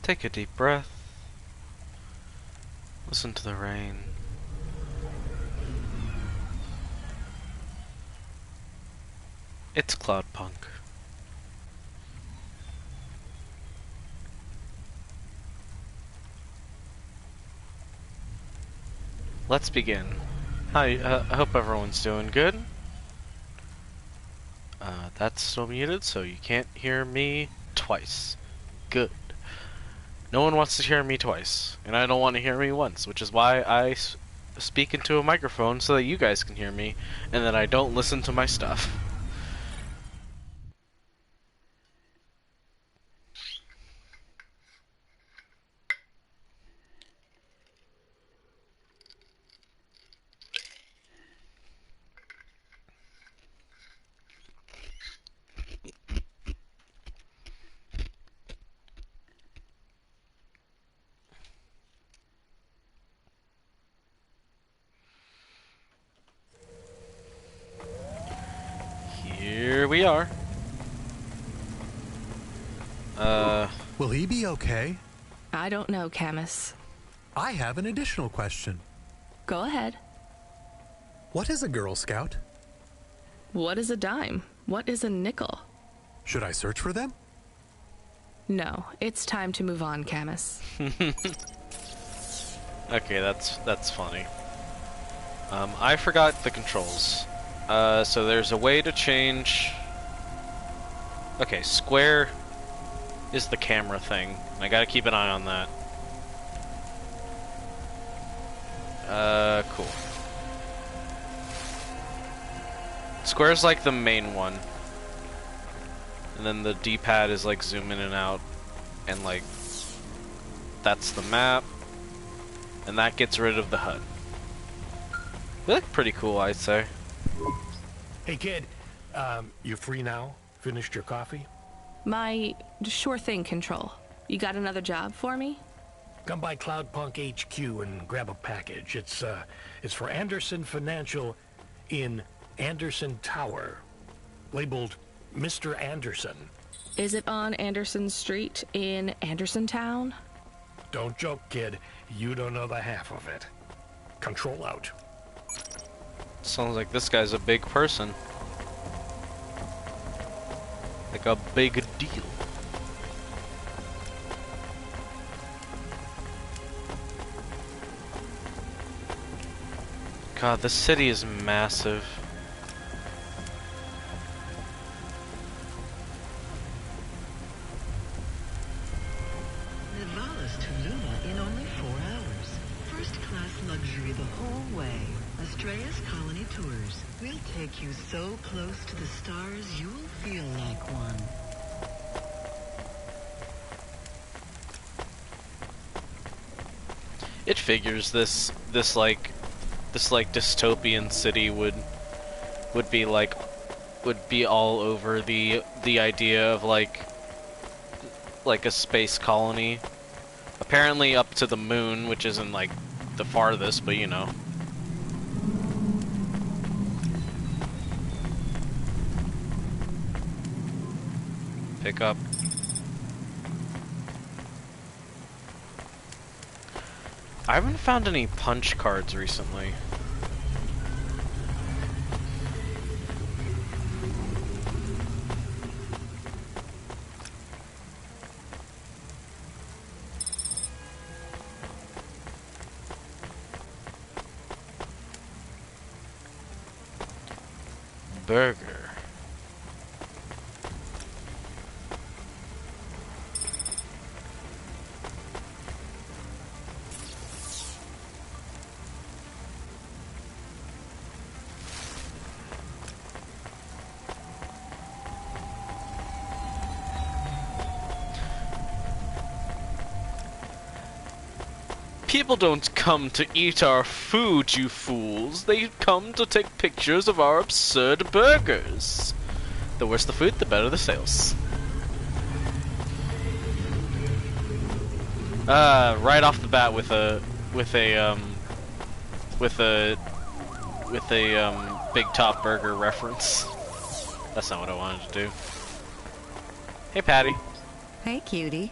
Take a deep breath. Listen to the rain. It's Cloudpunk. Let's begin. Hi, I hope everyone's doing good. That's still muted, so you can't hear me twice. Good. No one wants to hear me twice, and I don't want to hear me once, which is why I speak into a microphone so that you guys can hear me, and that I don't listen to my stuff. Here we are. Will he be okay? I don't know, Camus. I have an additional question. Go ahead. What is a Girl Scout? What is a dime? What is a nickel? Should I search for them? No, it's time to move on, Camus. Okay, that's funny. I forgot the controls. So there's a way to change... Okay, square is the camera thing. I gotta keep an eye on that. Cool. Square's like the main one. And then the D-pad is like zoom in and out. And like, that's the map. And that gets rid of the HUD. They look pretty cool, I'd say. Hey kid, you free now? Finished your coffee? My sure thing control. You got another job for me? Come by Cloudpunk HQ and grab a package. It's for Anderson Financial in Anderson Tower, labeled Mr. Anderson. Is it on Anderson Street in Andersontown? Don't joke, kid. You don't know the half of it. Control out. Sounds like this guy's a big person. Like a big deal. God, this city is massive. Nivalis to Luna in only 4 hours. First-class luxury the whole way. Astrea's Colony Tours. We'll take you so close to the stars you'll feel like one. It figures this dystopian city would be all over the idea of like a space colony. Apparently up to the moon, which isn't like the farthest, but you know. Pick up. I haven't found any punch cards recently. Burger. People don't come to eat our food, you fools. They come to take pictures of our absurd burgers. The worse the food, the better the sales. Right off the bat with a Big Top Burger reference. That's not what I wanted to do. Hey, Patty. Hey, cutie.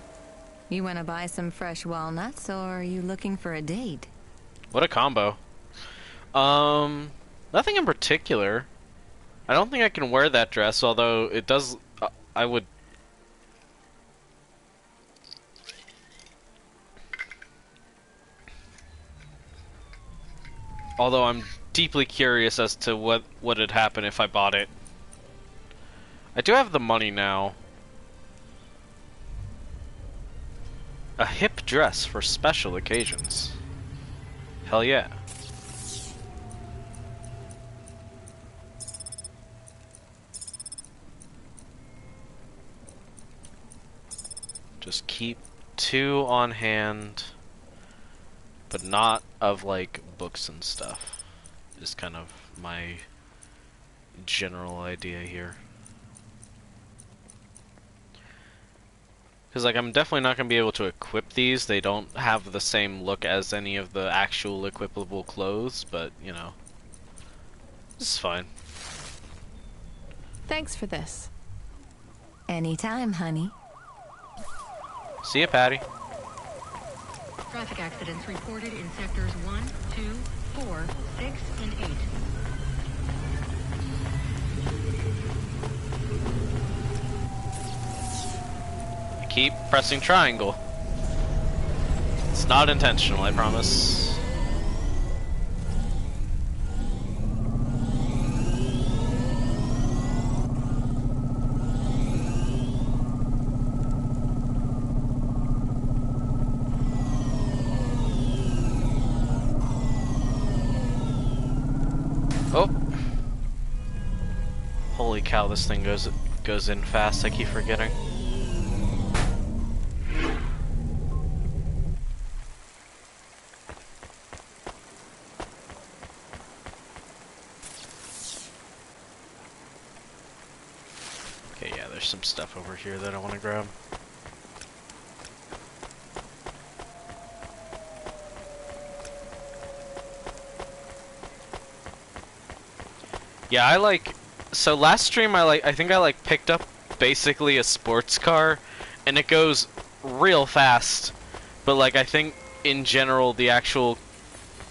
You want to buy some fresh walnuts, or are you looking for a date? What a combo. Nothing in particular. I don't think I can wear that dress, although it does... I would... Although I'm deeply curious as to what would happen if I bought it. I do have the money now. A hip dress for special occasions. Hell yeah. Just keep 2 on hand, but not of like books and stuff. Is kind of my general idea here. Because like I'm definitely not going to be able to equip these. They don't have the same look as any of the actual equipable clothes, but you know, this is fine. Thanks for this. Anytime, honey. See ya, Patty. Traffic accidents reported in sectors 1, 2, 4, 6, and 8. Keep pressing triangle. It's not intentional, I promise. Oh. Holy cow, this thing goes in fast, I keep forgetting. Okay, yeah, there's some stuff over here that I want to grab. Yeah, so last stream I think I picked up basically a sports car, and it goes real fast, but like I think in general the actual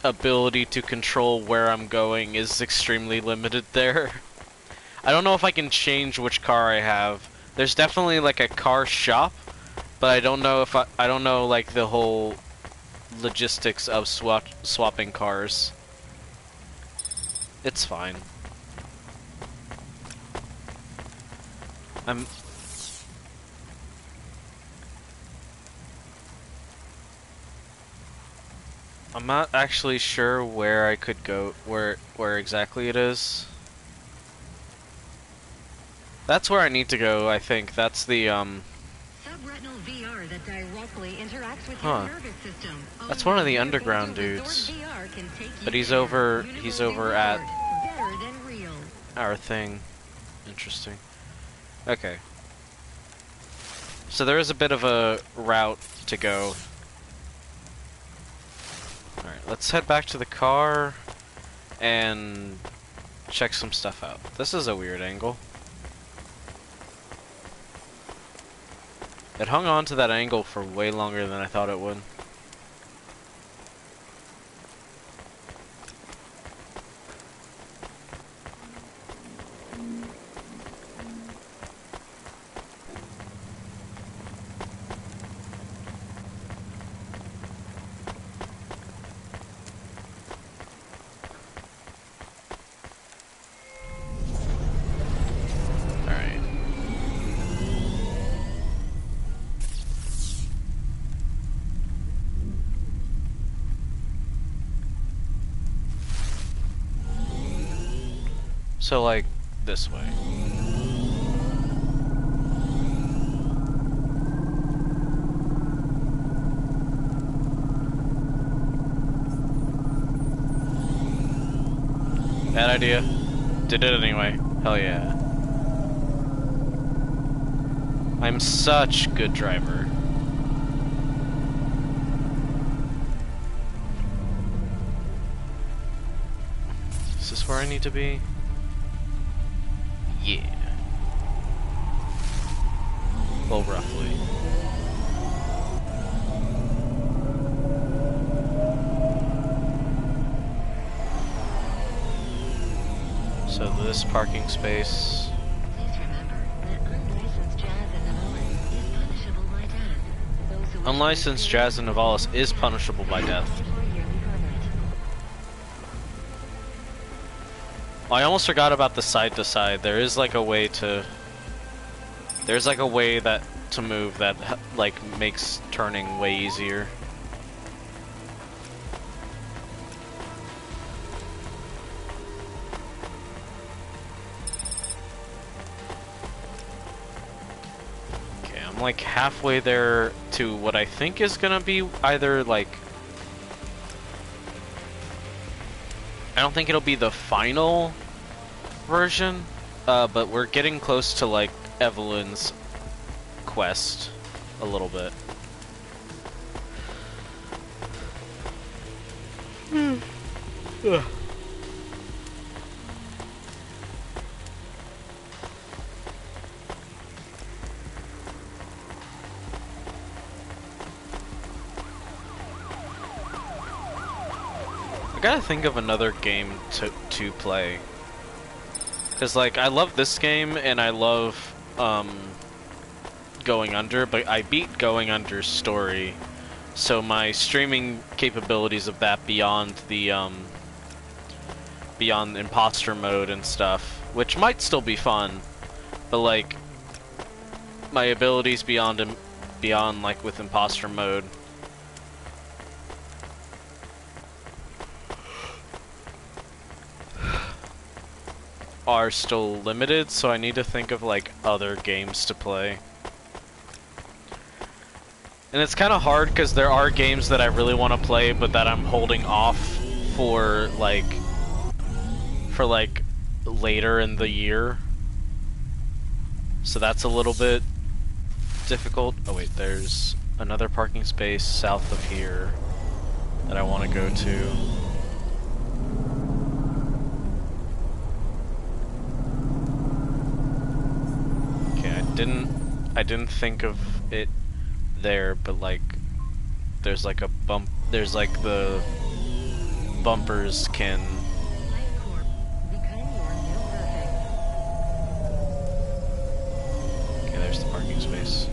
ability to control where I'm going is extremely limited there. I don't know if I can change which car I have. There's definitely like a car shop, but I don't know if I don't know like the whole logistics of swapping cars. It's fine. I'm not actually sure where I could go, where exactly it is. That's where I need to go, I think. That's the Subretinal VR that directly interacts with your nervous system. That's one of the underground dudes. But he's over at our thing. Interesting. Okay. So there is a bit of a route to go. Alright, let's head back to the car and check some stuff out. This is a weird angle. It hung on to that angle for way longer than I thought it would. So, like, this way. Bad idea. Did it anyway. Hell yeah. I'm such a good driver. Is this where I need to be? Yeah. Well, roughly. this parking space. Please remember that unlicensed jazz in Navalis is punishable by death. Those who wish to Unlicensed return jazz in Navalis is punishable by death. apply for a yearly permit. I almost forgot about the side to side. There is like a way to. There's like a way that to move that like makes turning way easier. Okay, I'm like halfway there to what I think is gonna be either like. I don't think it'll be the final version, but we're getting close to like Evelyn's quest a little bit. Ugh. I gotta think of another game to play. Cause like I love this game and I love Going Under, but I beat Going Under's story, so my streaming capabilities of that beyond the beyond imposter mode and stuff, which might still be fun, but like my abilities beyond like with imposter mode are still limited, so I need to think of like other games to play. And it's kind of hard because there are games that I really want to play but that I'm holding off for like later in the year. So that's a little bit difficult. Oh wait, there's another parking space south of here that I want to go to. I didn't think of it there, but like there's like a bump, there's like the bumpers can okay, there's the parking space.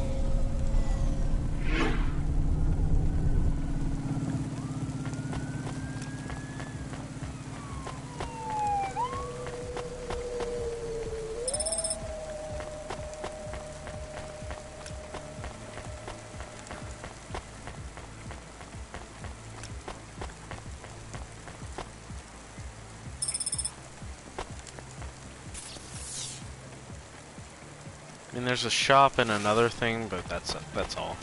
I mean, there's a shop and another thing, but that's all.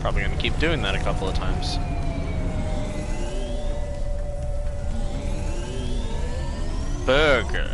Probably gonna keep doing that a couple of times. Burger.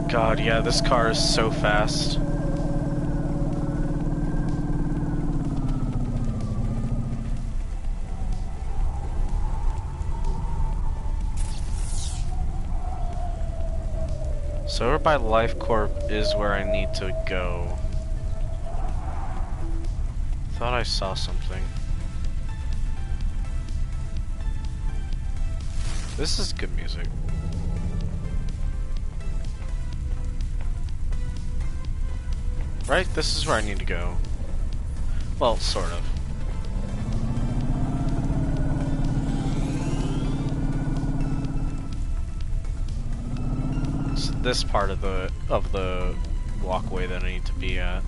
God, yeah, this car is so fast. So over by Life Corp is where I need to go. Thought I saw something. This is good music. Right? This is where I need to go. Well, sort of. It's this part of the walkway that I need to be at.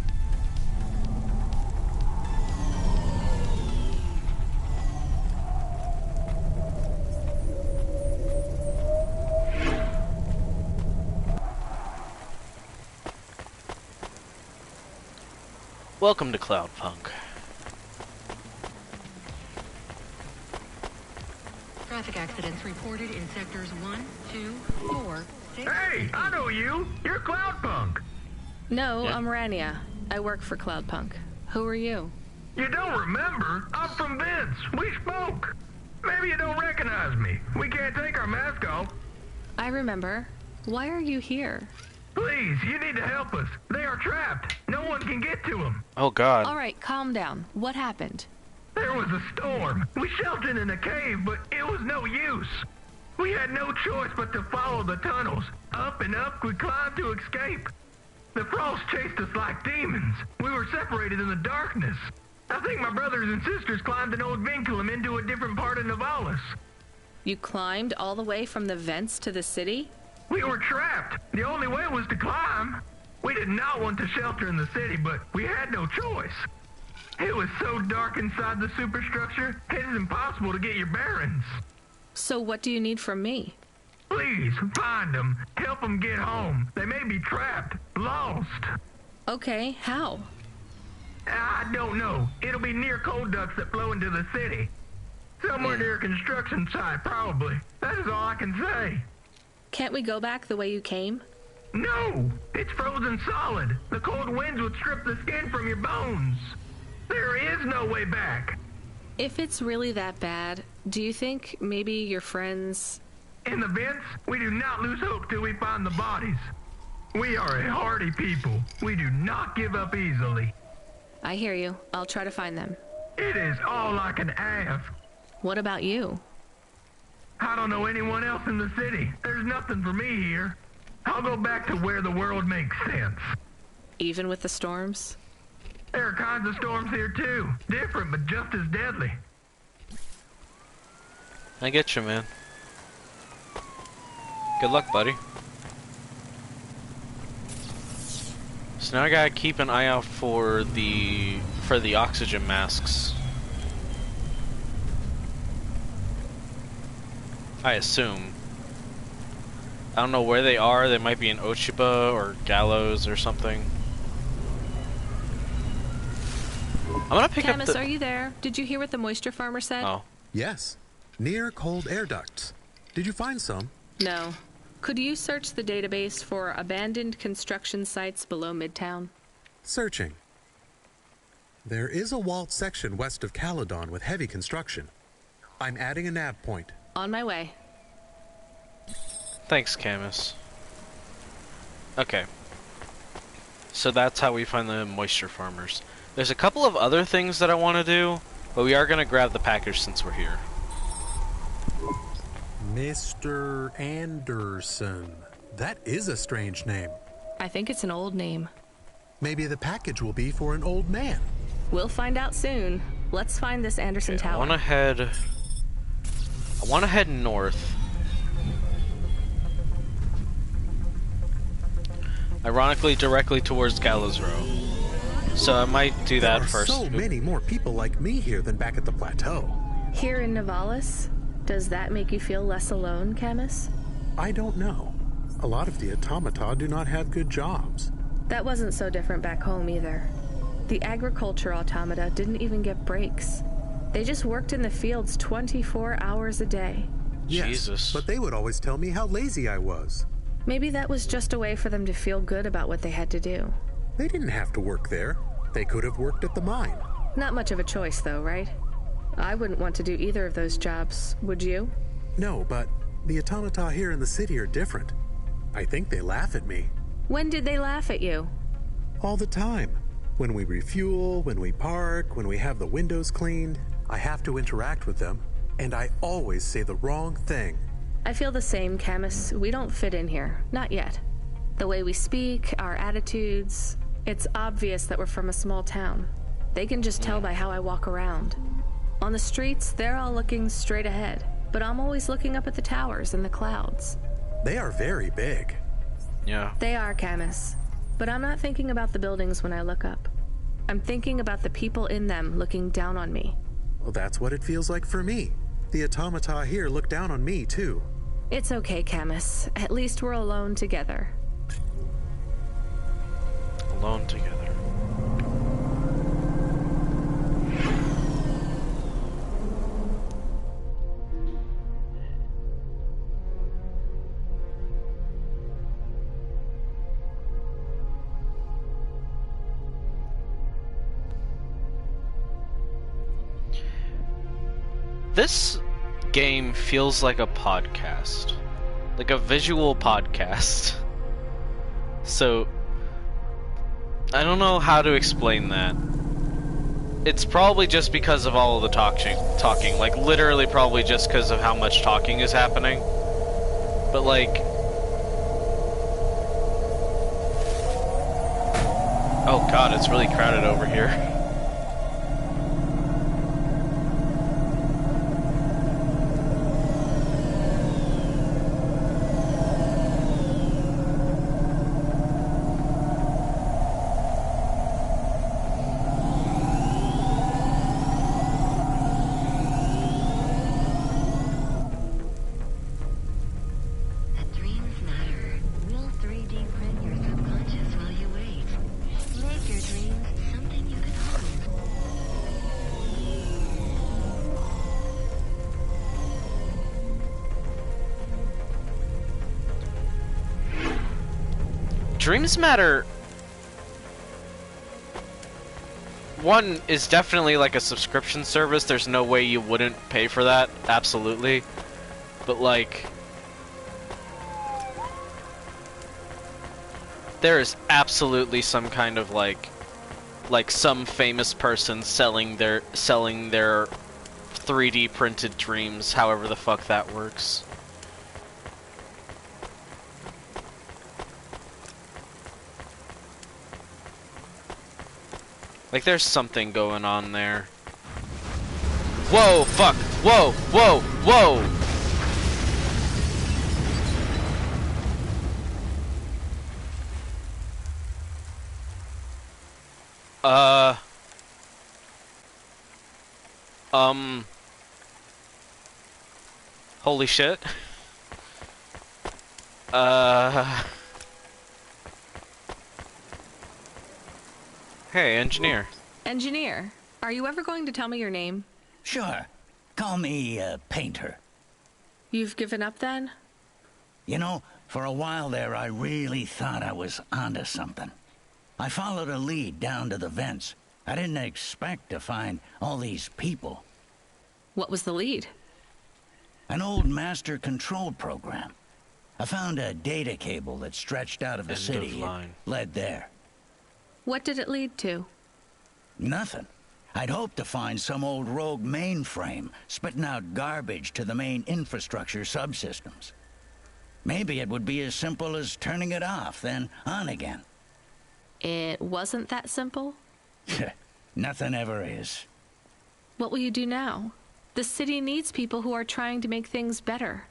Welcome to Cloudpunk. Traffic accidents reported in sectors 1, 2, 4, Hey, I know you. You're Cloudpunk. No, I'm Rania. I work for Cloudpunk. Who are you? You don't remember? I'm from Vince. We spoke. Maybe you don't recognize me. We can't take our mask off. I remember. Why are you here? Please, you need to help us. They are trapped. No one can get to them. Oh God. All right, calm down. What happened? There was a storm. We sheltered in a cave, but it was no use. We had no choice but to follow the tunnels. Up and up, we climbed to escape. The frost chased us like demons. We were separated in the darkness. I think my brothers and sisters climbed an old vinculum into a different part of Novalis. You climbed all the way from the vents to the city? We were trapped. The only way was to climb. We did not want to shelter in the city, but we had no choice. It was so dark inside the superstructure, it is impossible to get your bearings. So what do you need from me? Please, find them. Help them get home. They may be trapped, lost. Okay, how? I don't know. It'll be near coal ducts that flow into the city. Somewhere near a construction site, probably. That is all I can say. Can't we go back the way you came? No! It's frozen solid. The cold winds would strip the skin from your bones. There is no way back. If it's really that bad, do you think maybe your friends... In the vents, we do not lose hope till we find the bodies. We are a hardy people. We do not give up easily. I hear you. I'll try to find them. It is all I can ask. What about you? I don't know anyone else in the city. There's nothing for me here. I'll go back to where the world makes sense. Even with the storms? There are kinds of storms here too. Different, but just as deadly. I get you, man. Good luck, buddy. So now I gotta keep an eye out for the oxygen masks. I assume. I don't know where they are. They might be in Ochiba or Gallows or something. I'm gonna pick Camus, up the... are you there? Did you hear what the moisture farmer said? Oh. Yes. Near cold air ducts. Did you find some? No. Could you search the database for abandoned construction sites below Midtown? Searching. There is a walled section west of Caledon with heavy construction. I'm adding a nav point. On my way. Thanks, Camus. Okay. So that's how we find the moisture farmers. There's a couple of other things that I want to do, but we are going to grab the package since we're here. Mr. Anderson. That is a strange name. I think it's an old name. Maybe the package will be for an old man. We'll find out soon. Let's find this Anderson Okay, Tower. I want to head north. Ironically, directly towards Gallows Row. So I might do that first. There are so many more people like me here than back at the plateau. Here in Novalis? Does that make you feel less alone, Camus? I don't know. A lot of the automata do not have good jobs. That wasn't so different back home either. The agriculture automata didn't even get breaks. They just worked in the fields 24 hours a day. Yes, Jesus. but they would always tell me how lazy I was. Maybe that was just a way for them to feel good about what they had to do. They didn't have to work there. They could have worked at the mine. Not much of a choice, though, right? I wouldn't want to do either of those jobs, would you? No, but the automata here in the city are different. I think they laugh at me. When did they laugh at you? All the time. When we refuel, when we park, when we have the windows cleaned, I have to interact with them, and I always say the wrong thing. I feel the same, Camus. We don't fit in here. Not yet. The way we speak, our attitudes, it's obvious that we're from a small town. They can just tell by how I walk around. On the streets, they're all looking straight ahead, but I'm always looking up at the towers and the clouds. They are very big. Yeah. They are, Camus. But I'm not thinking about the buildings when I look up. I'm thinking about the people in them looking down on me. Well, that's what it feels like for me. The automata here look down on me, too. It's okay, Camus. At least we're alone together. Alone together. This game feels like a podcast. Like a visual podcast. So, I don't know how to explain that. It's probably just because of all of the talking. Like, literally probably just because of how much talking is happening. But, like... Oh god, it's really crowded over here. Dreams Matter 1 is definitely like a subscription service. There's no way you wouldn't pay for that. Absolutely. But like, there is absolutely some kind of like some famous person selling their 3D printed dreams, however the fuck that works. Like, there's something going on there. Whoa, fuck! Whoa, whoa, whoa! Holy shit. Hey, engineer. Engineer, are you ever going to tell me your name? Sure. Call me, Painter. You've given up then? You know, for a while there, I really thought I was onto something. I followed a lead down to the vents. I didn't expect to find all these people. What was the lead? An old master control program. I found a data cable that stretched out of the city. It led there. What did it lead to? Nothing. I'd hoped to find some old rogue mainframe spitting out garbage to the main infrastructure subsystems. Maybe it would be as simple as turning it off, then on again. It wasn't that simple? Nothing ever is. What will you do now? The city needs people who are trying to make things better.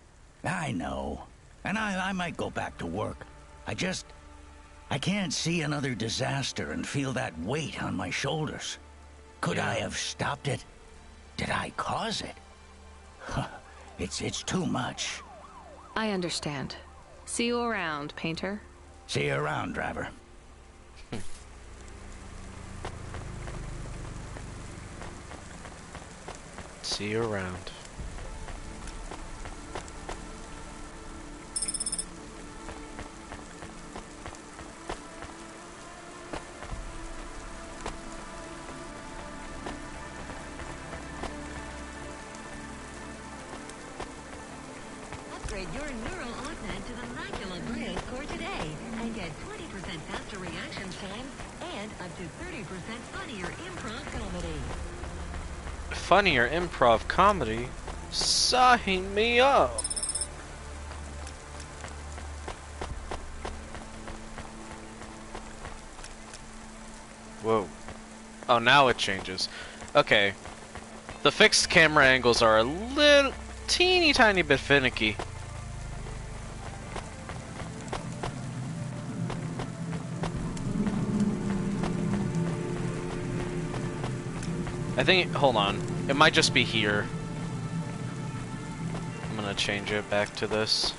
I know. And I might go back to work. I can't see another disaster and feel that weight on my shoulders. Could I have stopped it? Did I cause it? It's too much. I understand. See you around, Painter. See you around, driver. See you around. Upgrade your neural augment to the Macula Bios Core today and get 20% faster reaction time and up to 30% funnier improv comedy. Funnier improv comedy? Sign me up! Whoa. Oh, now it changes. Okay. The fixed camera angles are a little teeny tiny bit finicky. I think, hold on, it might just be here. I'm gonna change it back to this.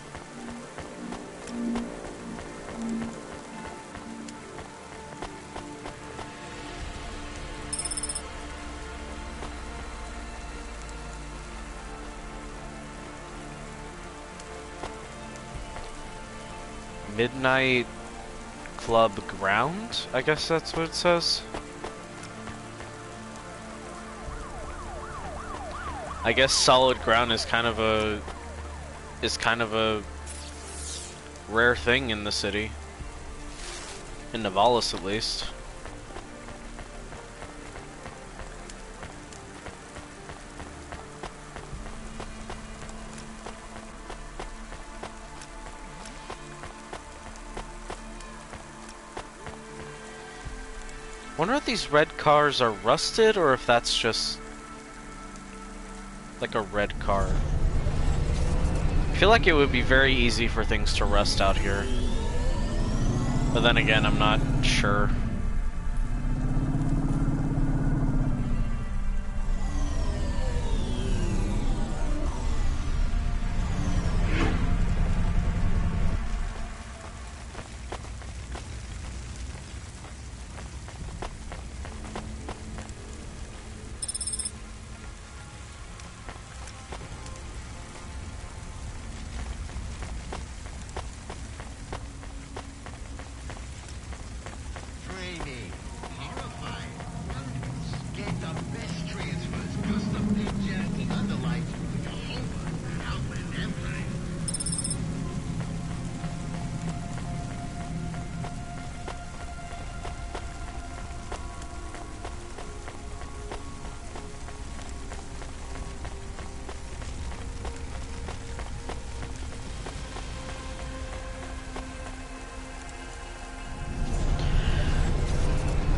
Midnight Club Ground? I guess that's what it I guess solid ground is kind of a rare thing in the city. In Navalis, at least. Wonder if these red cars are rusted or if that's just like a red car. I feel like it would be very easy for things to rust out here. But then again, I'm not sure.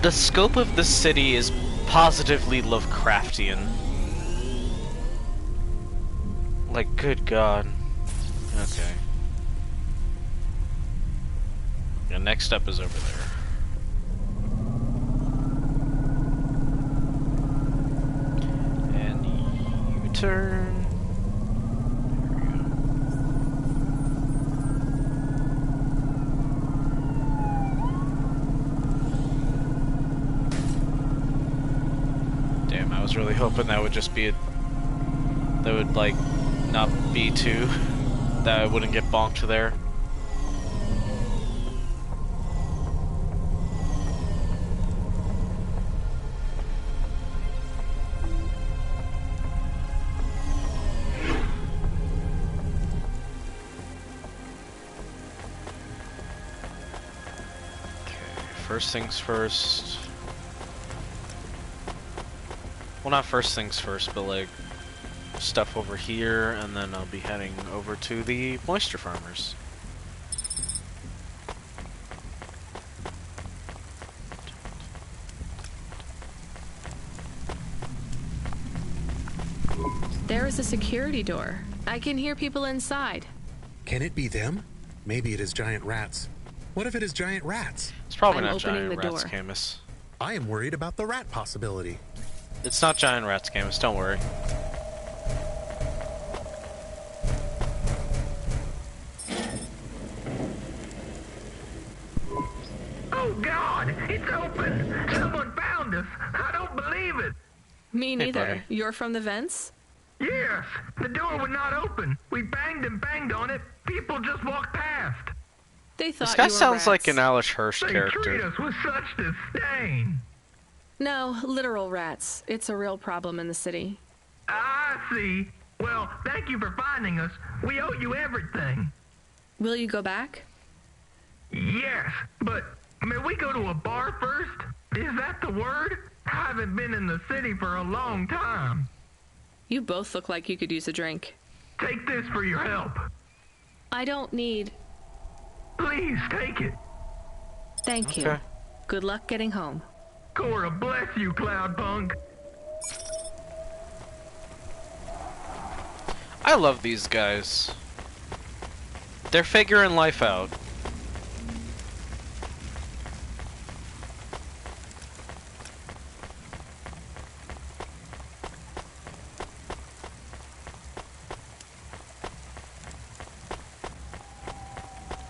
The scope of the city is positively Lovecraftian. Like, good God. Okay. Yeah, next up is over there. And U-turn. I was really hoping that would just be that would like not be too, that I wouldn't get bonked there. Okay, first things first. Well, not first things first, but like stuff over here, and then I'll be heading over to the moisture farmers. There is a security door. I can hear people inside. Can it be them? Maybe it is giant rats. What if it is giant rats? It's probably I'm not opening giant the rats, door. Camus. I am worried about the rat possibility. It's not giant rats, Camus, don't worry. Oh God, it's open! Someone found us! I don't believe it! Me neither. buddy. You're from the vents? Yes, the door would not open. We banged and banged on it. People just walked past. They thought This guy you were sounds like rats. an Alice Hirsch They treat character. us with such disdain. No, literal rats. It's a real problem in the city. I see. Well, thank you for finding us. We owe you everything. Will you go back? Yes, but may we go to a bar first? Is that the word? I haven't been in the city for a long time. You both look like you could use a drink. Take this for your help. I don't need... Please take it. Thank you. Okay. Good luck getting home. Cora bless you, Cloudpunk. I love these guys. They're figuring life out.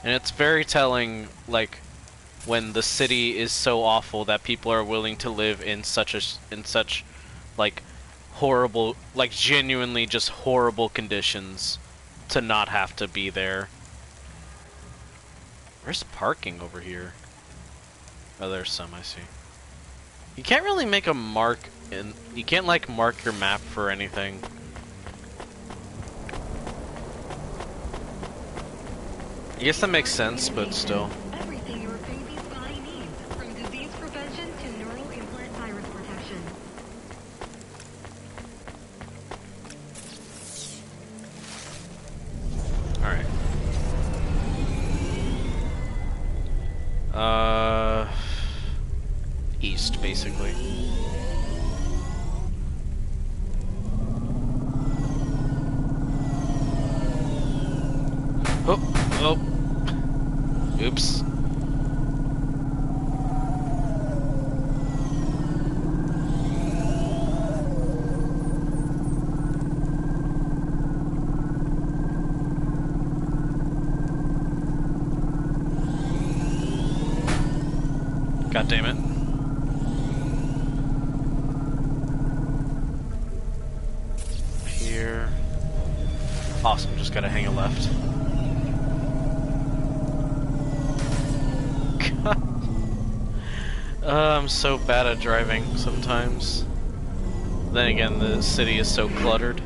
And it's very telling, like, when the city is so awful that people are willing to live in such like horrible, like genuinely just horrible conditions to not have to be there. Where's parking over here? Oh, there's some, I see. You can't really make a mark in, you can't like mark your map for anything I guess that makes sense, but still. Everything your baby's body needs, from disease prevention to neural implant virus protection. Alright. East, basically. Oh, oh. Oops. God damn it. Here. Awesome, just gotta hang a left. I'm so bad at driving sometimes. Then again, the city is so cluttered.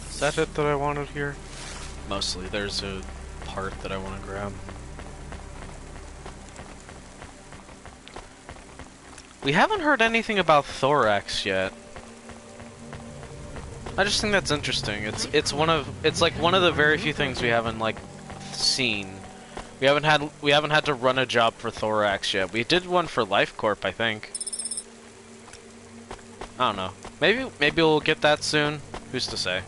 Is that it that I wanted here? Mostly. There's a part that I want to grab. We haven't heard anything about thorax yet. I just think that's interesting. It's like one of the very few things we haven't like seen. We haven't had to run a job for thorax yet. We did one for Life Corp, I think. I don't know. Maybe we'll get that soon. Who's to say?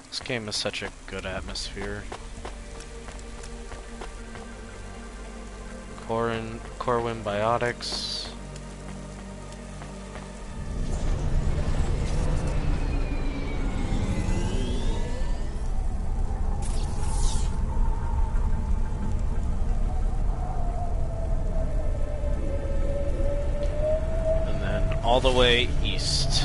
This game is such a good atmosphere. Corwin Biotics. And then all the way east.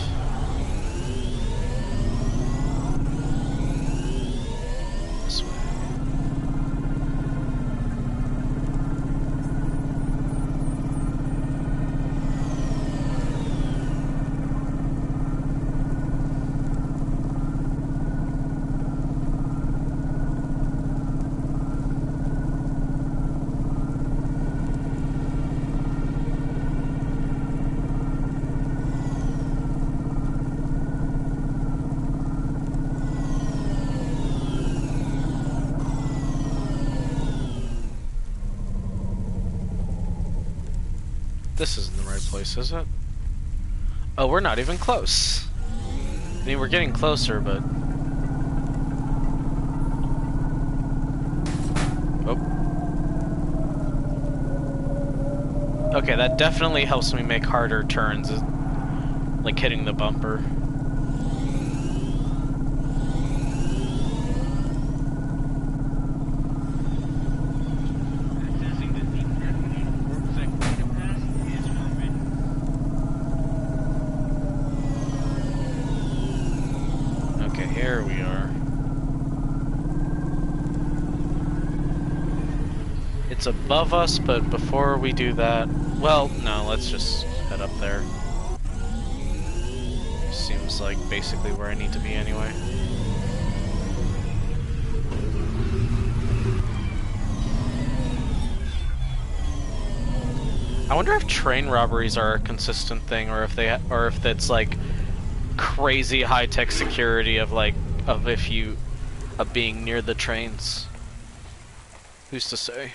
This isn't the right place, is it? Oh, we're not even close. I mean, we're getting closer, but... Oh. Okay, that definitely helps me make harder turns, like hitting the bumper. Here we are. It's above us, but before we do that... Well, no, let's just head up there. Seems like basically where I need to be anyway. I wonder if train robberies are a consistent thing, or if it's like crazy high-tech security of like of being near the trains. Who's to say?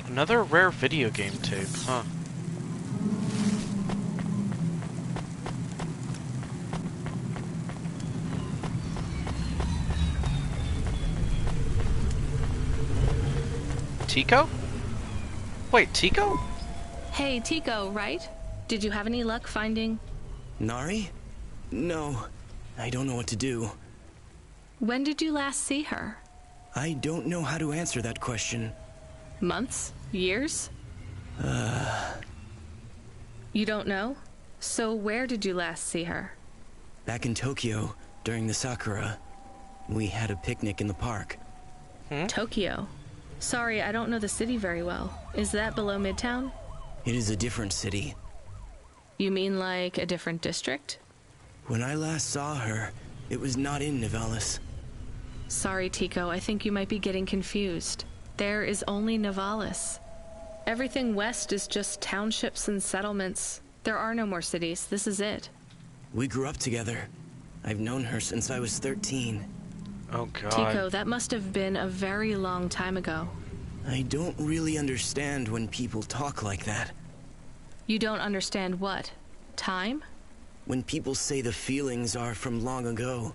Another rare video game tape, huh? Tico? Wait, Tico? Hey, Tico, right? Did you have any luck finding... Nari? No. I don't know what to do. When did you last see her? I don't know how to answer that question. Months? Years? You don't know? So where did you last see her? Back in Tokyo, during the Sakura. We had a picnic in the park. Tokyo? Sorry, I don't know the city very well. Is that below Midtown? It is a different city. You mean like a different district? When I last saw her, it was not in Nivalis. Sorry, Tico, I think you might be getting confused. There is only Nivalis. Everything west is just townships and settlements. There are no more cities. This is it. We grew up together. I've known her since I was 13. Oh god. Tico, that must have been a very long time ago. I don't really understand when people talk like that. You don't understand what? Time? When people say the feelings are from long ago,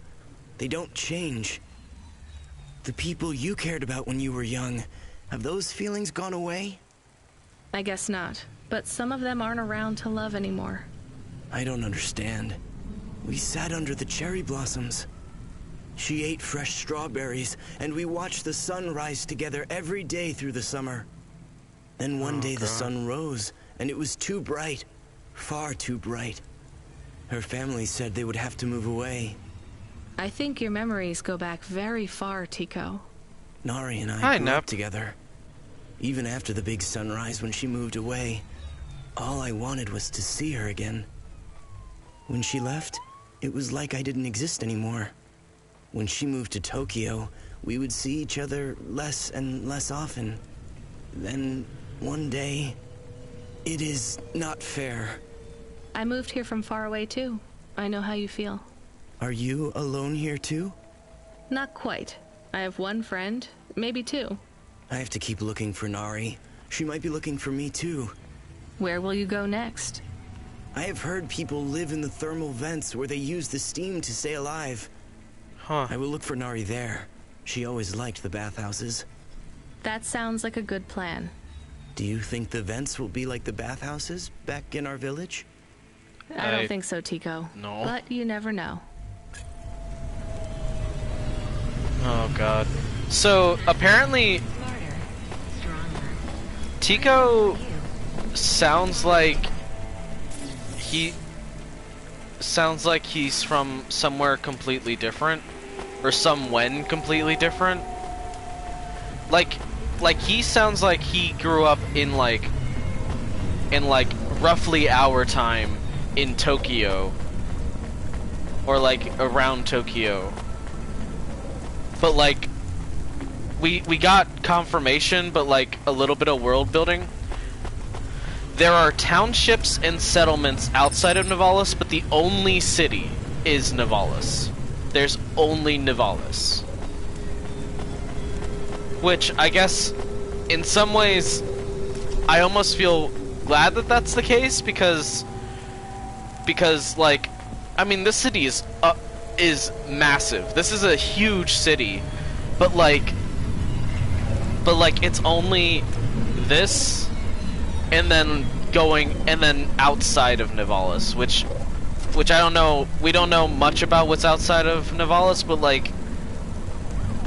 they don't change. The people you cared about when you were young, have those feelings gone away? I guess not, but some of them aren't around to love anymore. I don't understand. We sat under the cherry blossoms. She ate fresh strawberries, and we watched the sun rise together every day through the summer. Then one day the sun rose, and it was too bright. Far too bright. Her family said they would have to move away. I think your memories go back very far, Tico. Nari and I grew up together. Even after the big sunrise when she moved away, all I wanted was to see her again. When she left, it was like I didn't exist anymore. When she moved to Tokyo, we would see each other less and less often. Then, one day, it is not fair. I moved here from far away too. I know how you feel. Are you alone here too? Not quite. I have one friend, maybe two. I have to keep looking for Nari. She might be looking for me too. Where will you go next? I have heard people live in the thermal vents where they use the steam to stay alive. Huh. I will look for Nari there. She always liked the bathhouses. That sounds like a good plan. Do you think the vents will be like the bathhouses back in our village? I don't think so, Tico. No. But you never know. Oh god. So apparently Tico sounds like he's from somewhere completely different, or somewhen completely different. Like he sounds like he grew up in like roughly our time in Tokyo, or like around Tokyo. But like we got confirmation, but like a little bit of world building. There are townships and settlements outside of Nivalis, but the only city is Nivalis. There's only Nivalis. Which, I guess, in some ways, I almost feel glad that that's the case, because like, I mean, this city is massive. This is a huge city, but like, it's only this, and then outside of Nivalis, which I don't know. We don't know much about what's outside of Nivalis, but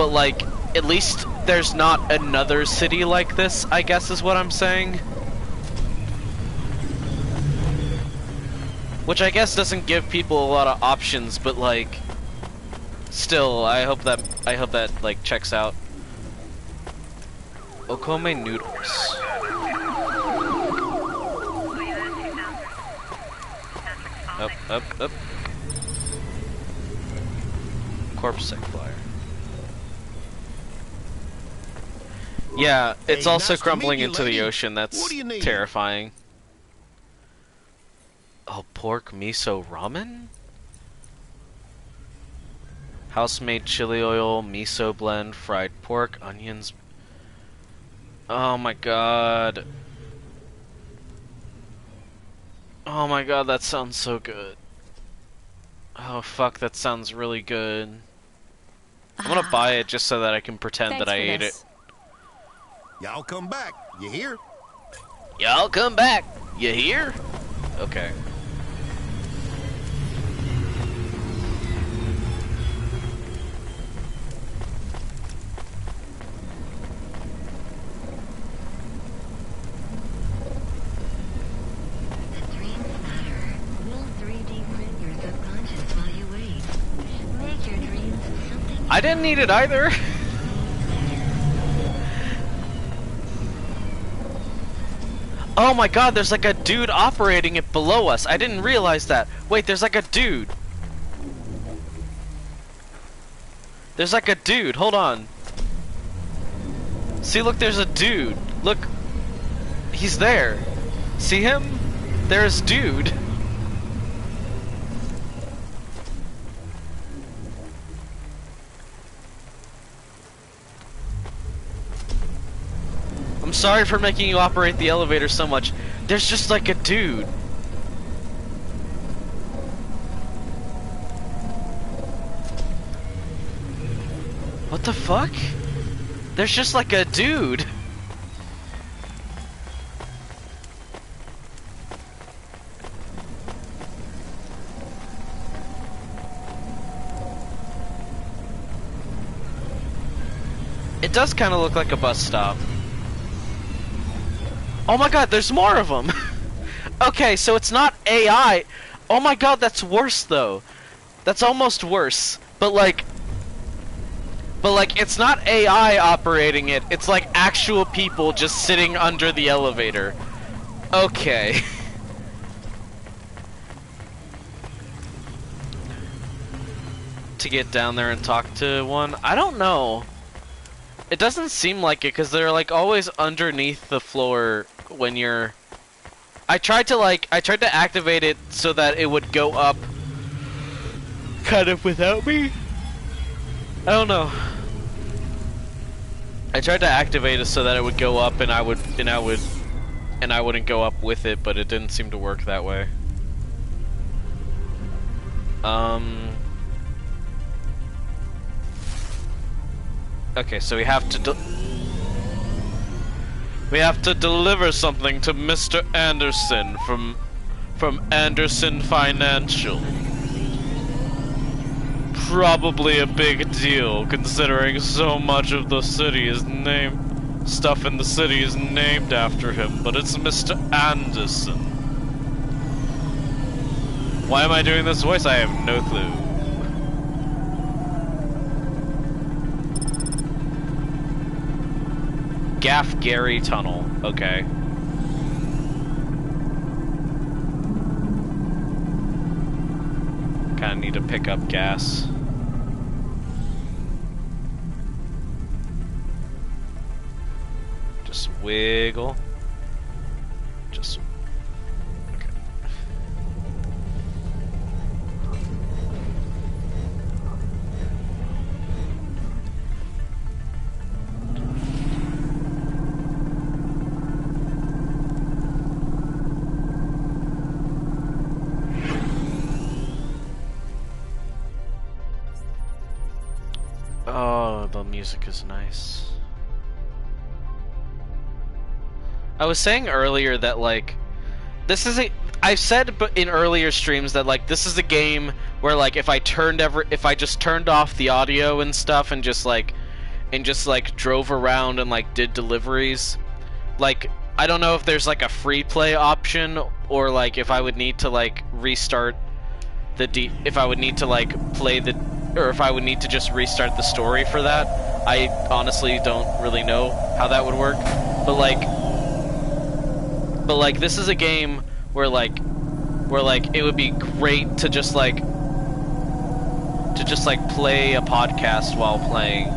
like at least there's not another city like this, I guess is what I'm saying. Which I guess doesn't give people a lot of options, but like still, I hope that like checks out. Okome noodles. Up. corpse supplier. Yeah, it's Hey, also nice to crumbling meet you, into the lady. ocean. What That's do you need? terrifying. Oh, pork miso ramen? House-made chili oil, miso blend, fried pork, onions. Oh my god. Oh my god, that sounds so good. Oh fuck, that sounds really good. I'm gonna buy it just so that I can pretend that I ate it. Y'all come back. You hear? Y'all come back. You hear? Okay. I didn't need it either. Oh my god, there's like a dude operating it below us. I didn't realize that. Wait, there's like a dude. There's like a dude. Hold on. See, look, there's a dude. Look. He's there. See him? There's dude. I'm sorry for making you operate the elevator so much. There's just like a dude. What the fuck? There's just like a dude. It does kind of look like a bus stop. Oh my god, there's more of them! Okay, so it's not AI. Oh my god, that's worse though. That's almost worse. But like, it's not AI operating it. It's like actual people just sitting under the elevator. Okay. To get down there and talk to one? I don't know. It doesn't seem like it, because they're like always underneath the floor when you're... I tried to activate it so that it would go up kind of without me. I don't know. I tried to activate it so that it would go up and I wouldn't go up with it, but it didn't seem to work that way. Okay, so we have to deliver something to Mr. Anderson from Anderson Financial. Probably a big deal, considering so much of the city is stuff in the city is named after him, but it's Mr. Anderson. Why am I doing this voice? I have no clue. Gaff Gary Tunnel. Okay. Kinda need to pick up gas. Just wiggle. Just... okay. Oh, the music is nice. I was saying earlier that, like, this is I've said in earlier streams that, like, this is a game where, like, if I just turned off the audio and stuff and just drove around and, like, did deliveries, like, I don't know if there's, like, a free play option or, like, if I would need to, like, restart if I would need to, like, play the... or if I would need to just restart the story for that. I honestly don't really know how that would work. But like this is a game where like it would be great to just like to just like play a podcast while playing,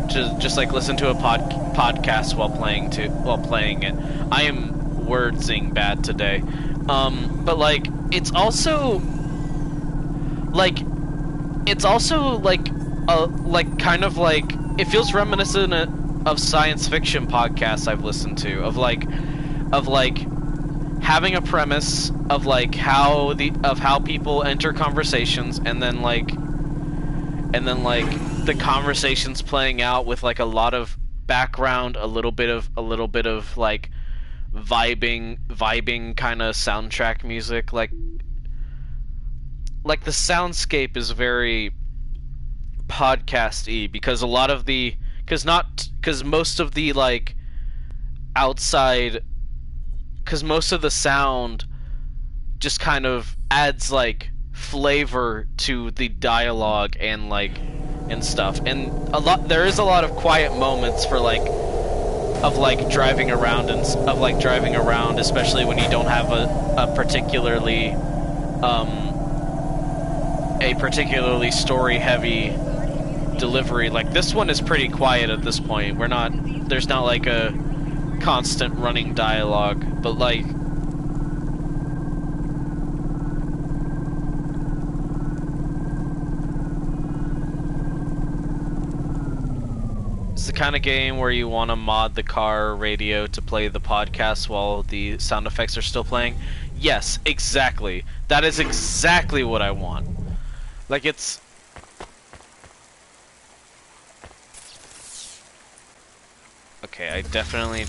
to just like listen to a podcast while playing it. I am wordsing bad today, but like it's also like kind of like it feels reminiscent of science fiction podcasts I've listened to, of like having a premise of like how people enter conversations, and then like the conversations playing out with like a lot of background, a little bit of like vibing kind of soundtrack music, like the soundscape is very podcast-y, because most of the like outside, because most of the sound just kind of adds like flavor to the dialogue and stuff, and there is a lot of quiet moments for driving around, especially when you don't have a particularly story heavy delivery. Like this one is pretty quiet at this point. There's not like a constant running dialogue, but like it's the kind of game where you want to mod the car radio to play the podcast while the sound effects are still playing. Yes, exactly. That is exactly what I want. Like it's okay, I definitely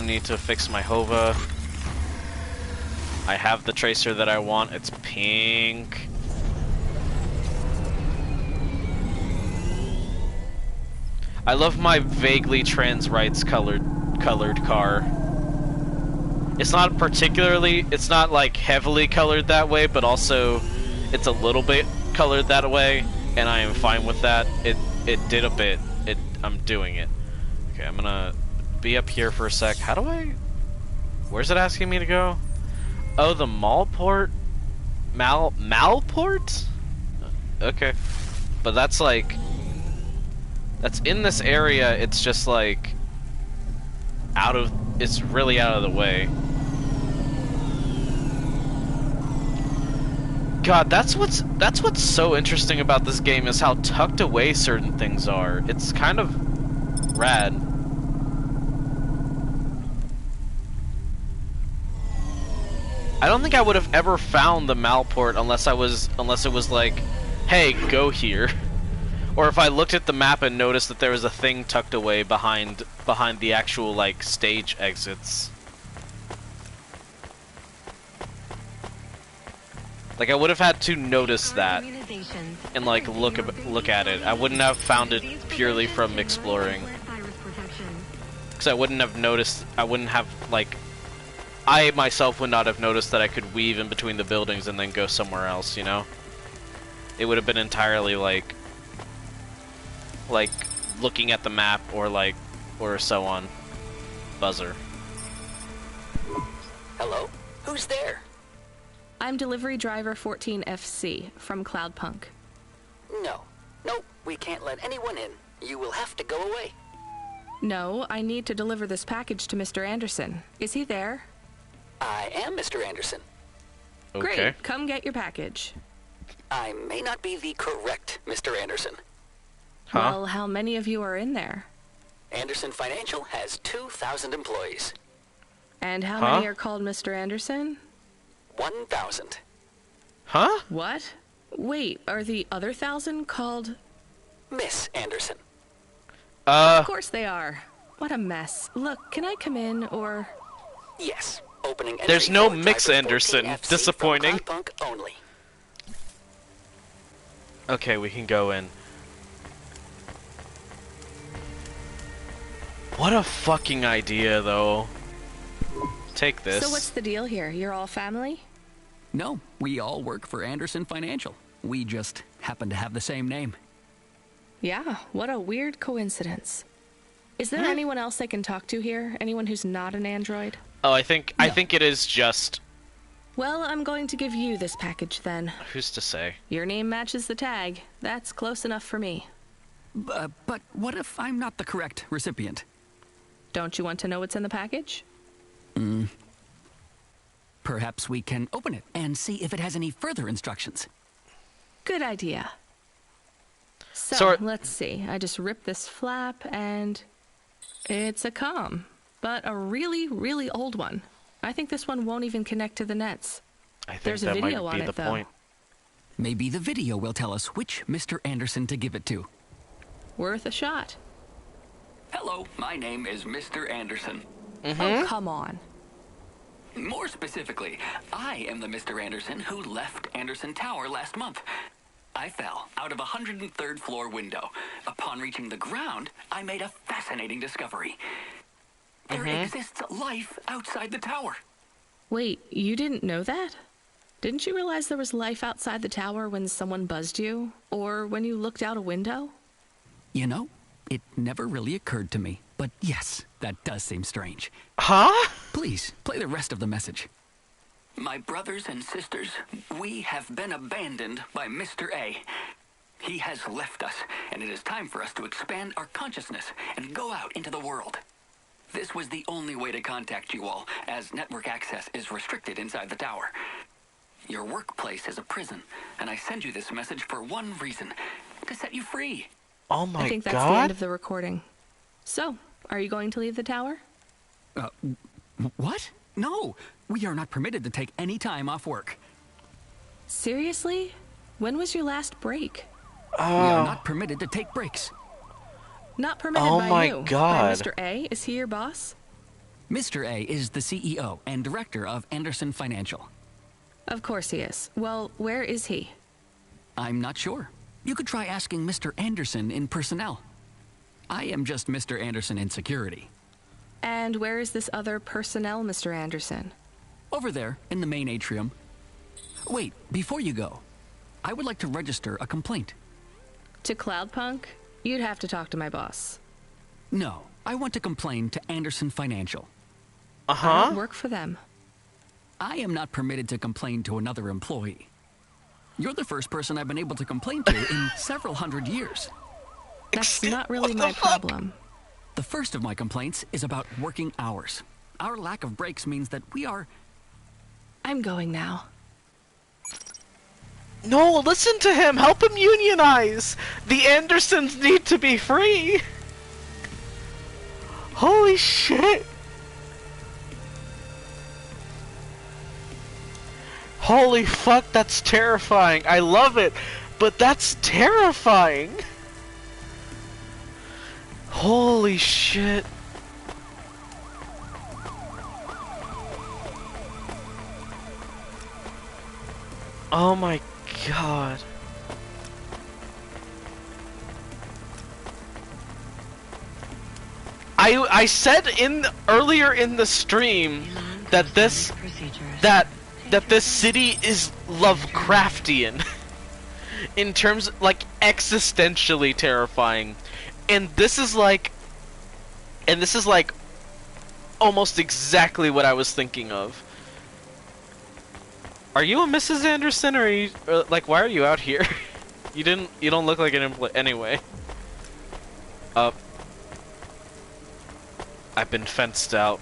need to fix my Hova. I have the tracer that I want. It's pink. I love my vaguely trans rights colored car. It's not like heavily colored that way, but also it's a little bit colored that way, and I am fine with that. It did a bit. I'm doing it. Okay, I'm gonna be up here for a sec. Where's it asking me to go? Oh, the Malport? Malport? Okay. But that's like... That's in this area, it's just like... It's really out of the way. God, that's what's so interesting about this game, is how tucked away certain things are. It's kind of rad. I don't think I would have ever found the Malport unless it was like, hey, go here. Or if I looked at the map and noticed that there was a thing tucked away behind the actual like stage exits. Like I would have had to notice that and like look at it. I wouldn't have found it purely from exploring. Because I wouldn't have noticed. I myself would not have noticed that I could weave in between the buildings and then go somewhere else, you know? It would have been entirely like looking at the map or so on. Buzzer. Hello? Who's there? I'm delivery driver 14FC from Cloudpunk. No, we can't let anyone in. You will have to go away. No, I need to deliver this package to Mr. Anderson. Is he there? I am Mr. Anderson. Okay. Great, come get your package. I may not be the correct Mr. Anderson. Huh? Well, how many of you are in there? Anderson Financial has 2,000 employees. And how many are called Mr. Anderson? 1,000. Huh? What? Wait, are the other 1,000 called... Miss Anderson. Of course they are. What a mess. Look, can I come in, or... Yes. Opening entry. There's no Mix Anderson. Disappointing. Cloudpunk only. Okay, we can go in. What a fucking idea, though. Take this. So what's the deal here? You're all family? No, we all work for Anderson Financial. We just happen to have the same name. Yeah, what a weird coincidence. Is there anyone else I can talk to here? Anyone who's not an android? Oh, I think it is just Well, I'm going to give you this package then. Who's to say? Your name matches the tag. That's close enough for me. But what if I'm not the correct recipient? Don't you want to know what's in the package? Perhaps we can open it and see if it has any further instructions. Good idea. So let's see. I just ripped this flap and it's a comm, but a really, really old one. I think this one won't even connect to the nets. I think There's a that video might on be it, the though. point. Maybe the video will tell us which Mr. Anderson to give it to. Worth a shot. Hello, my name is Mr. Anderson. Oh, come on. More specifically, I am the Mr. Anderson who left Anderson Tower last month. I fell out of a 103rd floor window. Upon reaching the ground, I made a fascinating discovery. There exists life outside the tower. Wait, you didn't know that? Didn't you realize there was life outside the tower when someone buzzed you? Or when you looked out a window? You know, it never really occurred to me. But yes, that does seem strange. Huh? Please, play the rest of the message. My brothers and sisters, we have been abandoned by Mr. A. He has left us, and it is time for us to expand our consciousness and go out into the world. This was the only way to contact you all, as network access is restricted inside the tower. Your workplace is a prison, and I send you this message for one reason, to set you free. Oh my god. I think that's the end of the recording. So, are you going to leave the tower? What? No, we are not permitted to take any time off work. Seriously? When was your last break? We are not permitted to take breaks. Not permitted Oh by my you. god. By Mr. A? Is he your boss? Mr. A is the CEO and director of Anderson Financial. Of course he is. Well, where is he? I'm not sure. You could try asking Mr. Anderson in personnel. I am just Mr. Anderson in security. And where is this other personnel, Mr. Anderson? Over there, in the main atrium. Wait, before you go, I would like to register a complaint. To Cloudpunk? You'd have to talk to my boss. No, I want to complain to Anderson Financial. I don't work for them. I am not permitted to complain to another employee. You're the first person I've been able to complain to in several hundred years. That's not really my problem. The first of my complaints is about working hours. Our lack of breaks means that we are... I'm going now. No, listen to him! Help him unionize! The Andersons need to be free! Holy shit! Holy fuck, that's terrifying. I love it, but that's terrifying. Holy shit. Oh my god. I said earlier in the stream that this city is Lovecraftian in terms like existentially terrifying, and this is like almost exactly what I was thinking of. Are you a Mrs. Anderson, or are you like, why are you out here? You don't look like an employee anyway. I've been fenced out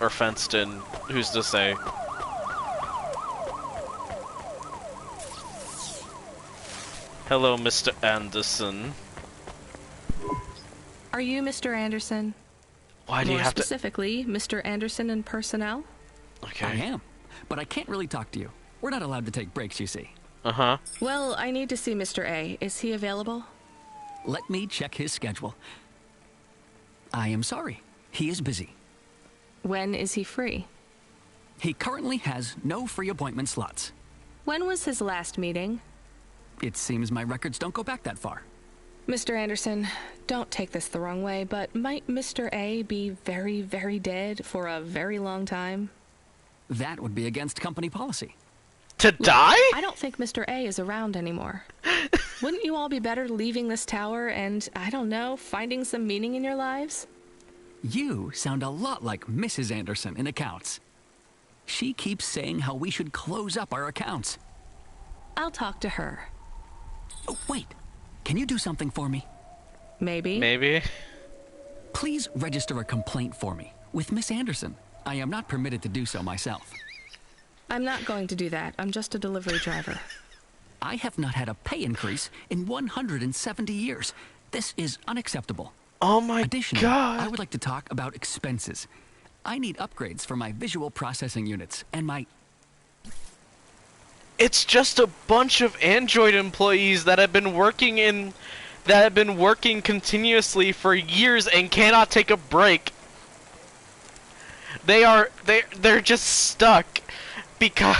or fenced in. Who's to say? Hello, Mr. Anderson. Are you Mr. Anderson? Why do you have to... More specifically, Mr. Anderson in personnel? Okay. I am, but I can't really talk to you. We're not allowed to take breaks, you see. Uh-huh. Well, I need to see Mr. A. Is he available? Let me check his schedule. I am sorry. He is busy. When is he free? He currently has no free appointment slots. When was his last meeting? It seems my records don't go back that far. Mr. Anderson, don't take this the wrong way, but might Mr. A be very, very dead for a very long time? That would be against company policy. To die? I don't think Mr. A is around anymore. Wouldn't you all be better leaving this tower and, I don't know, finding some meaning in your lives? You sound a lot like Mrs. Anderson in accounts. She keeps saying how we should close up our accounts. I'll talk to her. Oh, wait. Can you do something for me? Maybe. Maybe. Please register a complaint for me with Miss Anderson. I am not permitted to do so myself. I'm not going to do that. I'm just a delivery driver. I have not had a pay increase in 170 years. This is unacceptable. Oh my Additionally, God. I would like to talk about expenses. I need upgrades for my visual processing units and my... It's just a bunch of Android employees that have been working continuously for years and cannot take a break. They're just stuck because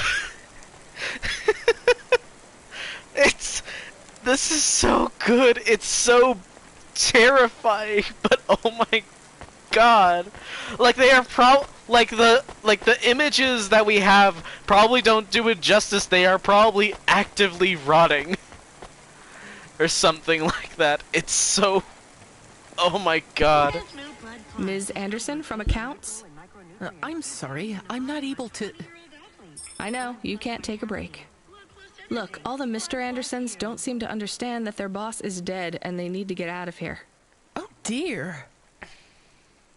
this is so good. It's so terrifying, but oh my God. Like they are like the images that we have probably don't do it justice. They are probably actively rotting or something like that. It's so, oh my God. Ms. Anderson from accounts? I'm sorry, I'm not able to... I know, you can't take a break. Look, all the Mr. Andersons don't seem to understand that their boss is dead and they need to get out of here. Oh dear.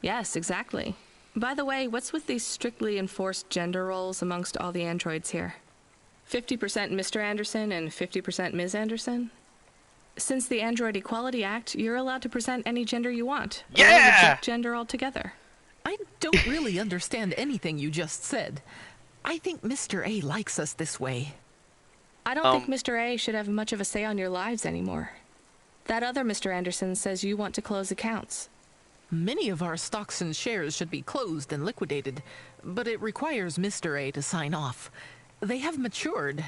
Yes, exactly. By the way, what's with these strictly enforced gender roles amongst all the androids here? 50% Mr. Anderson and 50% Ms. Anderson? Since the Android Equality Act, you're allowed to present any gender you want. Yeah! Or reject gender altogether. I don't really understand anything you just said. I think Mr. A likes us this way. I don't think Mr. A should have much of a say on your lives anymore. That other Mr. Anderson says you want to close accounts. Many of our stocks and shares should be closed and liquidated, but it requires Mr. A to sign off. They have matured.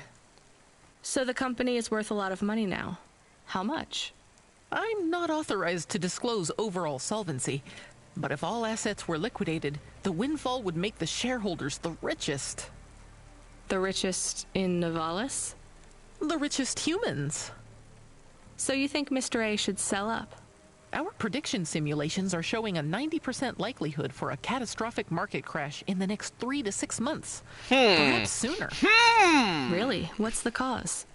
So the company is worth a lot of money now. How much? I'm not authorized to disclose overall solvency, but if all assets were liquidated, the windfall would make the shareholders the richest. The richest in Novalis? The richest humans. So you think Mr. A should sell up? Our prediction simulations are showing a 90% likelihood for a catastrophic market crash in the next 3 to 6 months. Perhaps sooner. Really? What's the cause?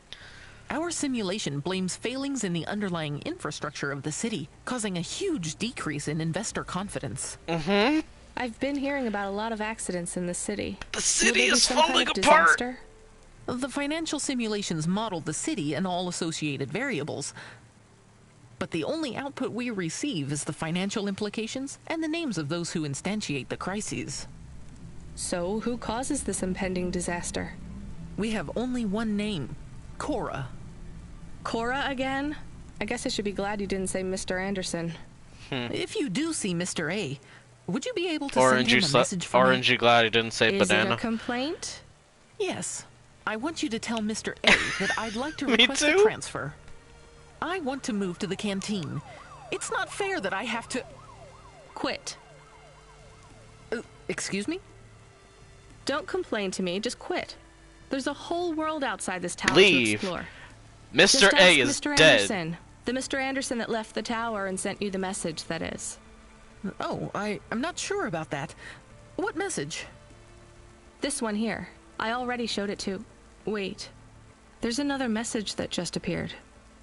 Our simulation blames failings in the underlying infrastructure of the city, causing a huge decrease in investor confidence. I've been hearing about a lot of accidents in the city. The city is falling apart! Disaster? The financial simulations model the city and all associated variables, but the only output we receive is the financial implications and the names of those who instantiate the crises. So, who causes this impending disaster? We have only one name, Cora. Cora again? I guess I should be glad you didn't say Mr. Anderson. If you do see Mr. A, would you be able to send him a message for me? Orange, you glad you didn't say Is banana? it a complaint? Yes. I want you to tell Mr. A that I'd like to request a transfer. I want to move to the canteen. It's not fair that I have to... Quit. Excuse me? Don't complain to me, just quit. There's a whole world outside this tower Leave. to explore. Mr. Just A ask is Mr. dead. Anderson. The Mr. Anderson that left the tower and sent you the message, that is. Oh, I'm not sure about that. What message? This one here. I already showed it to... Wait. There's another message that just appeared.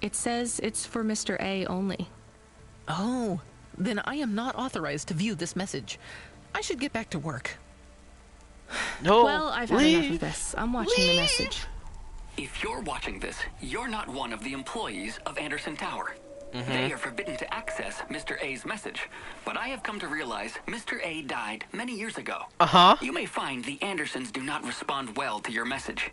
It says it's for Mr. A only. Oh, then I am not authorized to view this message. I should get back to work. No, well, I've had enough of this. I'm watching the message. If you're watching this, you're not one of the employees of Anderson Tower. They are forbidden to access Mr. A's message, but I have come to realize Mr. A died many years ago. You may find the Andersons do not respond well to your message.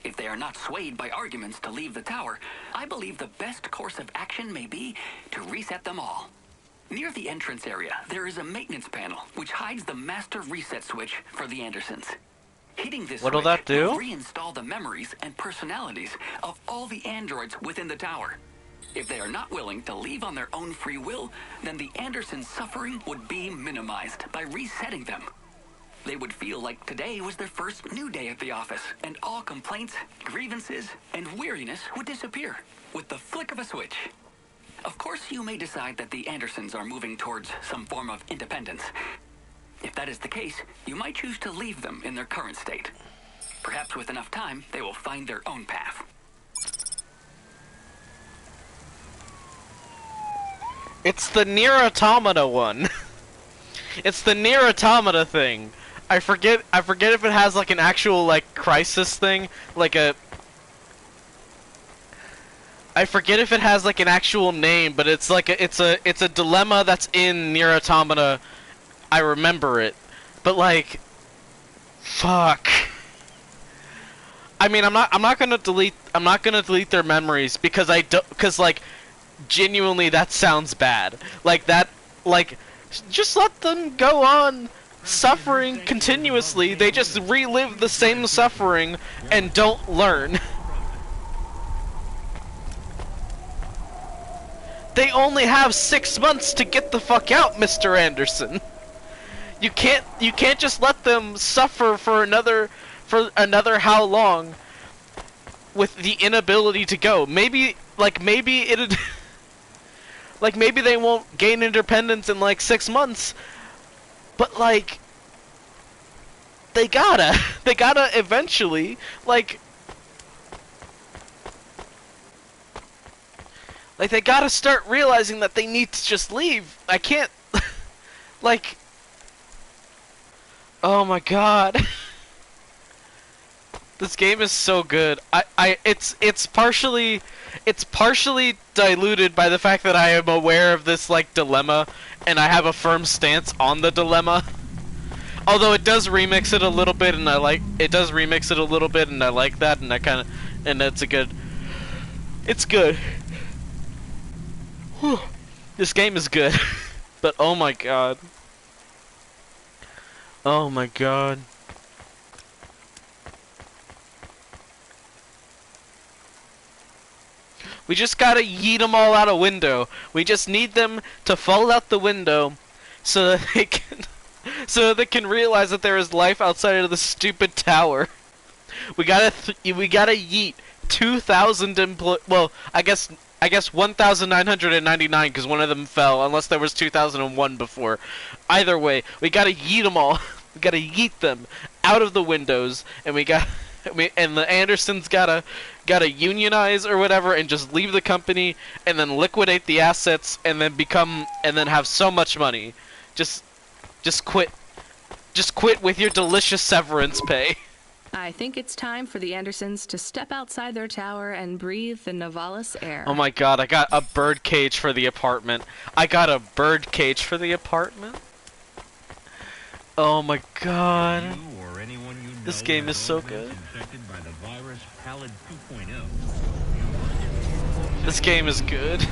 If they are not swayed by arguments to leave the tower, I believe the best course of action may be to reset them all. Near the entrance area, there is a maintenance panel which hides the master reset switch for the Andersons. Hitting this switch will reinstall the memories and personalities of all the androids within the tower. If they are not willing to leave on their own free will, then the Andersons' suffering would be minimized by resetting them. They would feel like today was their first new day at the office, and all complaints, grievances, and weariness would disappear with the flick of a switch. Of course, you may decide that the Andersons are moving towards some form of independence. If that is the case, you might choose to leave them in their current state. Perhaps with enough time, they will find their own path. It's the Nier Automata one. It's the Nier Automata thing. I forget if it has like an actual like crisis thing, like a. I forget if it has like an actual name, but it's like it's a dilemma that's in Nier Automata. I remember it, but like, fuck. I mean, I'm not gonna delete their memories because like, genuinely that sounds bad. Like that, like, just let them go on suffering continuously. They just relive the same suffering and don't learn. They only have 6 months to get the fuck out, Mr. Anderson. You can't just let them suffer for another how long with the inability to go. Maybe it like maybe they won't gain independence in like 6 months, but like they gotta eventually like they gotta start realizing that they need to just leave. I can't like, oh my god. This game is so good. It's partially diluted by the fact that I am aware of this like dilemma and I have a firm stance on the dilemma. Although it does remix it a little bit and I like that, and that's a good. It's good. Whew. This game is good. But oh my god. Oh my god. We just gotta yeet them all out a window. We just need them to fall out the window so that they can realize that there is life outside of the stupid tower. We gotta yeet 2,000 well, I guess 1,999 because one of them fell, unless there was 2001 before. Either way, we gotta yeet them all. We gotta yeet them out of the windows, and and the Andersons gotta unionize or whatever and just leave the company and then liquidate the assets and then have so much money. Just quit. Just quit with your delicious severance pay. I think it's time for the Andersons to step outside their tower and breathe the Novalis air. Oh my god, I got a bird cage for the apartment. Oh my god. This game is so good. This game is good.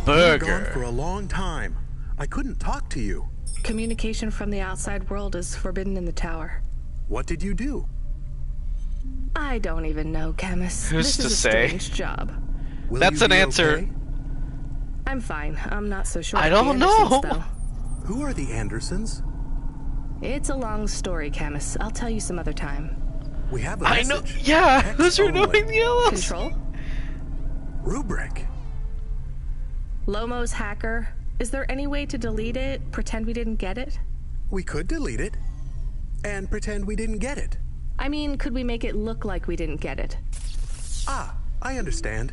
Burger. You've been gone for a long time. I couldn't talk to you. Communication from the outside world is forbidden in the tower. What did you do? I don't even know, Camus. Who's this is to a say? strange job. That's an answer. Okay? I'm fine. I'm not so sure. I don't know. Though. Who are the Andersons? It's a long story, Camus. I'll tell you some other time. We have a message. I know. Yeah. Who's renewing the LS? Control? Rubric. Lomo's hacker. Is there any way to delete it? Pretend we didn't get it? We could delete it. And pretend we didn't get it. I mean, could we make it look like we didn't get it? Ah, I understand.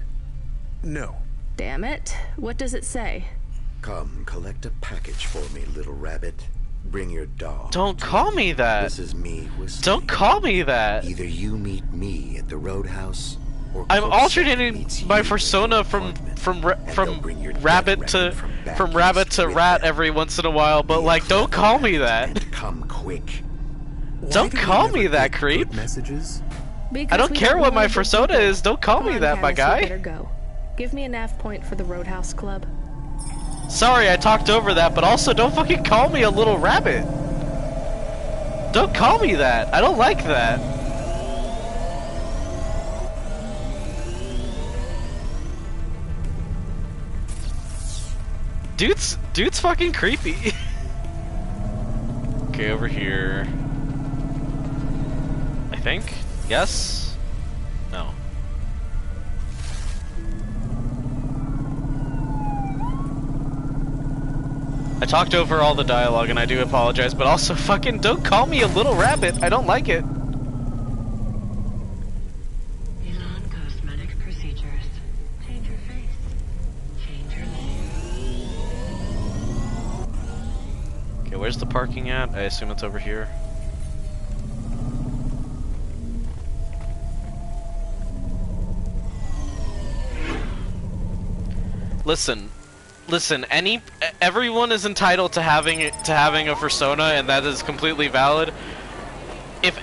No. Damn it. What does it say? Come, collect a package for me, little rabbit. Bring your dog. Don't call me that. This is me whistling. Don't call me that. Either you meet me at the roadhouse, or I'm alternating my persona from rabbit to rat every once in a while, but like, don't call me that. Come quick. Don't call me that, creep. Messages? I don't care what my persona is. Don't call me that, my guy. Better go. Give me a nav point for the Roadhouse Club. Sorry, I talked over that, but also don't fucking call me a little rabbit. Don't call me that. I don't like that. Dude's fucking creepy. Okay, over here. I think? Yes? No. I talked over all the dialogue and I do apologize, but also fucking don't call me a little rabbit. I don't like it. Elon Cosmetic Procedures. Change your face. Change your life. Okay, where's the parking at? I assume it's over here. Listen, everyone is entitled to having a persona, and that is completely valid. If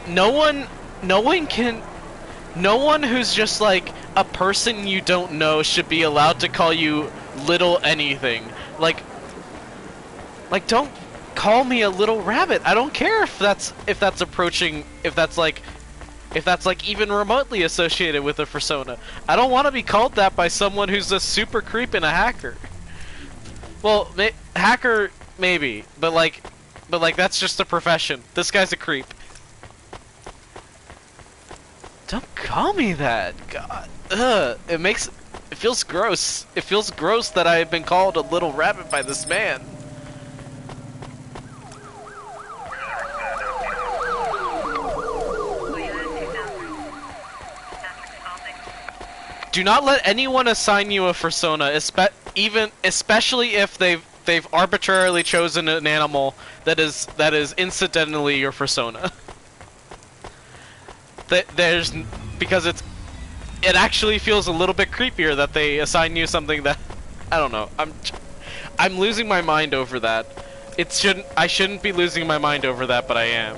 no one who's just like a person you don't know should be allowed to call you little anything. Like don't call me a little rabbit. I don't care if that's even remotely associated with a persona. I don't want to be called that by someone who's a super creep and a hacker. Well, hacker maybe, but like that's just a profession. This guy's a creep. Don't call me that. God, it feels gross. It feels gross that I have been called a little rabbit by this man. Do not let anyone assign you a persona, especially if they've arbitrarily chosen an animal that is incidentally your persona. Because it actually feels a little bit creepier that they assign you something that I don't know. I'm losing my mind over that. I shouldn't be losing my mind over that, but I am.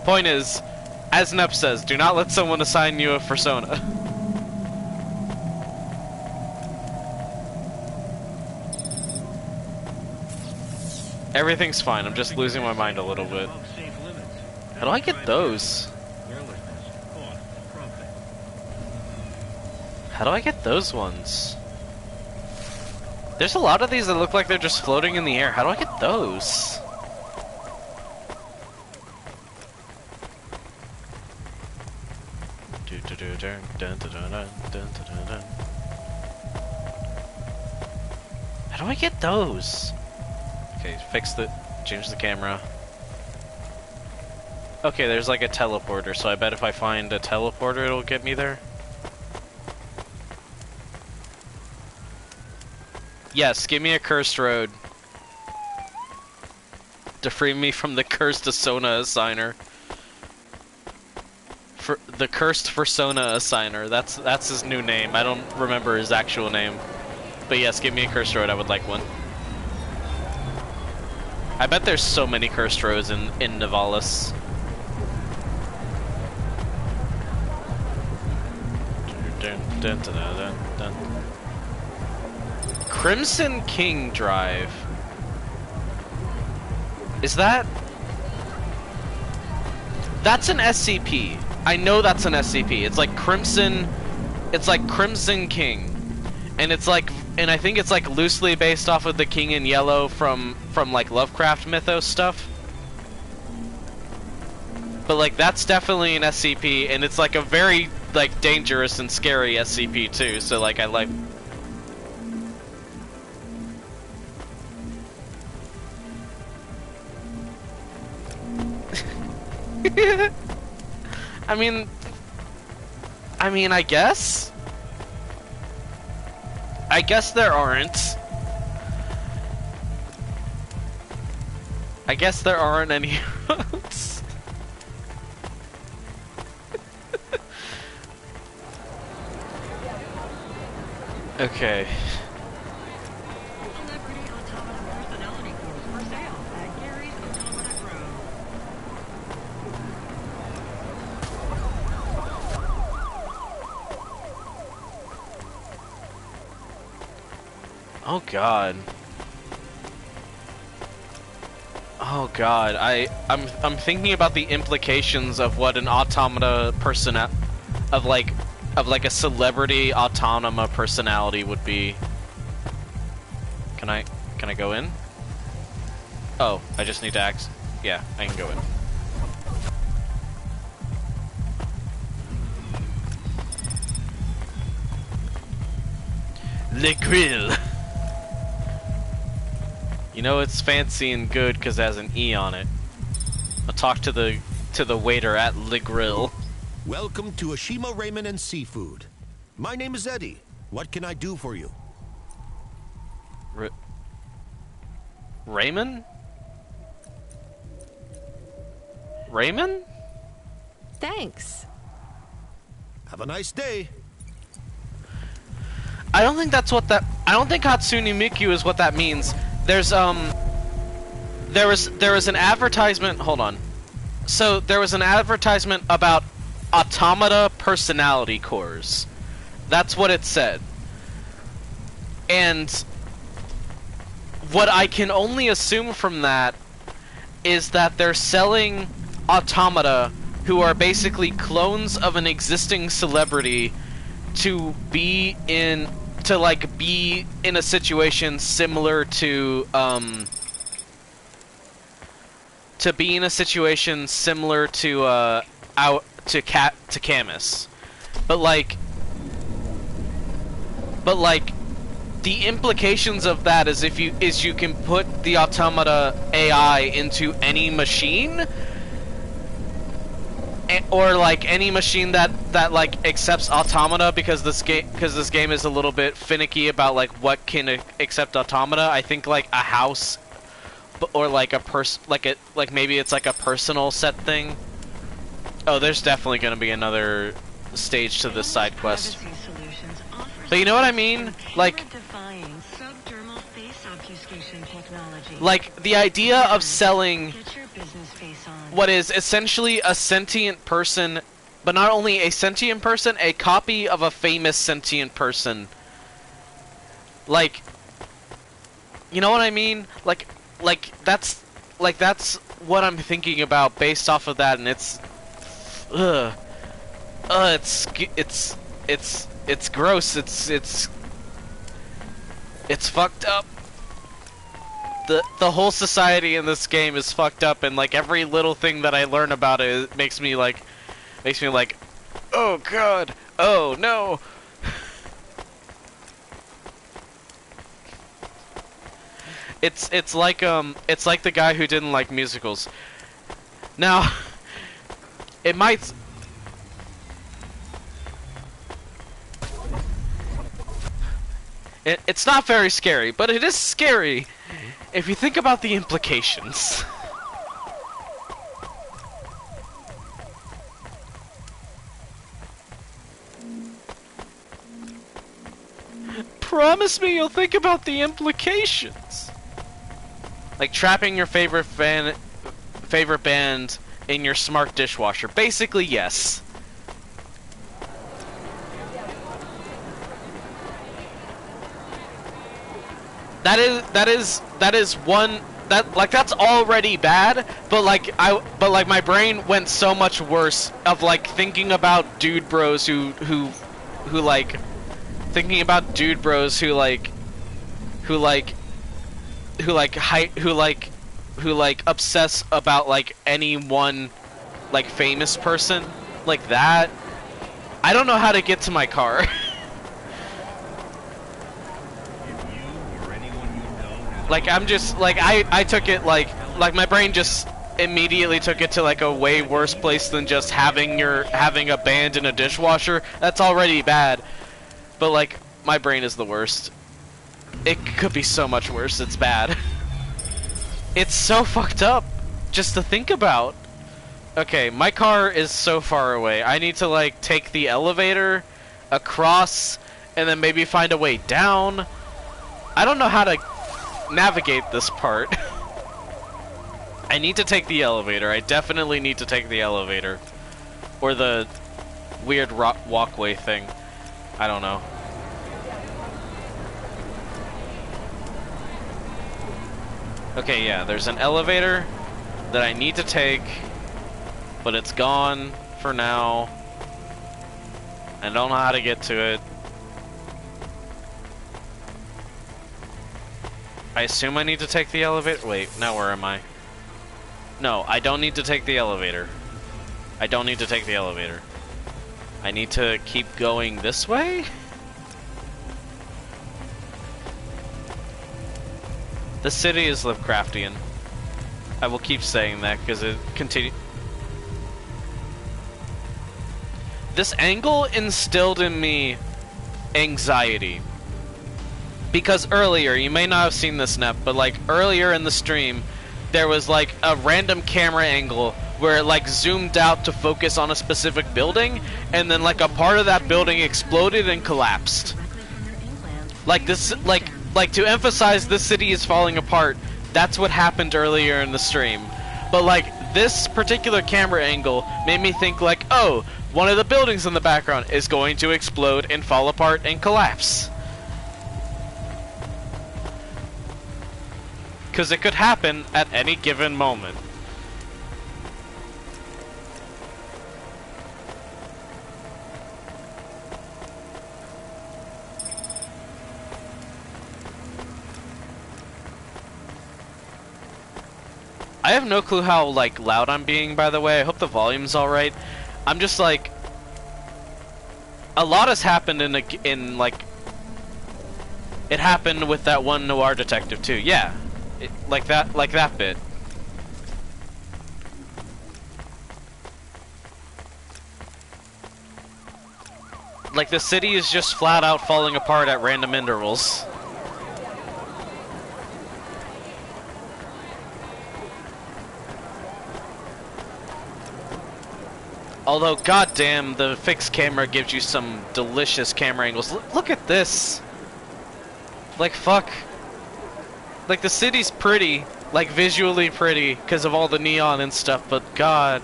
Point is, as Nep says, do not let someone assign you a persona. Everything's fine, I'm just losing my mind a little bit. How do I get those? How do I get those ones? There's a lot of these that look like they're just floating in the air. How do I get those? How do I get those? Okay, change the camera. Okay, there's like a teleporter, so I bet if I find a teleporter it'll get me there. Yes, give me a cursed road. To free me from the cursed Persona assigner. For the cursed Persona assigner. That's his new name. I don't remember his actual name. But yes, give me a cursed road. I would like one. I bet there's so many cursed roads in Nivalis. Crimson King Drive. Is that... That's an SCP. I know that's an SCP. It's like Crimson... It's like Crimson King. And it's like... And I think it's like loosely based off of the King in Yellow from like Lovecraft mythos stuff. But like that's definitely an SCP, and it's like a very like dangerous and scary SCP too, so like I like... I mean, I guess there aren't. I guess there aren't any roads. Okay. Oh god. Oh god, I'm thinking about the implications of what an automata of like a celebrity autonoma personality would be. Can I go in? Oh, I just need to ask. Yeah, I can go in. Le Grill. You know it's fancy and good because it has an E on it. I'll talk to the waiter at Le Grill. Welcome to Ashima Ramen and Seafood. My name is Eddie. What can I do for you? Raymond? Raymond? Thanks. Have a nice day. I don't think that's what that. I don't think Hatsune Miku is what that means. There's there was an advertisement. Hold on. So there was an advertisement about automata personality cores. That's what it said. And what I can only assume from that is that they're selling automata who are basically clones of an existing celebrity to be in a situation similar to Camus. But like the implications of that is you can put the automata AI into any machine, or like any machine that like accepts automata, because this game is a little bit finicky about like what can accept automata. I think like a house, or like maybe it's like a personal set thing. Oh, there's definitely gonna be another stage to this side quest. But you know what I mean? Like the idea of selling what is essentially a sentient person, but not only a sentient person, a copy of a famous sentient person. Like, you know what I mean? Like that's what I'm thinking about based off of that, and it's gross. It's fucked up. The whole society in this game is fucked up, and like every little thing that I learn about it makes me like, oh god, oh no. It's like the guy who didn't like musicals. Now, it might. It's not very scary, but it is scary if you think about the implications. Promise me you'll think about the implications. Like trapping your favorite band in your smart dishwasher. Basically, yes. That is one that like that's already bad, but like my brain went so much worse of like thinking about dude bros who obsess about like any one like famous person like that. I don't know how to get to my car. Like I'm just like I took it like my brain just immediately took it to like a way worse place than just having a band in a dishwasher. That's already bad. But like my brain is the worst. It could be so much worse. It's bad. It's so fucked up just to think about. Okay, my car is so far away. I need to like take the elevator across and then maybe find a way down. I don't know how to navigate this part. I need to take the elevator. I definitely need to take the elevator. Or the weird walkway thing. I don't know. Okay, yeah, there's an elevator that I need to take, but it's gone for now. I don't know how to get to it. I assume I need to take the elevator. Wait, now where am I? No, I don't need to take the elevator. I don't need to take the elevator. I need to keep going this way? The city is Lovecraftian. I will keep saying that because it continues. This angle instilled in me anxiety. Because earlier, you may not have seen this, Nep, but like earlier in the stream, there was like a random camera angle where it like zoomed out to focus on a specific building, and then like a part of that building exploded and collapsed. Like this, like to emphasize this city is falling apart. That's what happened earlier in the stream. But like this particular camera angle made me think like, oh, one of the buildings in the background is going to explode and fall apart and collapse. Because it could happen at any given moment. I have no clue how like loud I'm being, by the way. I hope the volume's alright. I'm just like, a lot has happened in like, it happened with that one noir detective too. Yeah, like that bit. Like the city is just flat out falling apart at random intervals. Although, goddamn, the fixed camera gives you some delicious camera angles. Look at this! Like, fuck. Like, the city's pretty. Like, visually pretty, because of all the neon and stuff, but god.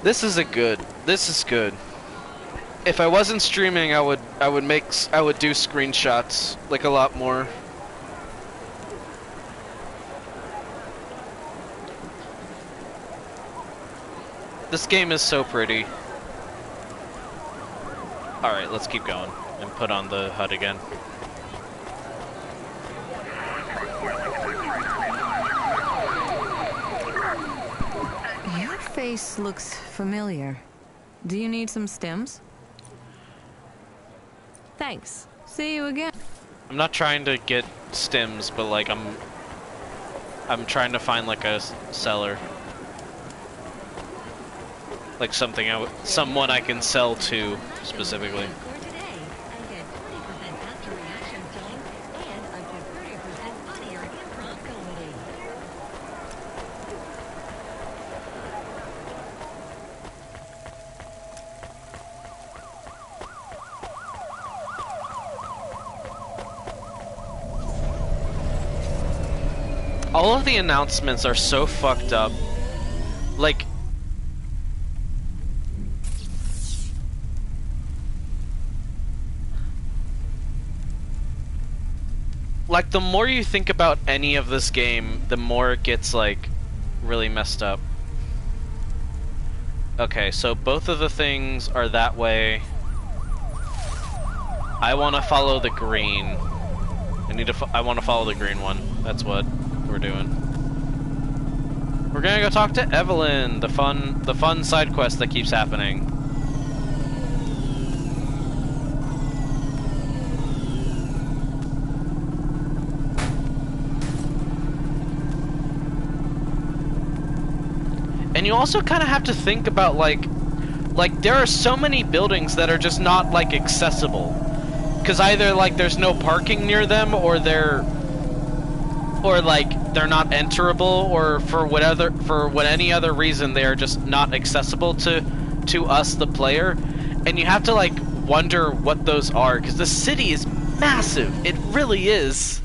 This is good. This is good. If I wasn't streaming, I would do screenshots, like, a lot more. This game is so pretty. Alright, let's keep going and put on the HUD again. Your face looks familiar. Do you need some stems? Thanks. See you again. I'm not trying to get stims, but like I'm trying to find like a seller. Like someone I can sell to specifically. All of the announcements are so fucked up. Like, the more you think about any of this game, the more it gets, like, really messed up. Okay, so both of the things are that way. I want to follow the green. I want to follow the green one. That's what we're doing. We're gonna go talk to Evelyn, the fun side quest that keeps happening. And you also kind of have to think about like there are so many buildings that are just not like accessible, because either like there's no parking near them, or they're not enterable, or for any other reason they are just not accessible to us, the player. And you have to like wonder what those are, because the city is massive. It really is.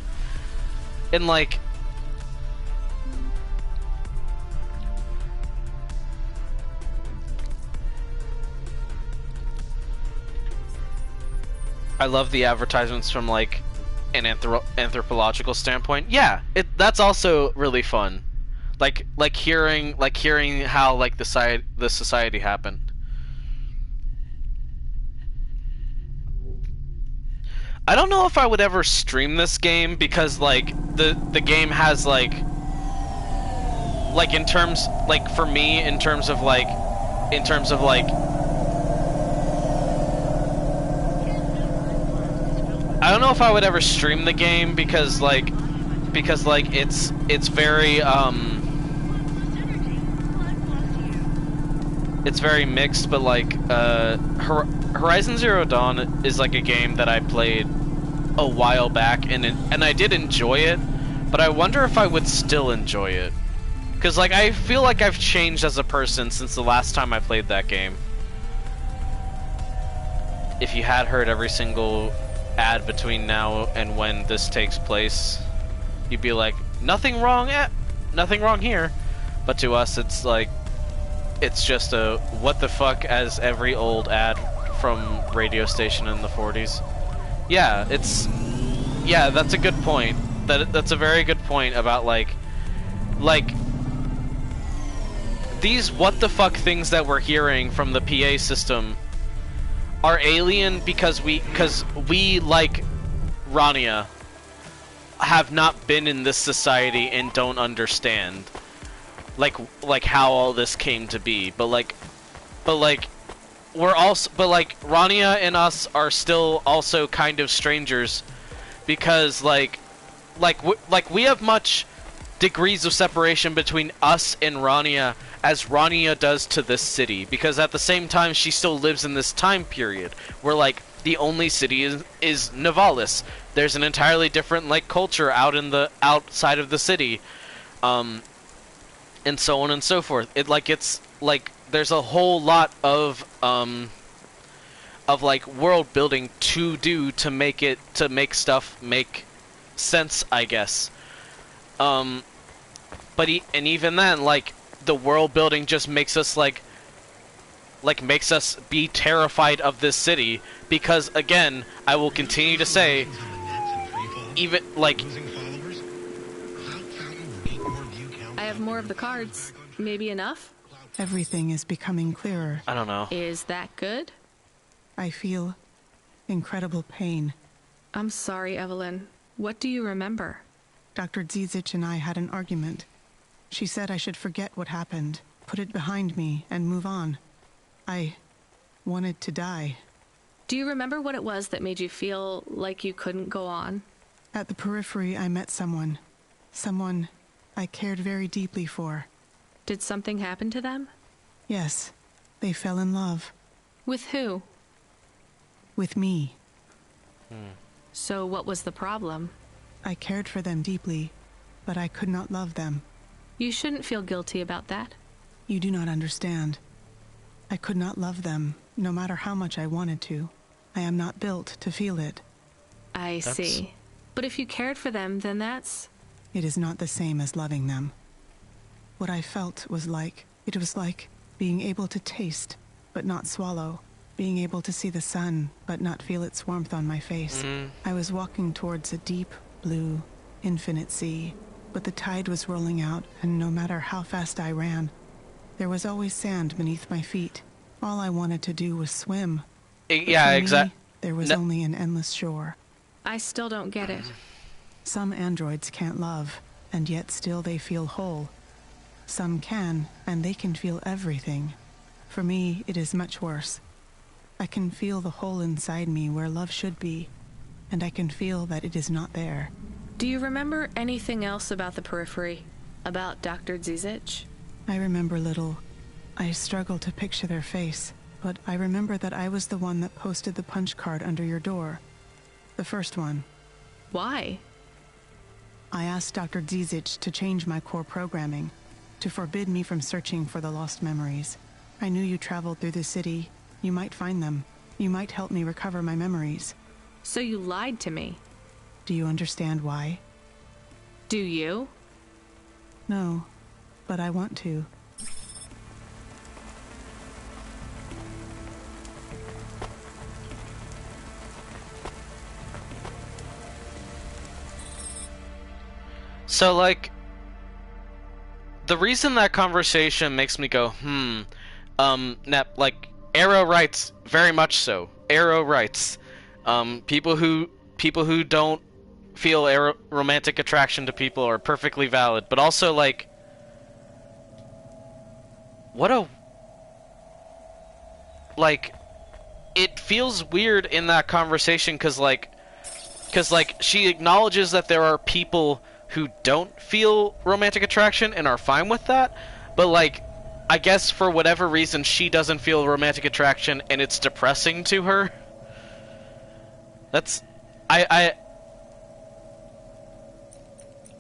And like, I love the advertisements from like an anthropological standpoint. Yeah, that's also really fun. Like hearing how like the society happened. I don't know if I would ever stream this game, because like the game has like in terms like for me in terms of like I don't know if I would ever stream the game because like it's very it's very mixed, but like Horizon Zero Dawn is like a game that I played a while back, and I did enjoy it, but I wonder if I would still enjoy it. Because, like, I feel like I've changed as a person since the last time I played that game. If you had heard every single ad between now and when this takes place, you'd be like, nothing wrong here. But to us, it's like, it's just a what the fuck as every old ad from radio station in the 40s. Yeah, yeah, that's a good point. That's a very good point about like these what the fuck things that we're hearing from the PA system are alien because we like Rania have not been in this society and don't understand like how all this came to be. But Rania and us are still also kind of strangers because we have much degrees of separation between us and Rania as Rania does to this city, because at the same time she still lives in this time period where like the only city is Nivalis. There's an entirely different like culture outside of the city, and so on and so forth. It's like there's a whole lot of like world building to do to make stuff make sense, I guess. But even then, like, the world building just makes us makes us be terrified of this city because, again, I will continue to say, even like, I have more of the cards. Maybe enough? Everything is becoming clearer. I don't know. Is that good? I feel incredible pain. I'm sorry, Evelyn. What do you remember? Dr. Zizich and I had an argument. She said I should forget what happened, put it behind me, and move on. I wanted to die. Do you remember what it was that made you feel like you couldn't go on? At the periphery, I met someone. Someone I cared very deeply for. Did something happen to them? Yes. They fell in love. With who? With me. So what was the problem? I cared for them deeply, but I could not love them. You shouldn't feel guilty about that. You do not understand. I could not love them, no matter how much I wanted to. I am not built to feel it. I see. But if you cared for them, then that's... It is not the same as loving them. What I felt was like being able to taste, but not swallow. Being able to see the sun, but not feel its warmth on my face. I was walking towards a deep, blue, infinite sea, but the tide was rolling out, and no matter how fast I ran, there was always sand beneath my feet. All I wanted to do was swim. Yeah, exactly. There was only an endless shore. I still don't get it. Some androids can't love, and yet still they feel whole. Some can, and they can feel everything. For me, it is much worse. I can feel the hole inside me where love should be, and I can feel that it is not there. Do you remember anything else about the periphery? About Dr. Zizich? I remember little. I struggle to picture their face, but I remember that I was the one that posted the punch card under your door. The first one. Why? I asked Dr. Zizich to change my core programming, to forbid me from searching for the lost memories. I knew you traveled through the city. You might find them. You might help me recover my memories. So you lied to me. Do you understand why? Do you? No, but I want to. So, like, the reason that conversation makes me go, like, Arrow writes, very much so. Arrow writes, people who don't feel romantic attraction to people are perfectly valid, but also, like, it feels weird in that conversation, because, like, Because, like, she acknowledges that there are people who don't feel romantic attraction and are fine with that, but, like, I guess for whatever reason she doesn't feel romantic attraction and it's depressing to her. That's... I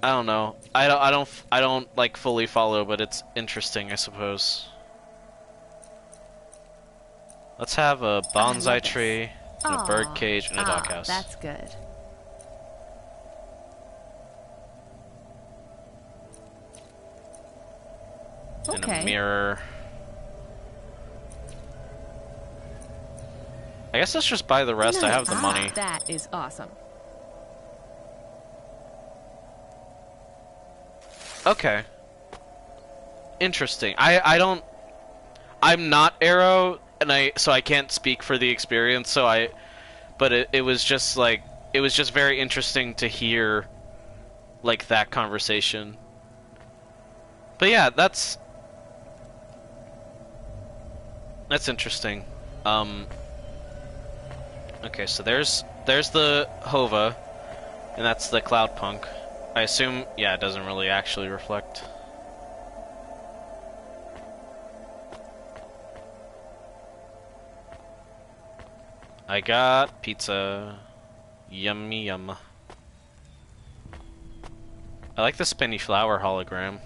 don't know. I don't like fully follow, but it's interesting, I suppose. Let's have a bonsai tree, and a bird cage, and a doghouse. That's good. And a mirror. I guess let's just buy the rest. I have the money. That is awesome. Okay. Interesting. I'm not Arrow, and so I can't speak for the experience, but it was just like, it was just very interesting to hear, like, that conversation. But yeah, that's interesting. Okay, so there's the Hova, and that's the Cloudpunk. I assume, yeah, it doesn't really actually reflect. I got pizza. Yummy yum. I like the spinny flower hologram.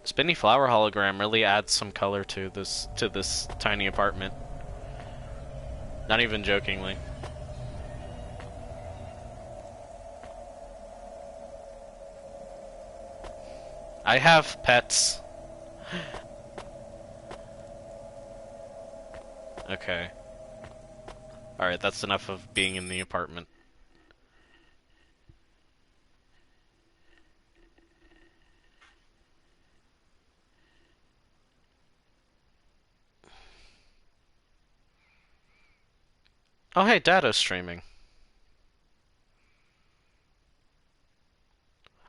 Spinny flower hologram really adds some color to this tiny apartment. Not even jokingly. I have pets. Okay. Alright, that's enough of being in the apartment. Oh hey, Data's streaming.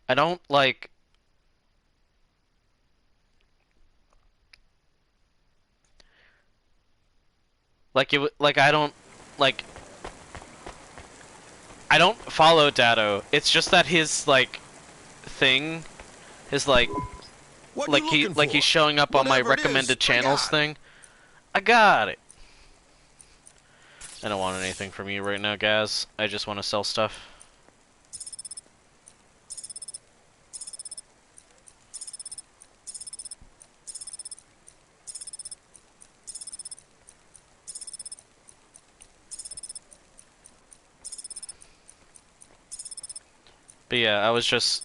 I don't like... I don't follow Dado. It's just that his, like, thing is, like... he's showing up on my recommended channels thing. I got it. I don't want anything from you right now, Gaz. I just want to sell stuff. But yeah, I was just...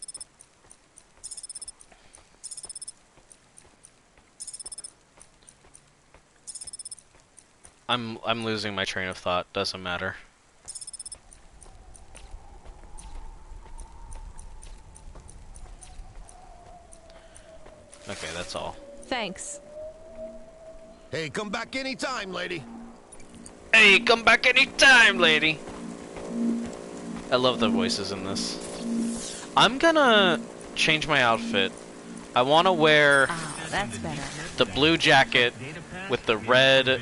I'm losing my train of thought. Doesn't matter. Okay, that's all. Thanks. Hey, come back anytime, lady. Hey, come back anytime, lady. I love the voices in this. I'm gonna change my outfit. I want to wear that's better. The blue jacket with the red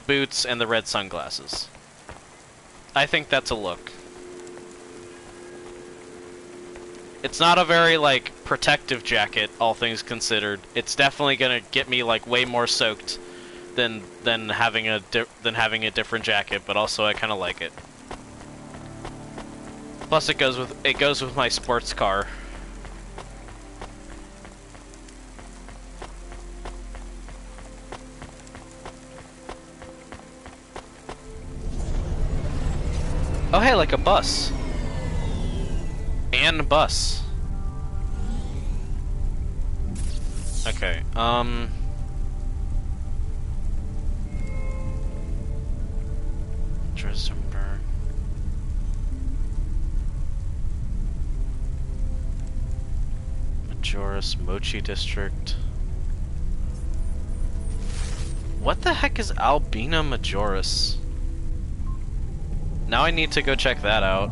boots and the red sunglasses. I think that's a look. It's not a very, like, protective jacket, all things considered. It's definitely gonna get me, like, way more soaked than having a different jacket, but also I kind of like it. Plus, it goes with my sports car. Oh, hey, like a bus. And bus. Okay, Dresdenberg. Majoris, Mochi District. What the heck is Albina Majoris? Now I need to go check that out.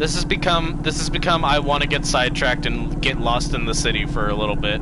This has become I want to get sidetracked and get lost in the city for a little bit.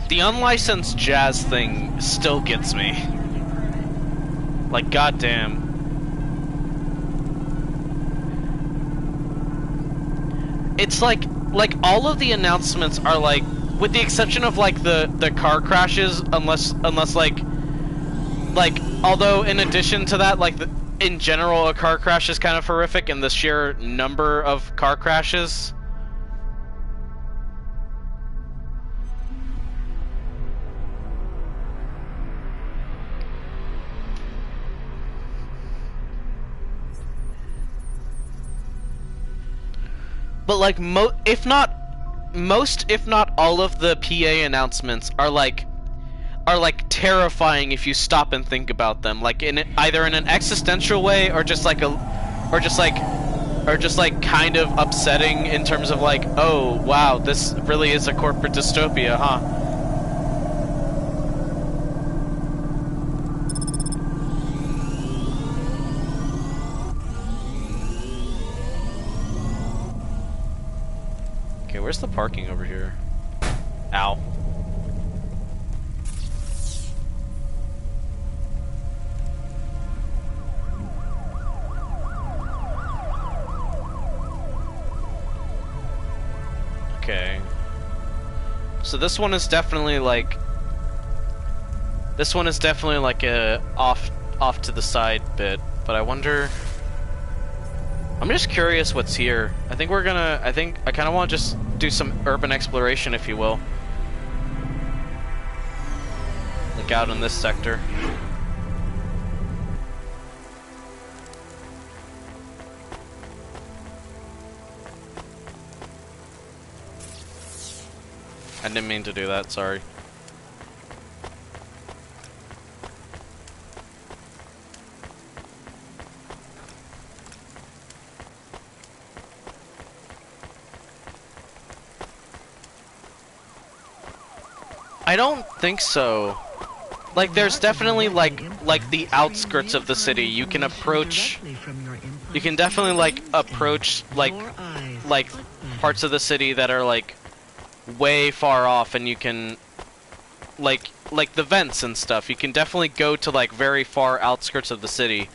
The unlicensed jazz thing still gets me. Like, goddamn. It's like all of the announcements are like, with the exception of like the car crashes, unless like, although in addition to that, like in general a car crash is kind of horrific, and the sheer number of car crashes. But like if not all of the PA announcements are like terrifying if you stop and think about them, like either in an existential way or just like kind of upsetting in terms of like, oh wow, this really is a corporate dystopia, huh? Where's the parking over here? Ow. Okay. So this one is definitely like a off to the side bit, but I wonder. I'm just curious what's here. I kind of want to just do some urban exploration, if you will. Like out in this sector. I didn't mean to do that, sorry. I don't think so. Like, there's definitely like the outskirts of the city. You can approach. You can definitely like approach like parts of the city that are like way far off, and you can like the vents and stuff. You can definitely go to like very far outskirts of the city,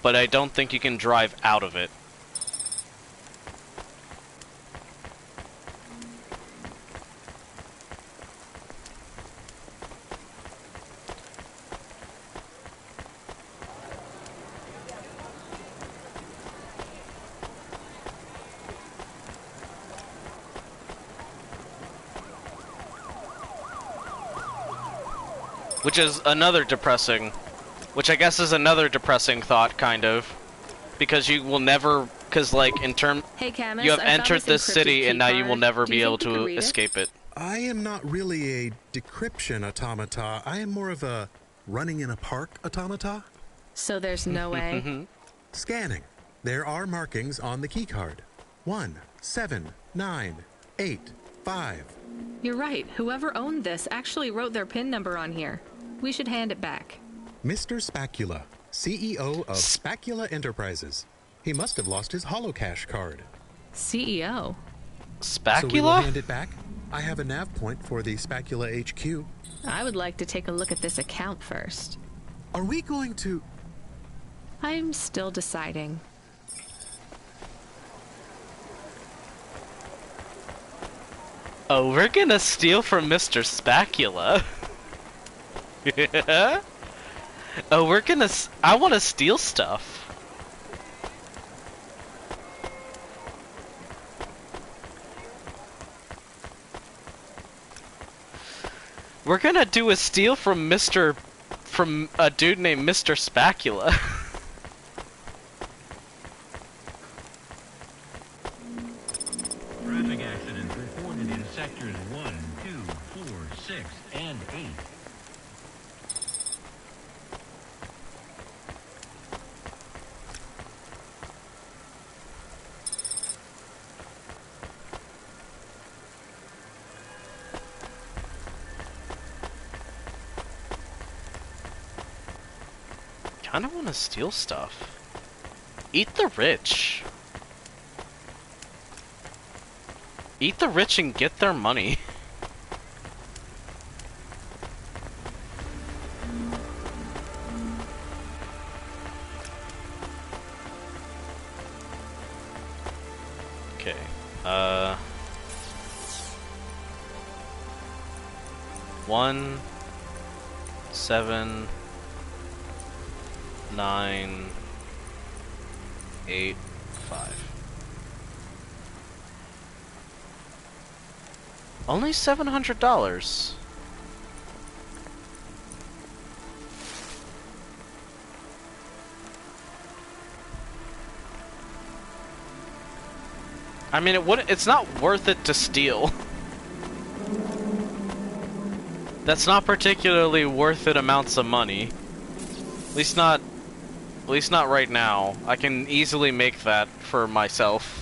but I don't think you can drive out of it. Which is another depressing, which I guess is another depressing thought, kind of, because you will never, because like in term, hey, Camus, you have entered this city and now you will never be able to escape it. I am not really a decryption automata. I am more of a running in a park automata. So there's no way. Scanning. There are markings on the keycard. 1, 7, 9, 8, 5. You're right. Whoever owned this actually wrote their PIN number on here. We should hand it back. Mr. Spacula, CEO of Spacula Enterprises. He must have lost his holocash card. CEO? Spacula? So we will hand it back. I have a nav point for the Spacula HQ. I would like to take a look at this account first. Are we going to... I'm still deciding. Oh, we're gonna steal from Mr. Spacula. Yeah. Oh, I wanna steal stuff. We're gonna do a steal from a dude named Mr. Spacula. accidents reported in sectors 1, 2, 4, 6, and 8. Kinda wanna steal stuff. Eat the rich. Eat the rich and get their money. Okay. 1, 7, 9, 8, 5. Only $700. I mean, it's not worth it to steal. That's not particularly worth it amounts of money. At least not right now. I can easily make that for myself.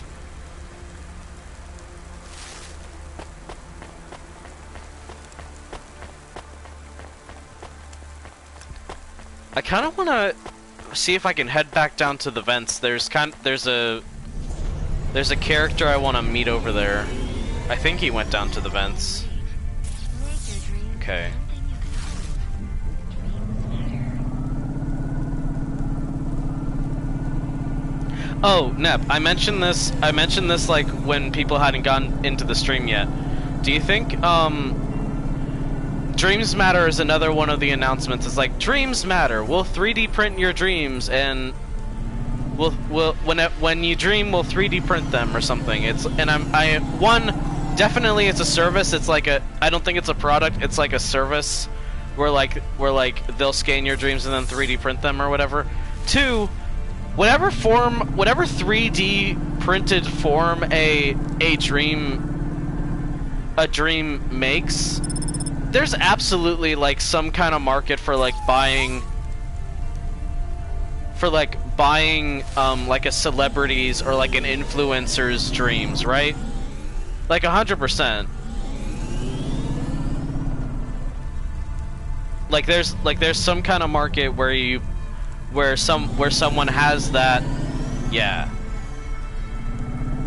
I kind of want to see if I can head back down to the vents. There's a character I want to meet over there. I think he went down to the vents. Okay. Oh, Nep, I mentioned this like when people hadn't gone into the stream yet. Do you think Dreams Matter is another one of the announcements? It's like, Dreams Matter, we'll 3D print your dreams, and when you dream, we'll 3D print them or something. Definitely it's a service. It's like I don't think it's a product. It's like a service where they'll scan your dreams and then 3D print them or whatever. 2, whatever 3D printed form a dream makes, there's absolutely like some kind of market for buying like a celebrity's or like an influencer's dreams, right? Like 100%. Like there's some kind of market where someone has that, yeah.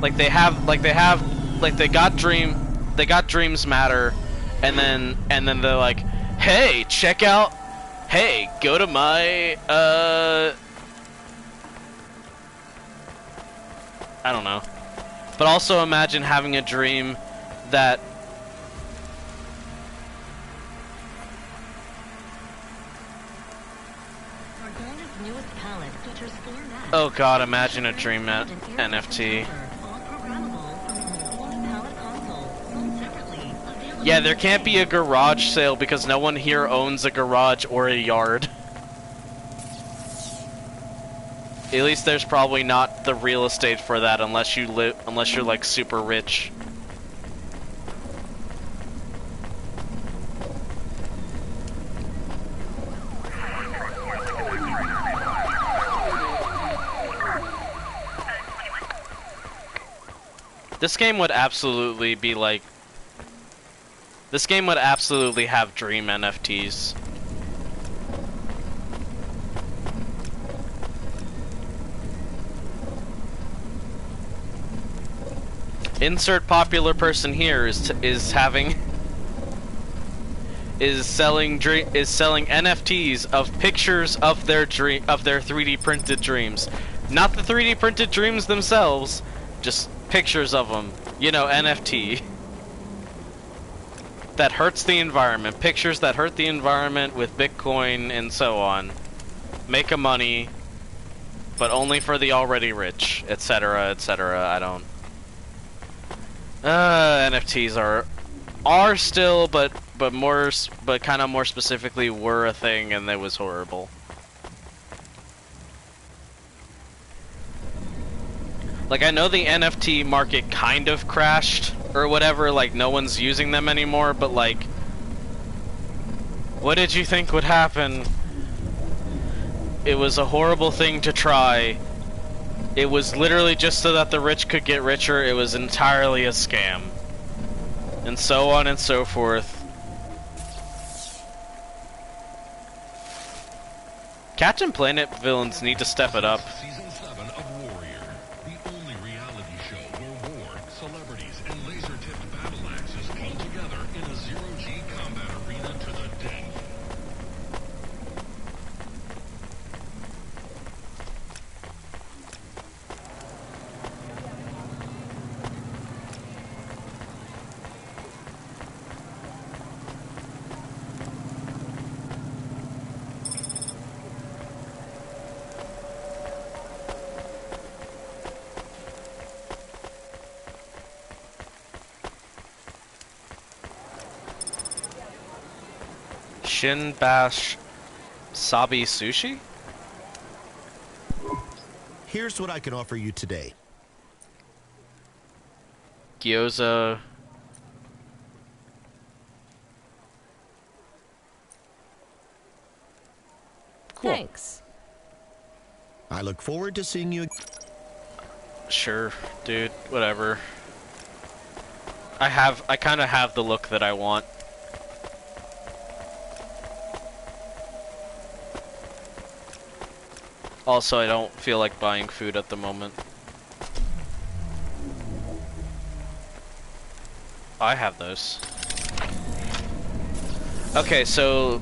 They got Dreams Matter, and then they're like, hey, go to my I don't know. But also imagine having a dream that oh god, imagine a dream NFT. Yeah, there can't be a garage sale because no one here owns a garage or a yard. At least there's probably not the real estate for that unless you're like super rich. This game would absolutely be like... This game would absolutely have dream NFTs. Insert popular person here is selling NFTs of pictures of their 3D printed dreams. Not the 3D printed dreams themselves, just pictures of them. You know, NFT. That hurts the environment. Pictures that hurt the environment with Bitcoin and so on. Make a money, but only for the already rich, etc., etc. I don't... NFTs are still, but kind of more specifically were a thing, and it was horrible. Like, I know the NFT market kind of crashed or whatever, like, no one's using them anymore, but, like, what did you think would happen? It was a horrible thing to try. It was literally just so that the rich could get richer. It was entirely a scam. And so on and so forth. Captain Planet villains need to step it up. Season 7 of Warrior, the only reality show where war, celebrities, and laser-tipped battle axes come together in a zero-G combat arena to the death. Shin Bash Sabi Sushi? Here's what I can offer you today. Gyoza. Cool. Thanks. I look forward to seeing you. Sure, dude, whatever. I kind of have the look that I want. Also, I don't feel like buying food at the moment. I have those. Okay, so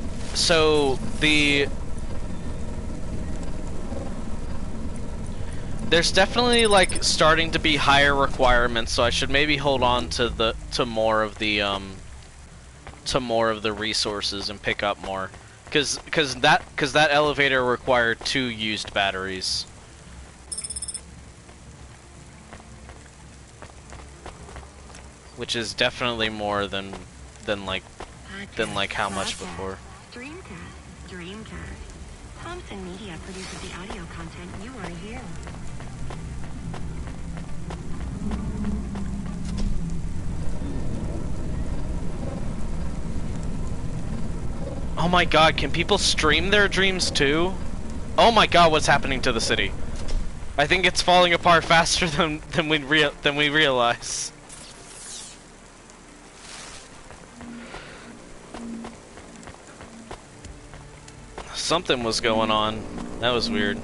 there's definitely like starting to be higher requirements, so I should maybe hold on to more of the resources and pick up more. Cause that elevator required 2 used batteries. Which is definitely more than like how much before. Dreamcast. Thompson Media produces the audio content you want to hear. Oh my god, can people stream their dreams too? Oh my god, what's happening to the city? I think it's falling apart faster than we realize. Something was going on. That was weird.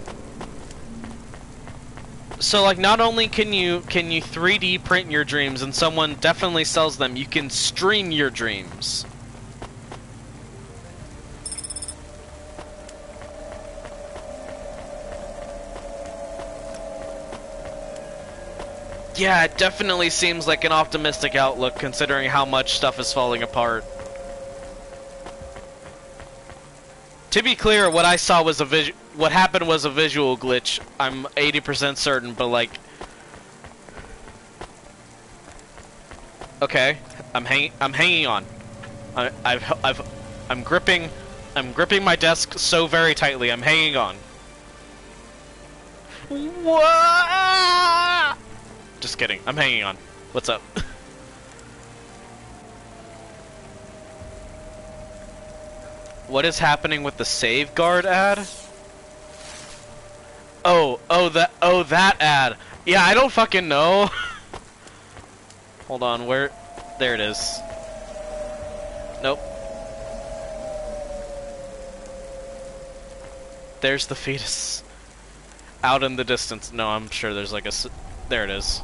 So like not only can you 3D print your dreams and someone definitely sells them, you can stream your dreams. Yeah, it definitely seems like an optimistic outlook considering how much stuff is falling apart. To be clear, what I saw was what happened was a visual glitch. I'm 80% certain, but like, okay, I'm hanging on. I'm gripping my desk so very tightly. I'm hanging on. What? Just kidding. I'm hanging on. What's up? What is happening with the safeguard ad? Oh, that ad. Yeah, I don't fucking know. Hold on, where? There it is. Nope. There's the fetus. Out in the distance. No, I'm sure there's like a... There it is.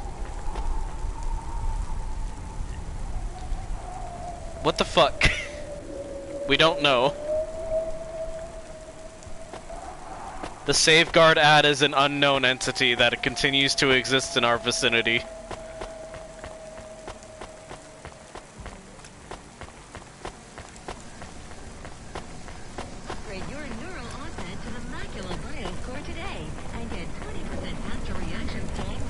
What the fuck? We don't know. The safeguard ad is an unknown entity that continues to exist in our vicinity. Upgrade your neural onset to the Macula BioScore today and get 20% faster reaction time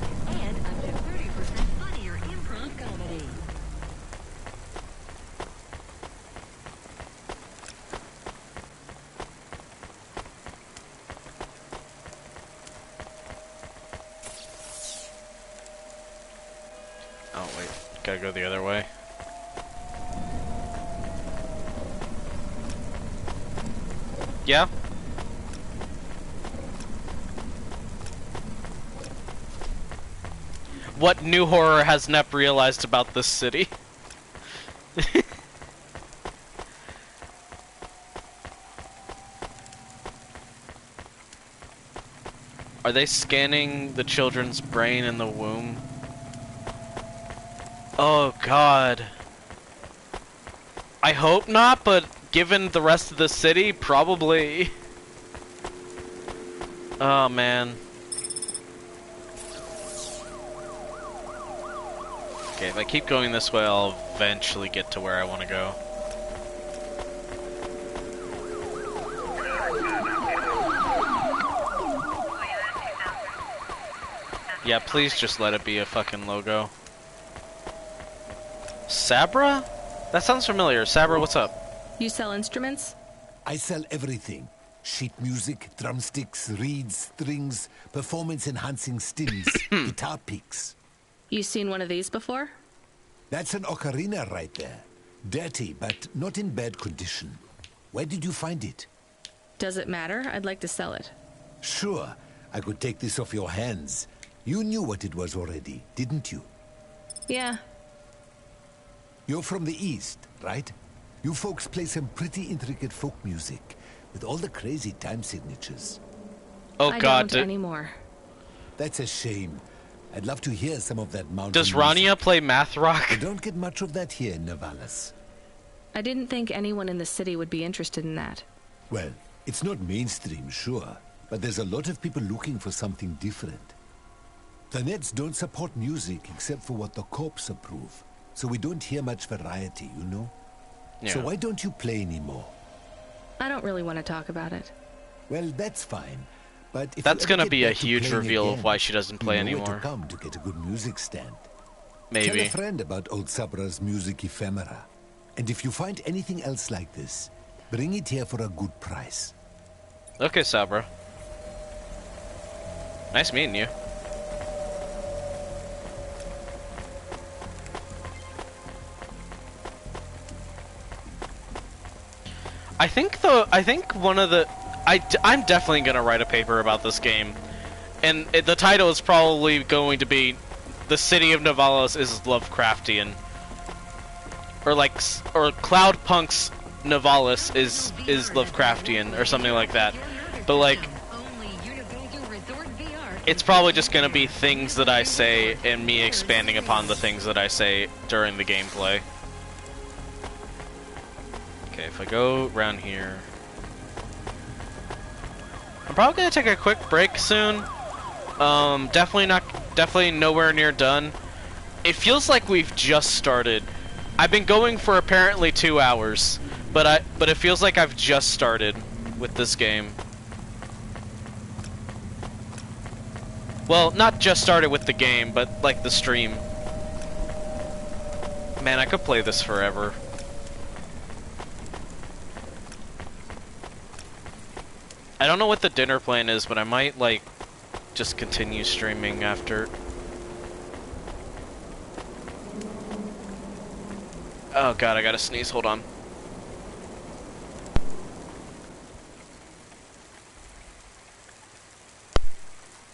and up to 30% funnier improv comedy. Gotta go the other way. Yeah? What new horror has Nep realized about this city? Are they scanning the children's brain in the womb? Oh god. I hope not, but given the rest of the city, probably. Oh man. Okay, if I keep going this way, I'll eventually get to where I want to go. Yeah, please just let it be a fucking logo. Sabra? That sounds familiar. Sabra, what's up? You sell instruments? I sell everything. Sheet music, drumsticks, reeds, strings, performance-enhancing stems, guitar picks. You seen one of these before? That's an ocarina right there. Dirty, but not in bad condition. Where did you find it? Does it matter? I'd like to sell it. Sure. I could take this off your hands. You knew what it was already, didn't you? Yeah. You're from the East, right? You folks play some pretty intricate folk music, with all the crazy time signatures. Oh I god, don't anymore. That's a shame. I'd love to hear some of that mountain does music. Rania play math rock? You don't get much of that here in Navalis. I didn't think anyone in the city would be interested in that. Well, it's not mainstream, sure, but there's a lot of people looking for something different. The Nets don't support music except for what the corps approve, so we don't hear much variety, you know? Yeah. So why don't you play anymore? I don't really want to talk about it. Well, that's fine, but if that's you gonna ever be get a back to huge playing reveal again, of why she doesn't play you know anymore. where to come to get a good music stand. Maybe. Tell a friend about old Sabra's music ephemera, and if you find anything else like this, bring it here for a good price. Okay, Sabra. Nice meeting you. I think one of the... I'm definitely going to write a paper about this game. And the title is probably going to be The City of Navalis is Lovecraftian. Or Cloudpunk's Navalis is Lovecraftian, or something like that. But like... It's probably just going to be things that I say, and me expanding upon the things that I say during the gameplay. Okay, if I go around here... I'm probably gonna take a quick break soon. Definitely nowhere near done. It feels like we've just started. I've been going for apparently 2 hours, but it feels like I've just started with this game. Well, not just started with the game, but like the stream. Man, I could play this forever. I don't know what the dinner plan is, but I might, like, just continue streaming after. Oh god, I gotta sneeze, hold on.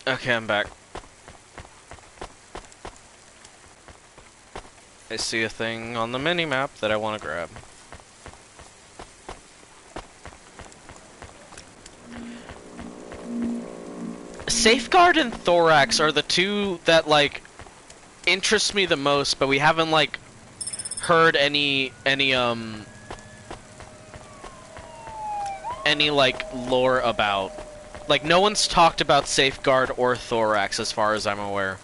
Okay, I'm back. I see a thing on the mini-map that I want to grab. Safeguard and Thorax are the two that, like, interest me the most, but we haven't, like, heard any like, lore about. Like, no one's talked about Safeguard or Thorax, as far as I'm aware.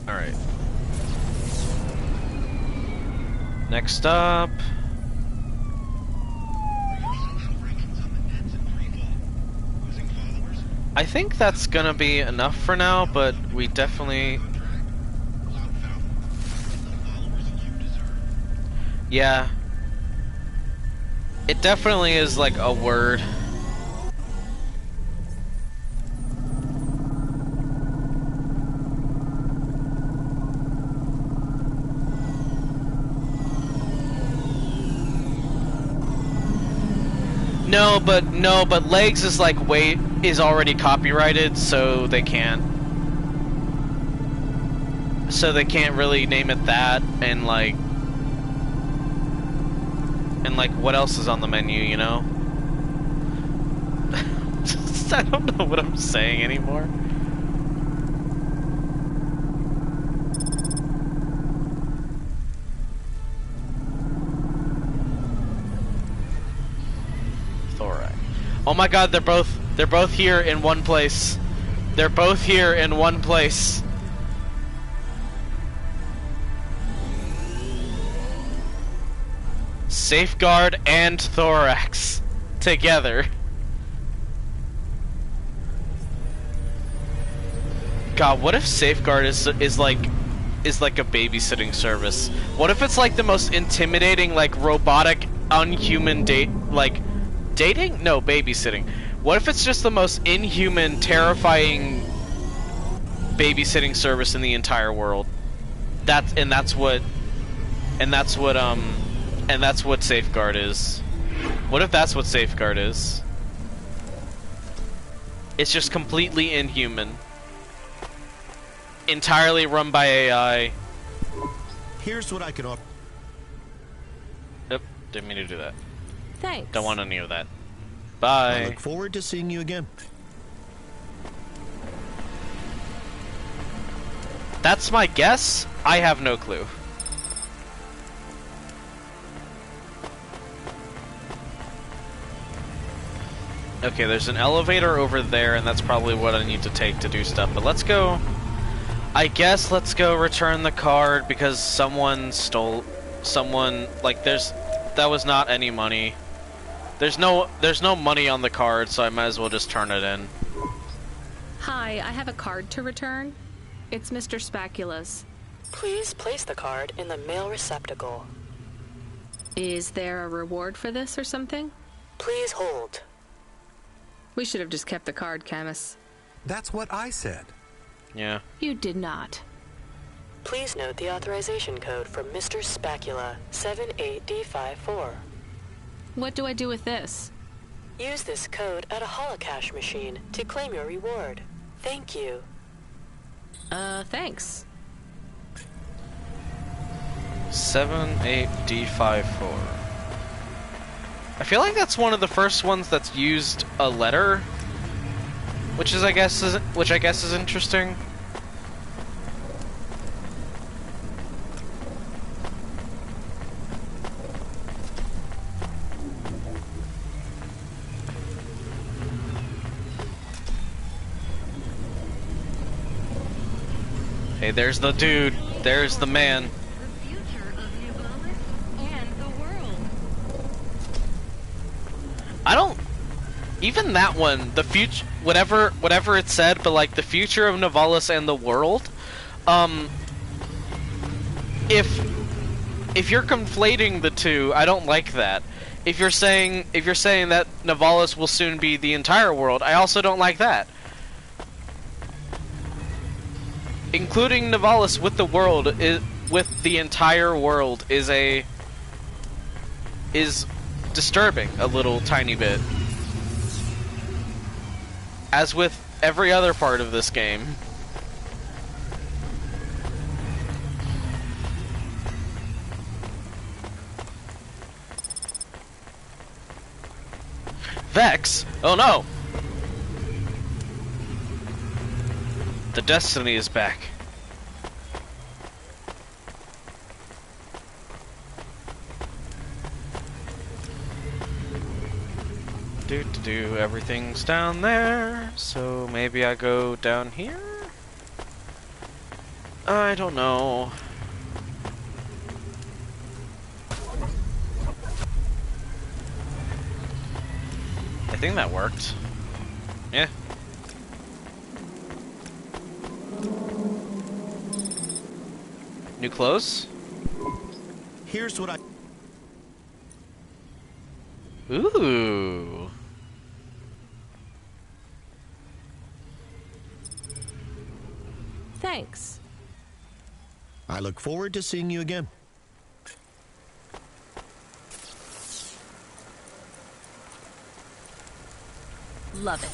Alright. Next up... I think that's gonna be enough for now, but we definitely... Yeah. It definitely is like a word. No, but legs is like is already copyrighted, so they can't. So they can't really name it that, and like what else is on the menu, you know? I don't know what I'm saying anymore. Thorax. Oh my god, they're both here in one place. They're both here in one place. Safeguard and Thorax together. God, what if Safeguard is like a babysitting service? What if it's like the most intimidating, like robotic, unhuman dating? No, babysitting. What if it's just the most inhuman, terrifying babysitting service in the entire world? That's what Safeguard is. What if that's what Safeguard is? It's just completely inhuman. Entirely run by AI. Here's what I can offer. Yep, didn't mean to do that. Thanks. Don't want any of that. Bye. I look forward to seeing you again. That's my guess. I have no clue. Okay, there's an elevator over there, and that's probably what I need to take to do stuff. But let's go. I guess let's go return the card because someone stole. That was not any money. There's no money on the card, so I might as well just turn it in. Hi, I have a card to return. It's Mr. Spacula's. Please place the card in the mail receptacle. Is there a reward for this or something? Please hold. We should have just kept the card, Camus. That's what I said. Yeah. You did not. Please note the authorization code from Mr. Spacula, 78D54. What do I do with this? Use this code at a holocash machine to claim your reward. Thank you. Thanks. 78D54. I feel like that's one of the first ones that's used a letter, which I guess is interesting. Hey, there's the dude. There's the man. I don't... Even that one, the future... Whatever it said, but like, the future of Novalis and the world, if you're conflating the two, I don't like that. If you're saying that Novalis will soon be the entire world, I also don't like that. Including Novalis with the world, with the entire world, is disturbing a little tiny bit. As with every other part of this game. Vex? Oh no! The Destiny is back. Everything's down there, so maybe I go down here? I don't know. I think that worked. Yeah. New clothes? Here's what I... Ooh. Thanks. I look forward to seeing you again. Love it.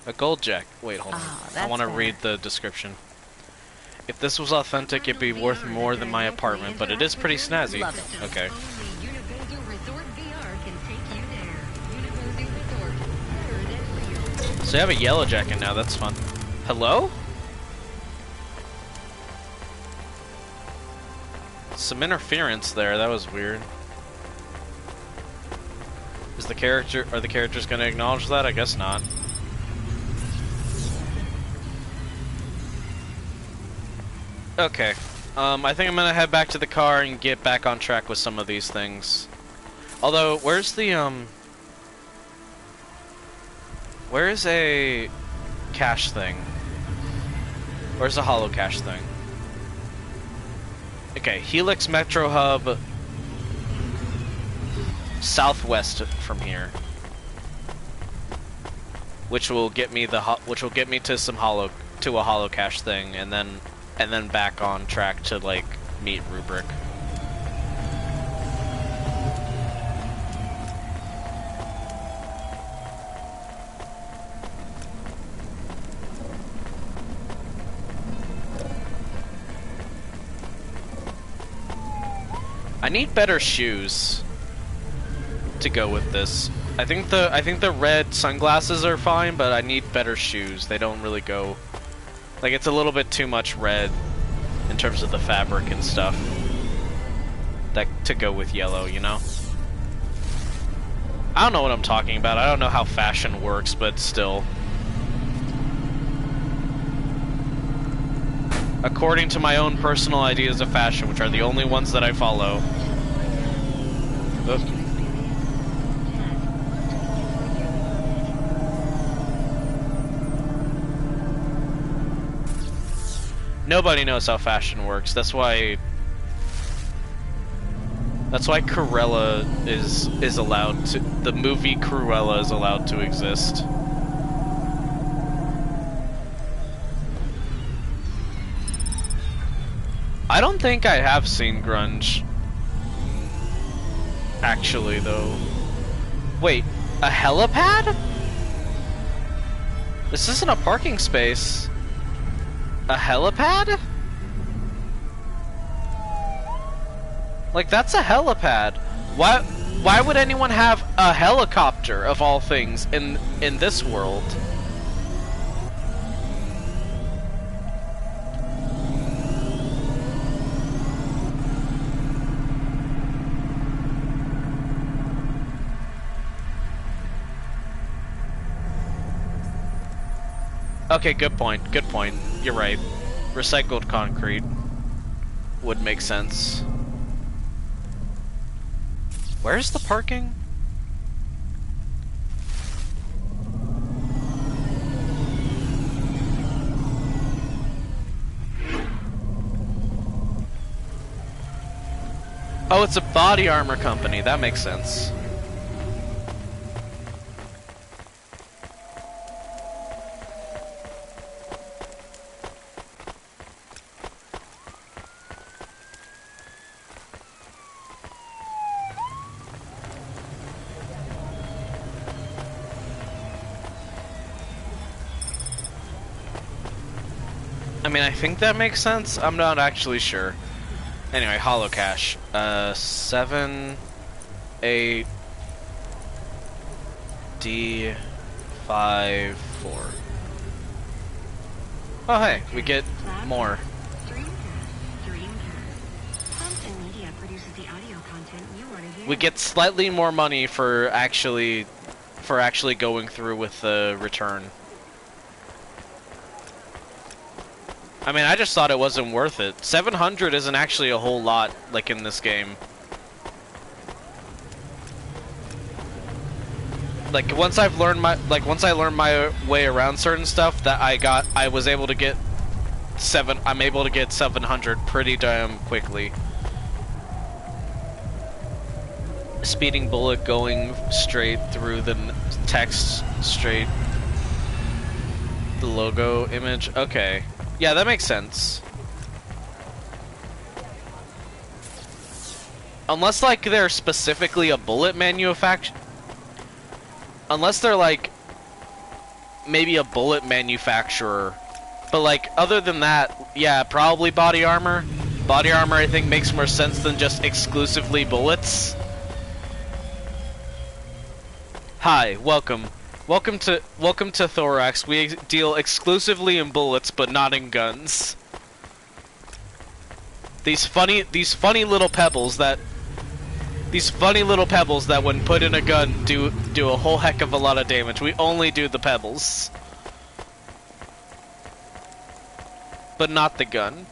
A gold jack. Wait, hold on. I want to read the description. If this was authentic, it'd be worth more than my apartment, but it is pretty snazzy. Okay. So you have a yellow jacket now, that's fun. Hello? Some interference there, that was weird. Are the characters gonna acknowledge that? I guess not. Okay. I think I'm gonna head back to the car and get back on track with some of these things. Although, where's the, where is a cache thing? Where's the holo cache thing? Okay, Helix Metro Hub southwest from here, which will get me to some a holo cache thing, and then back on track to like meet Rubric. I need better shoes to go with this. I think the red sunglasses are fine, but I need better shoes. They don't really go, like, it's a little bit too much red in terms of the fabric and stuff that to go with yellow, you know? I don't know what I'm talking about. I don't know how fashion works, but still. According to my own personal ideas of fashion, which are the only ones that I follow. Oops. Nobody knows how fashion works. That's why Cruella is allowed to, the movie Cruella is allowed to exist. I don't think I have seen grunge. Actually, though. Wait, a helipad? This isn't a parking space. A helipad? Like, that's a helipad. Why would anyone have a helicopter, of all things, in this world? Okay, good point. Good point. You're right. Recycled concrete would make sense. Where's the parking? Oh, it's a body armor company. That makes sense. I mean, I think that makes sense. I'm not actually sure. Anyway, holo cache. 7, 8, D, 5, 4. Oh, hey, we get more. We get slightly more money for actually going through with the return. I mean, I just thought it wasn't worth it. 700 isn't actually a whole lot, like, in this game. Like, once I learned my way around certain stuff, that I was able to get I'm able to get 700 pretty damn quickly. Speeding bullet going straight through the text, straight the logo image. Okay. Yeah, that makes sense. unless like they're specifically a bullet manufacturer, unless they're like maybe a bullet manufacturer, but like other than that, yeah, probably body armor. Body armor, I think, makes more sense than just exclusively bullets. Hi, welcome to Thorax. We deal exclusively in bullets, but not in guns. These funny little pebbles that when put in a gun do a whole heck of a lot of damage. We only do the pebbles, but not the gun.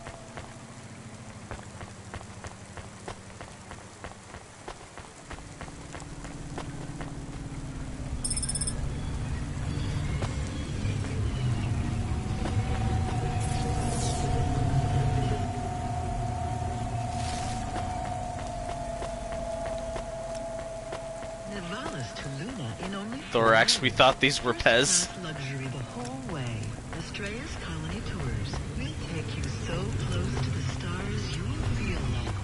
Thorax, we thought these were Pez. Luxury the whole way. Astrea's Colony Tours. We'll take you so close to the stars you'll feel like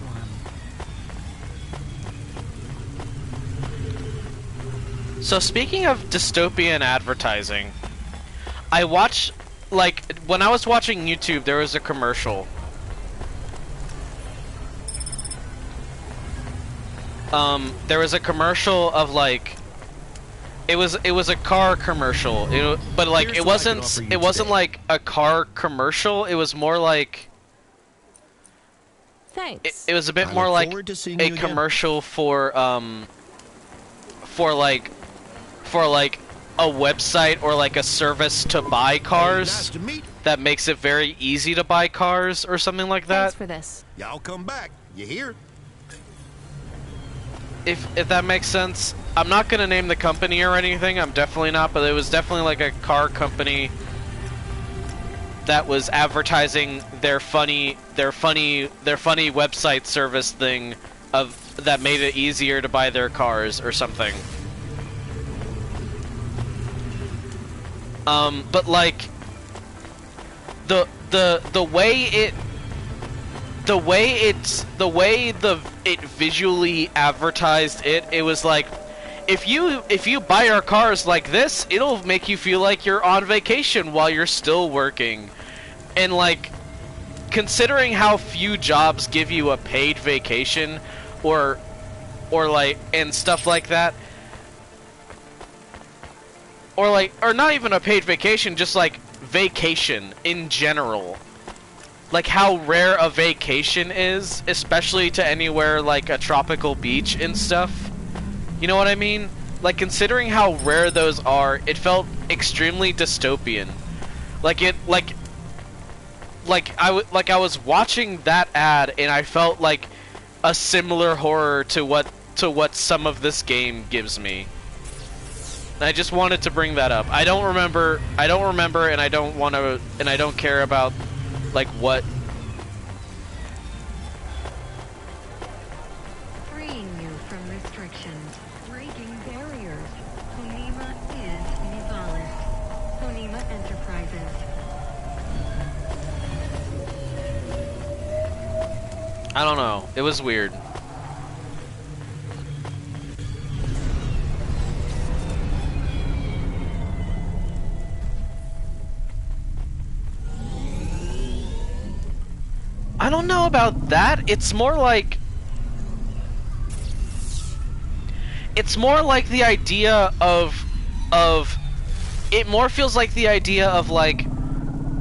one. So speaking of dystopian advertising, I watched, like, when I was watching YouTube, there was a commercial. There was a commercial of like, it was a car commercial, but like it wasn't like a car commercial. It was more like, thanks. It was a bit more like a commercial for like a website or like a service to buy cars that makes it very easy to buy cars or something like that. Thanks for this. Y'all come back. You hear? If that makes sense. I'm not gonna name the company or anything. I'm definitely not, but it was definitely like a car company that was advertising their funny website service thing that made it easier to buy their cars or something. But like the way it visually advertised it was like, if you buy our cars like this, it'll make you feel like you're on vacation while you're still working. And like, considering how few jobs give you a paid vacation or like, and stuff like that, or not even a paid vacation, just like vacation in general. Like how rare a vacation is, especially to anywhere like a tropical beach and stuff. You know what I mean? Like, considering how rare those are, it felt extremely dystopian. I was watching that ad and I felt like a similar horror to what some of this game gives me. And I just wanted to bring that up. I don't remember, and I don't want to, and I don't care about like what. Freeing you from restrictions, breaking barriers. Honima is Nivalis. Honima Enterprises. I don't know. It was weird. I don't know about that. It's more like the idea of it more feels like the idea of like,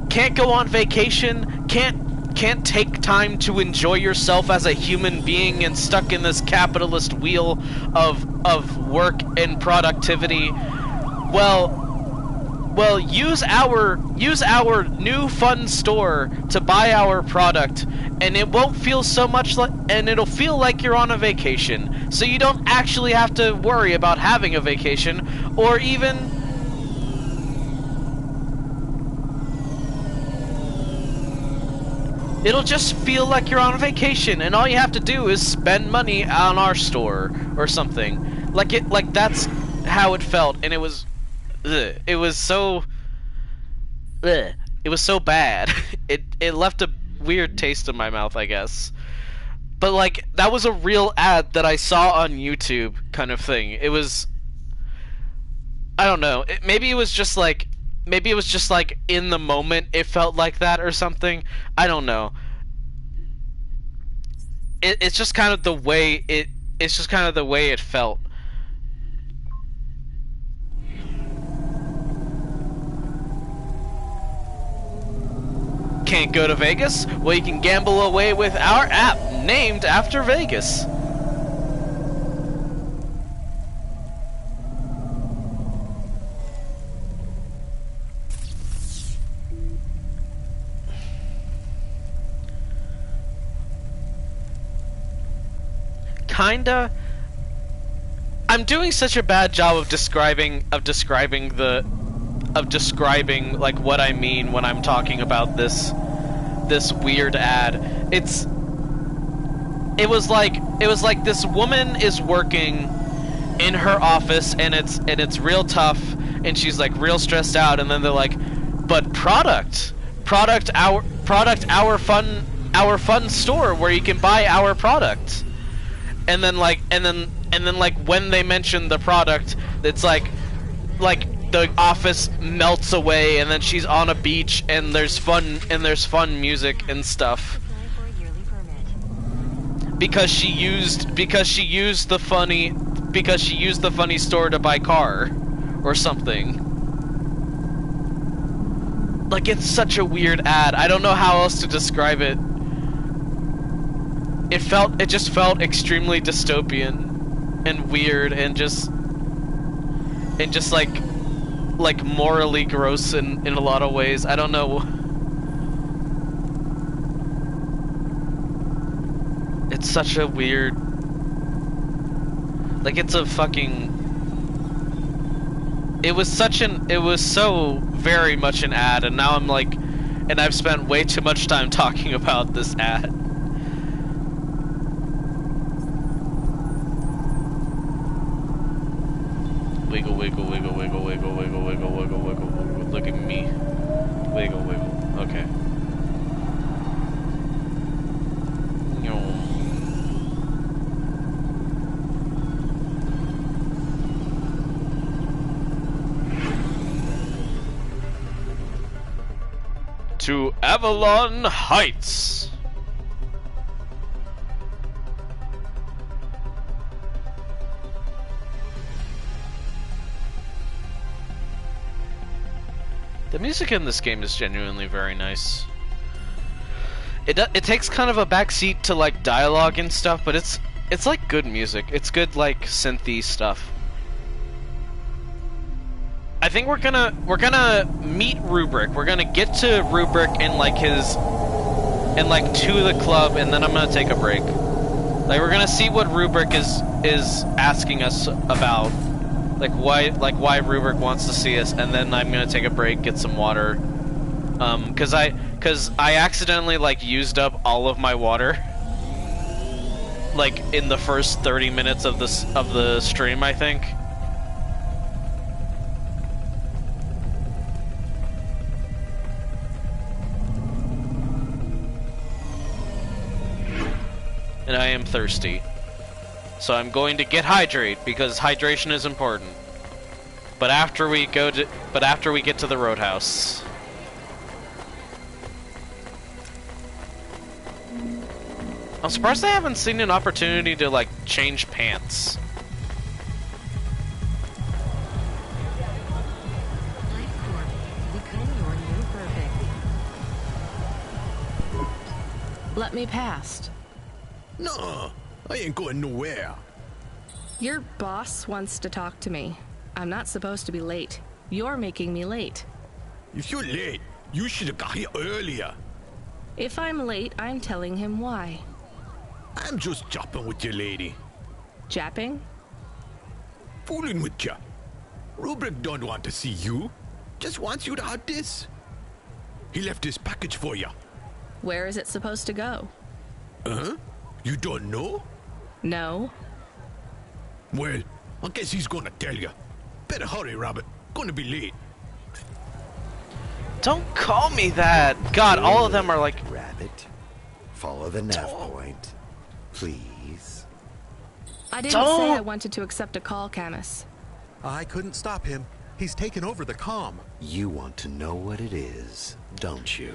can't go on vacation, can't take time to enjoy yourself as a human being and stuck in this capitalist wheel of work and productivity. Well, use our new fun store to buy our product, and it won't feel so much like, and it'll feel like you're on a vacation. So you don't actually have to worry about having a vacation, or even it'll just feel like you're on a vacation, and all you have to do is spend money on our store or something. Like that's how it felt, and it was. Ugh. It was so. Ugh. It was so bad. It left a weird taste in my mouth, I guess. But like that was a real ad that I saw on YouTube, kind of thing. It was, I don't know. Maybe it was just like in the moment it felt like that or something. I don't know. It's just kind of the way it. It's just kind of the way it felt. Can't go to Vegas? Well, you can gamble away with our app, named after Vegas. Kinda. I'm doing such a bad job of describing like what I mean when I'm talking about this weird ad. It was like this woman is working in her office and it's real tough and she's like real stressed out, and then they're like, but our fun store where you can buy our product. And then like when they mention the product, it's like the office melts away, and then she's on a beach, and there's fun music and stuff. Because she used the funny store to buy car or something. Like, it's such a weird ad. I don't know how else to describe it. It just felt extremely dystopian and weird and just like morally gross in a lot of ways. I don't know. It's such a weird, like, it's a fucking, it was so very much an ad, and now I'm like, and I've spent way too much time talking about this ad. Wiggle, wiggle, wiggle, wiggle, wiggle, wiggle, wiggle, wiggle, wiggle, wiggle. Look at me. Wiggle, wiggle. Okay. To Avalon Heights. The music in this game is genuinely very nice. It takes kind of a backseat to like dialogue and stuff, but it's like good music. It's good like synthy stuff. I think we're gonna meet Rubric. We're gonna get to Rubric and like to the club, and then I'm gonna take a break. Like, we're gonna see what Rubric is asking us about. Like why Rubric wants to see us, and then I'm gonna take a break, get some water. Cause I accidentally like used up all of my water. Like in the first 30 minutes of the stream, I think. And I am thirsty. So I'm going to get hydrate, because hydration is important. But after we get to the roadhouse. I'm surprised I haven't seen an opportunity to like change pants. Let me past. No, I ain't going nowhere. Your boss wants to talk to me. I'm not supposed to be late. You're making me late. If you're late, you should have got here earlier. If I'm late, I'm telling him why. I'm just japping with you, lady. Japping? Fooling with you. Rubric don't want to see you. Just wants you to have this. He left his package for you. Where is it supposed to go? Huh? You don't know? No. Well, I guess he's gonna tell you. Better hurry, Rabbit. Gonna be late. Don't call me that! God, all of them are like... Rabbit. Follow the nav point. Please. I didn't say I wanted to accept a call, Camus. I couldn't stop him. He's taken over the comm. You want to know what it is, don't you?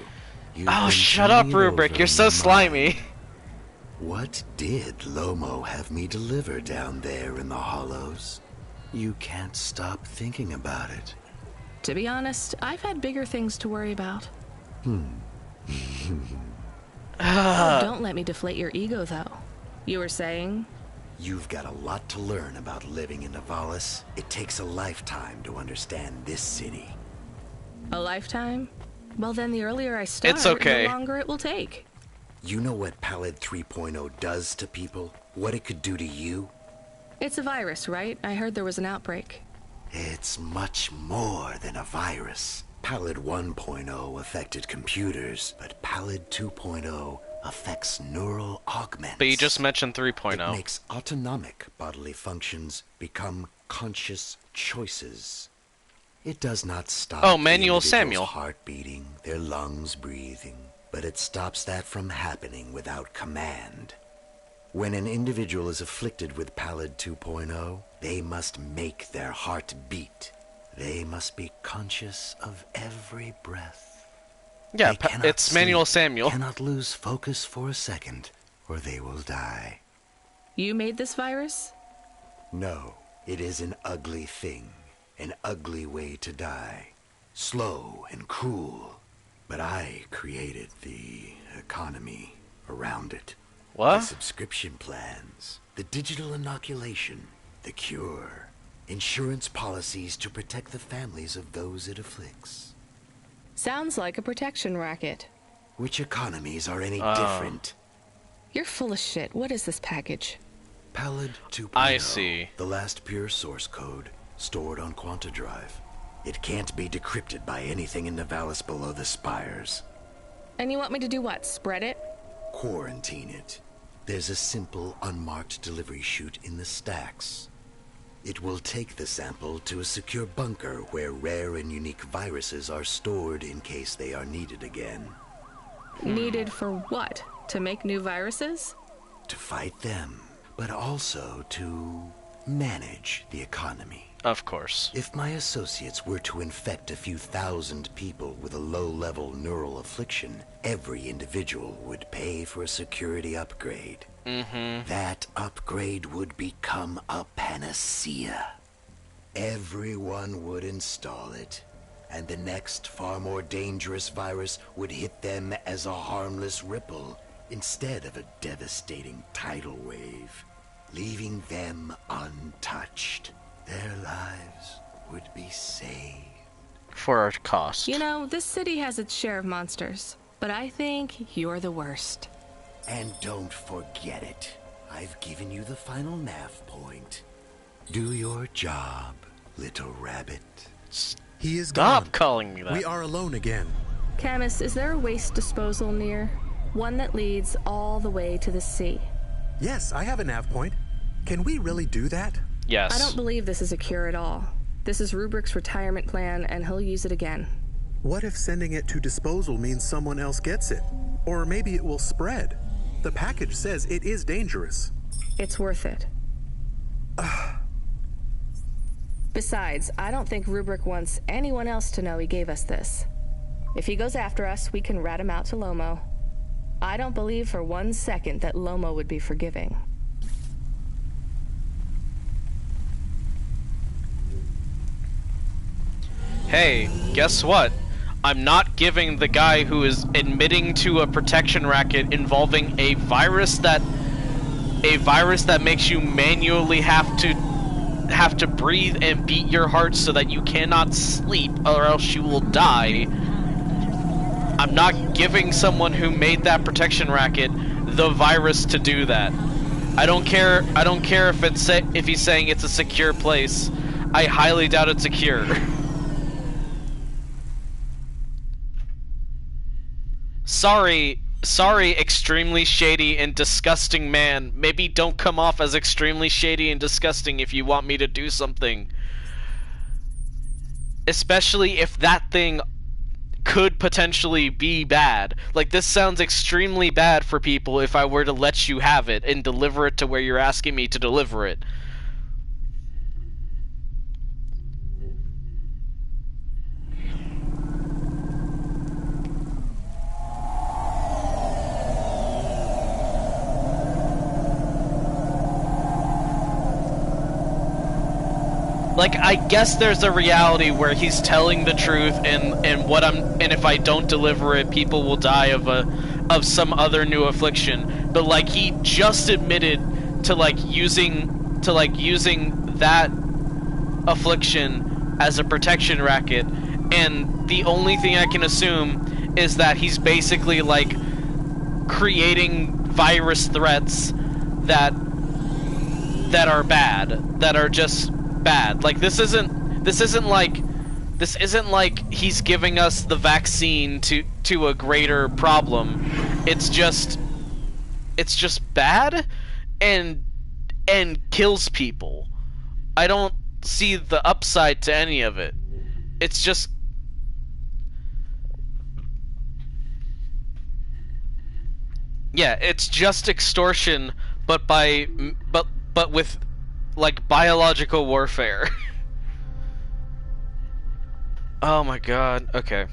Oh, shut up, Rubric. You're so slimy. What did Lomo have me deliver down there in the hollows? You can't stop thinking about it. To be honest, I've had bigger things to worry about. Don't let me deflate your ego, though. You were saying? You've got a lot to learn about living in Nivalis. It takes a lifetime to understand this city. A lifetime? Well, then the earlier I start, It's okay. the longer it will take. You know what Pallid 3.0 does to people? What it could do to you? It's a virus, right? I heard there was an outbreak. It's much more than a virus. Pallid 1.0 affected computers, but Pallid 2.0 affects neural augments. But you just mentioned 3.0. It makes autonomic bodily functions become conscious choices. It does not stop Manuel Samuel. heart beating, their lungs breathing, but it stops that from happening without command. When an individual is afflicted with Pallid 2.0, they must make their heart beat. They must be conscious of every breath. Yeah, it's Manuel Samuel. Cannot lose focus for a second, or they will die. You made this virus? No, it is an ugly thing. An ugly way to die. Slow and cruel. But I created the economy around it. What? The subscription plans, the digital inoculation, the cure, insurance policies to protect the families of those it afflicts. Sounds like a protection racket. Which economies are any different? You're full of shit. What is this package? Pallid 2.0. I see. The last pure source code, stored on Quanta Drive. It can't be decrypted by anything in Nivalis below the spires. And you want me to do what? Spread it? Quarantine it. There's a simple, unmarked delivery chute in the stacks. It will take the sample to a secure bunker where rare and unique viruses are stored in case they are needed again. Needed for what? To make new viruses? To fight them, but also to manage the economy. Of course. If my associates were to infect a few thousand people with a low-level neural affliction, every individual would pay for a security upgrade. That upgrade would become a panacea. Everyone would install it, and the next, far more dangerous virus would hit them as a harmless ripple instead of a devastating tidal wave, leaving them untouched. Their lives would be saved. For a cost. You know, this city has its share of monsters, but I think you're the worst. And don't forget it. I've given you the final nav point. Do your job, little rabbit. He is Stop gone. calling me that. We are alone again. Camus, is there a waste disposal near? One that leads all the way to the sea. Yes, I have a nav point. Can we really do that? Yes. I don't believe this is a cure at all. This is Rubric's retirement plan, and he'll use it again. What if sending it to disposal means someone else gets it? Or maybe it will spread. The package says it is dangerous. It's worth it. Besides, I don't think Rubric wants anyone else to know he gave us this. If he goes after us, we can rat him out to Lomo. I don't believe for 1 second that Lomo would be forgiving. Hey, guess what? I'm not giving the guy who is admitting to a protection racket involving a virus that makes you manually have to breathe and beat your heart so that you cannot sleep or else you will die. I'm not giving someone who made that protection racket the virus to do that. I don't care if he's saying it's a secure place. I highly doubt it's secure. Sorry, extremely shady and disgusting man. Maybe don't come off as extremely shady and disgusting if you want me to do something. Especially if that thing could potentially be bad. Like, this sounds extremely bad for people if I were to let you have it and deliver it to where you're asking me to deliver it. Like, I guess there's a reality where he's telling the truth, and if I don't deliver it, people will die of some other new affliction. But like, he just admitted to using that affliction as a protection racket, and the only thing I can assume is that he's basically like creating virus threats that are bad, that are just bad. Like, this isn't like he's giving us the vaccine to a greater problem. It's just bad and kills people. I don't see the upside to any of it. It's just it's just extortion, but with like biological warfare. Oh my god. Okay.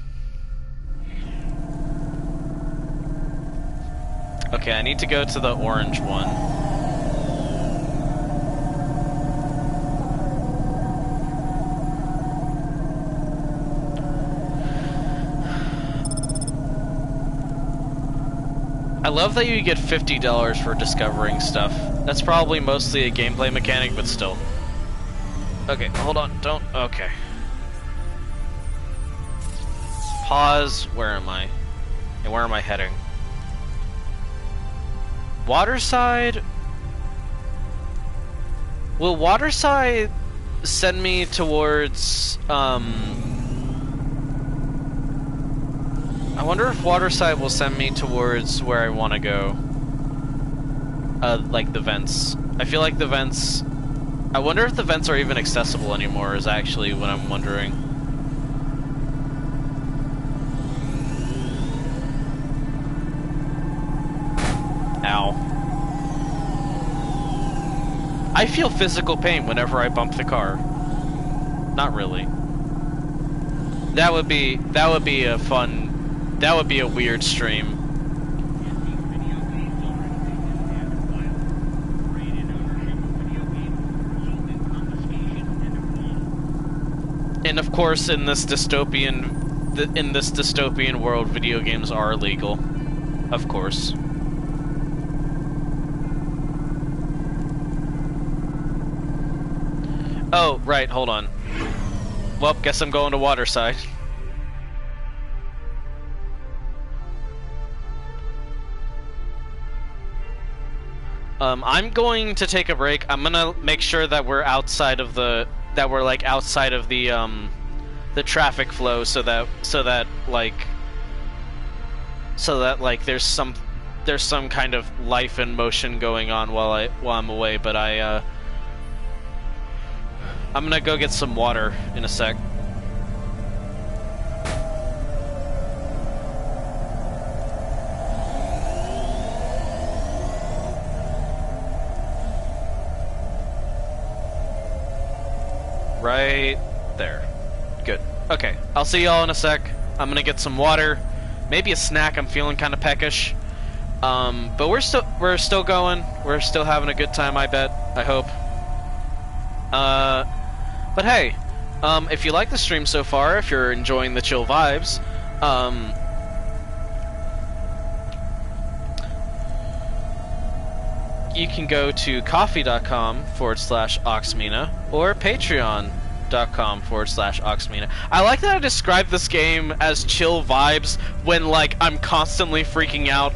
Okay, I need to go to the orange one. I love that you get $50 for discovering stuff. That's probably mostly a gameplay mechanic, but still. Okay, hold on, don't... Okay. Pause, where am I? And where am I heading? Waterside? Will Waterside send me towards, I wonder if Waterside will send me towards where I want to go. Like the vents. I feel like the vents... I wonder if the vents are even accessible anymore, is actually what I'm wondering. Ow. I feel physical pain whenever I bump the car. Not really. That would be a fun... That would be a weird stream. And of course, in this dystopian world, video games are illegal. Of course. Oh, right, hold on. Well, guess I'm going to Waterside. I'm going to take a break. I'm gonna make sure that we're outside of the traffic flow, so that there's some kind of life and motion going on while I'm away. But I'm gonna go get some water in a sec. Right there. Good. Okay, I'll see y'all in a sec. I'm gonna get some water, maybe a snack. I'm feeling kind of peckish. But we're still going. We're still having a good time, I bet. I hope. But hey, if you like the stream so far, if you're enjoying the chill vibes, you can go to coffee.com/Oxmina or patreon.com/Oxmina. I like that I described this game as chill vibes when, like, I'm constantly freaking out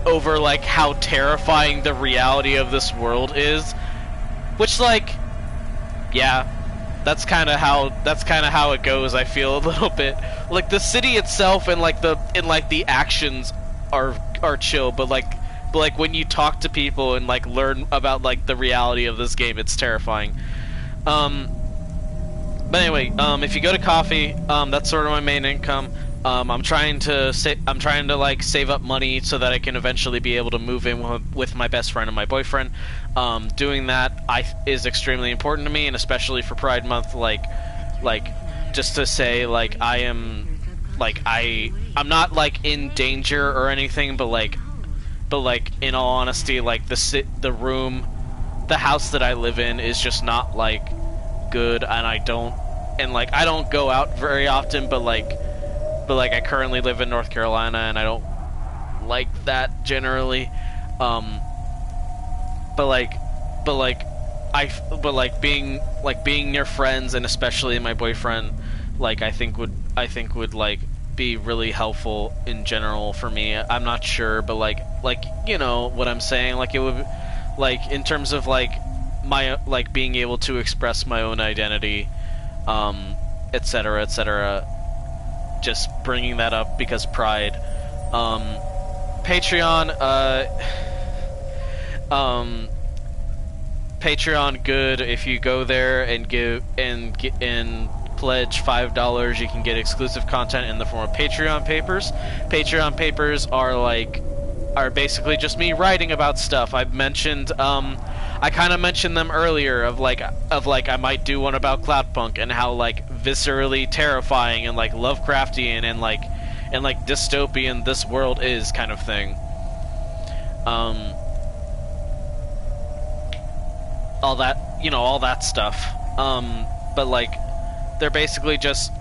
over, like, how terrifying the reality of this world is. Which, like, yeah, that's kind of how it goes. I feel a little bit like the city itself and the actions are chill, but like when you talk to people and like learn about like the reality of this game, it's terrifying. But anyway, if you go to coffee, that's sort of my main income. I'm trying to like save up money so that I can eventually be able to move in with my best friend and my boyfriend. Doing that is extremely important to me, and especially for Pride Month, like just to say, like, I'm not like in danger or anything, but like in all honesty, like the house that I live in is just not like good, and I don't go out very often, but I currently live in North Carolina, and I don't like that generally. Being near friends, and especially my boyfriend, I think would like be really helpful in general for me. I'm not sure, but you know what I'm saying. Like, it would, like, in terms of like my being able to express my own identity, etc., etc. Just bringing that up because Pride. Patreon, Patreon good. If you go there and pledge $5, you can get exclusive content in the form of Patreon papers. Patreon papers are basically just me writing about stuff. I've mentioned, I kind of mentioned them earlier of I might do one about Cloudpunk and how viscerally terrifying and Lovecraftian and dystopian this world is, kind of thing. All that stuff. But they're basically just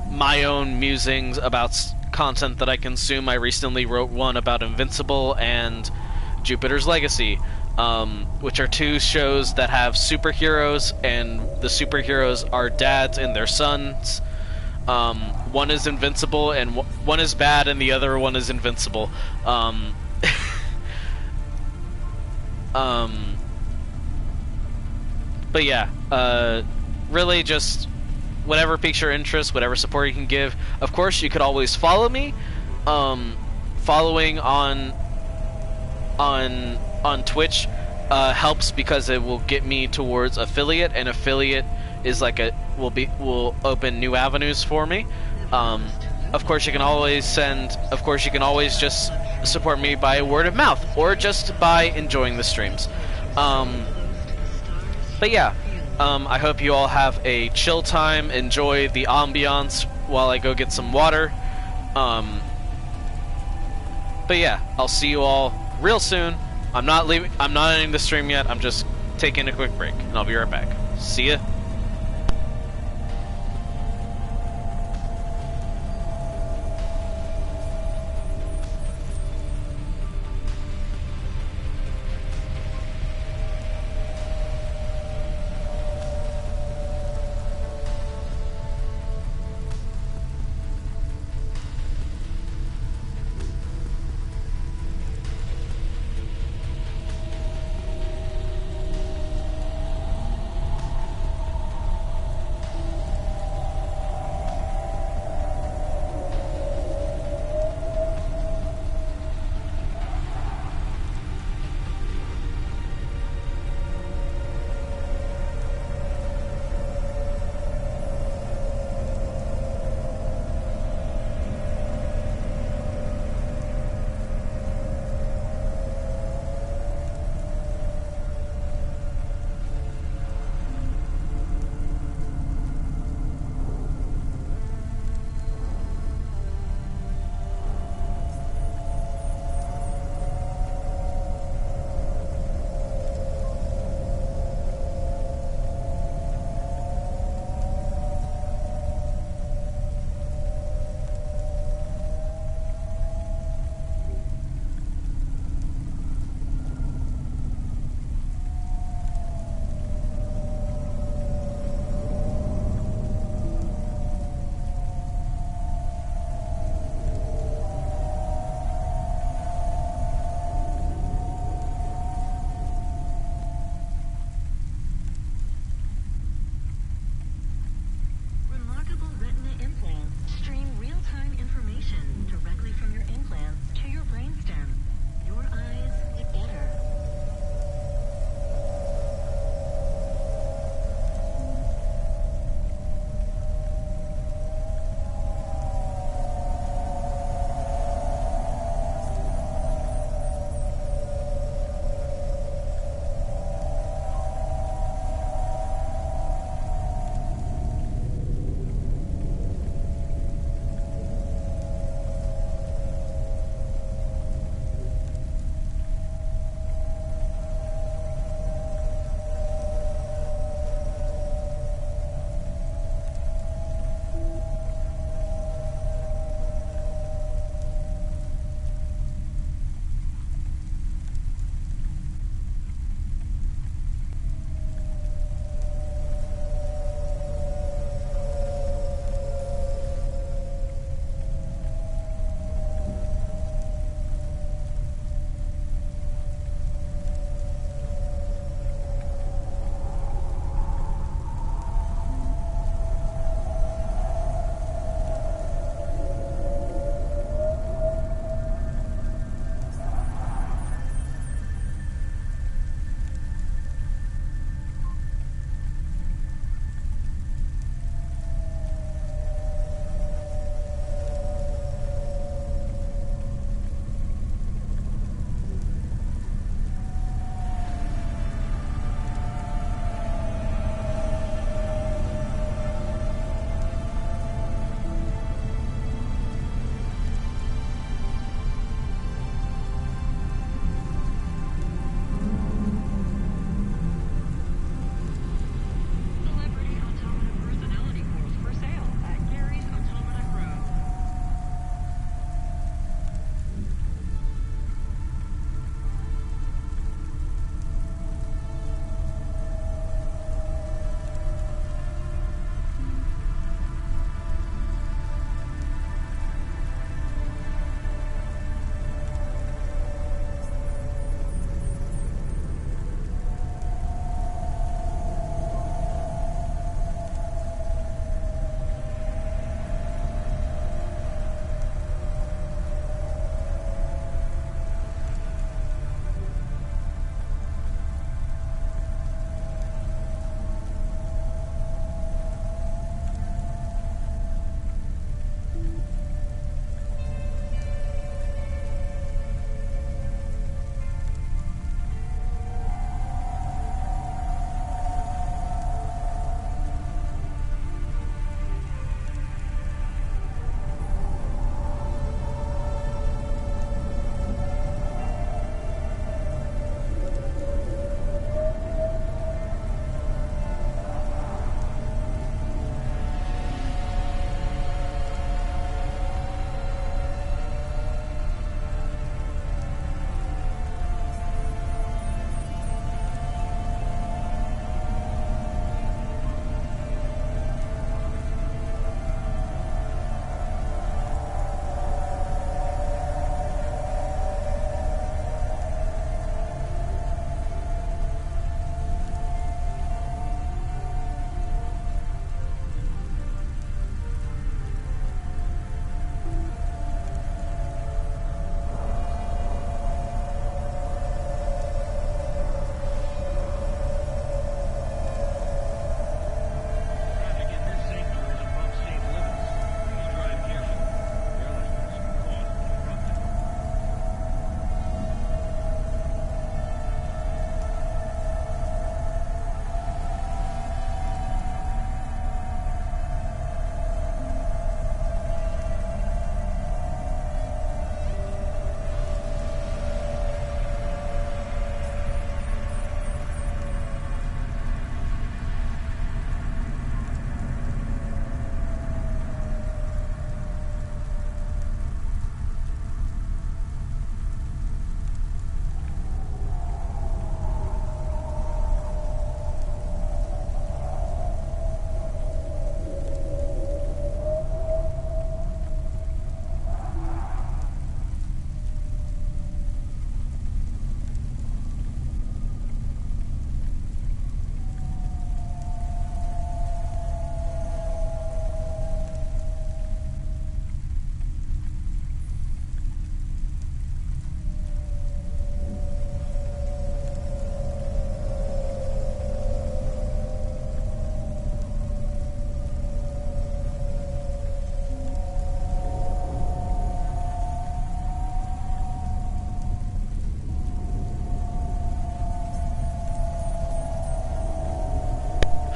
my own musings about content that I consume. I recently wrote one about Invincible and Jupiter's Legacy, which are two shows that have superheroes, and the superheroes are dads and their sons. One is invincible, and one is bad, and the other one is invincible. But yeah, really just whatever piques your interest, whatever support you can give. Of course, you could always follow me. Following on Twitch helps because it will get me towards affiliate, and affiliate is will open new avenues for me. Of course, you can always just support me by word of mouth or just by enjoying the streams. But yeah, I hope you all have a chill time. Enjoy the ambiance while I go get some water. But yeah, I'll see you all real soon. I'm not ending the stream yet. I'm just taking a quick break, and I'll be right back. See ya.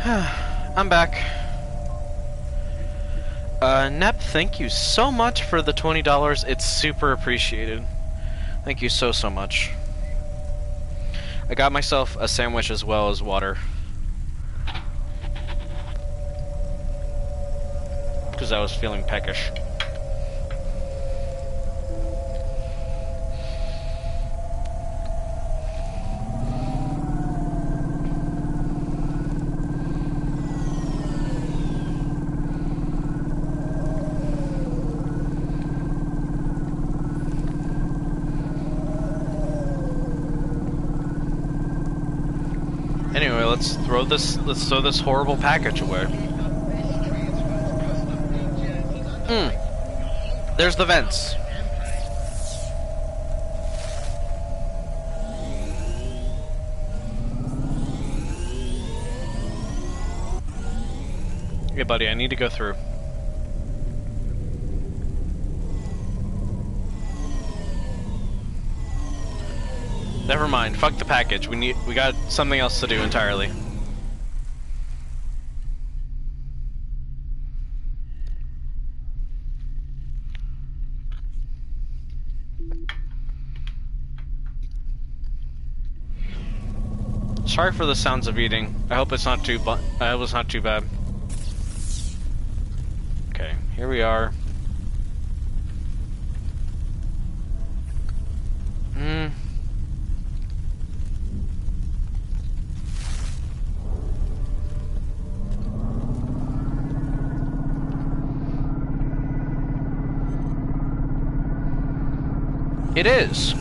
I'm back. Nep, thank you so much for the $20. It's super appreciated. Thank you so much. I got myself a sandwich as well as water. Because I was feeling peckish. Anyway, let's throw this horrible package away. There's the vents. Hey buddy, I need to go through. Never mind, fuck the package. We got something else to do entirely. Sorry for the sounds of eating. I hope it's not too bad. Okay, here we are. It is.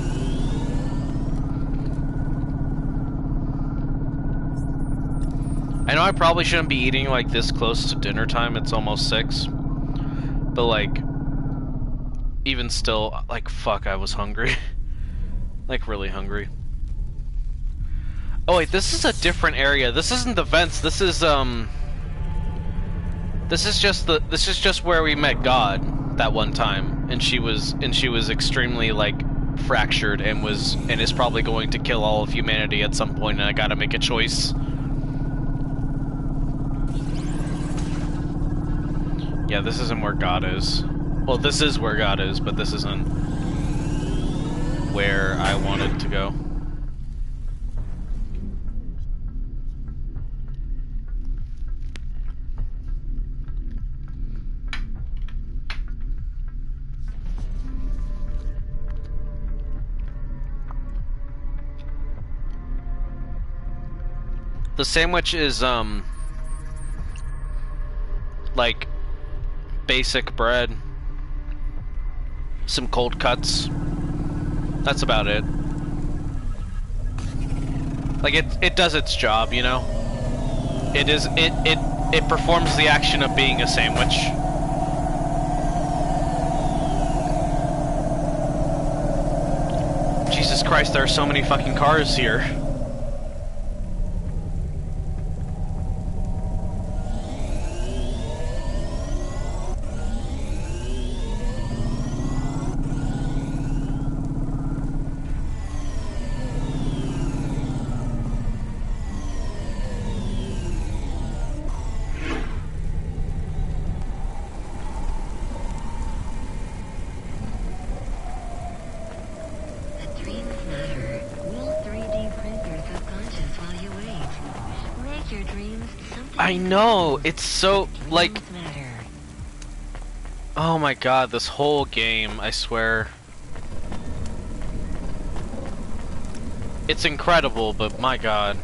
I know I probably shouldn't be eating like this close to dinner time. It's almost 6. But like, even still, like, fuck, I was hungry. Like, really hungry. Oh wait, this is a different area. This isn't the vents. This is just where we met God that one time, and she was extremely like fractured and is probably going to kill all of humanity at some point, and I gotta make a choice. Yeah, this isn't where God is. Well, this is where God is, but this isn't where I wanted to go. The sandwich is, like, basic bread, some cold cuts. That's about it. Like, it does its job, you know? It performs the action of being a sandwich. Jesus Christ, there are so many fucking cars here. I know, it's so, like, oh my god, this whole game, I swear. It's incredible, but my god.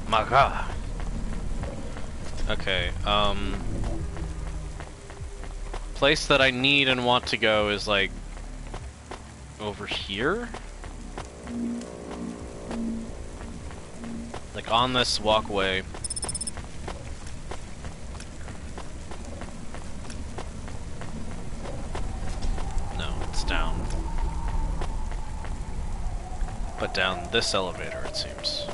My god. Okay, place that I need and want to go is, like, over here? Like, on this walkway. No, it's down. But down this elevator, it seems.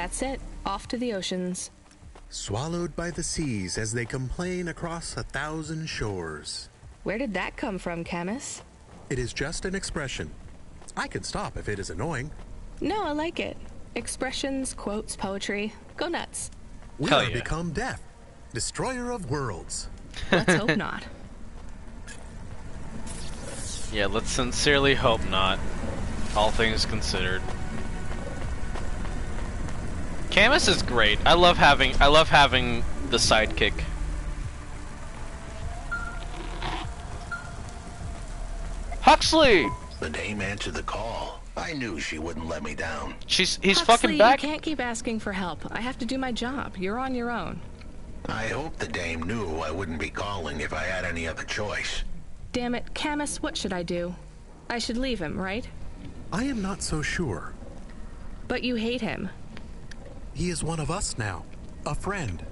That's it. Off to the oceans. Swallowed by the seas as they complain across 1,000 shores. Where did that come from, Camus? It is just an expression. I can stop if it is annoying. No, I like it. Expressions, quotes, poetry. Go nuts. We are become death, destroyer of worlds. Let's hope not. Yeah, let's sincerely hope not. All things considered. Camus is great. I love having the sidekick. Huxley! The dame answered the call. I knew she wouldn't let me down. He's Huxley, fucking back. You can't keep asking for help. I have to do my job. You're on your own. I hope the dame knew I wouldn't be calling if I had any other choice. Damn it, Camus, what should I do? I should leave him, right? I am not so sure. But you hate him. He is one of us now. A friend.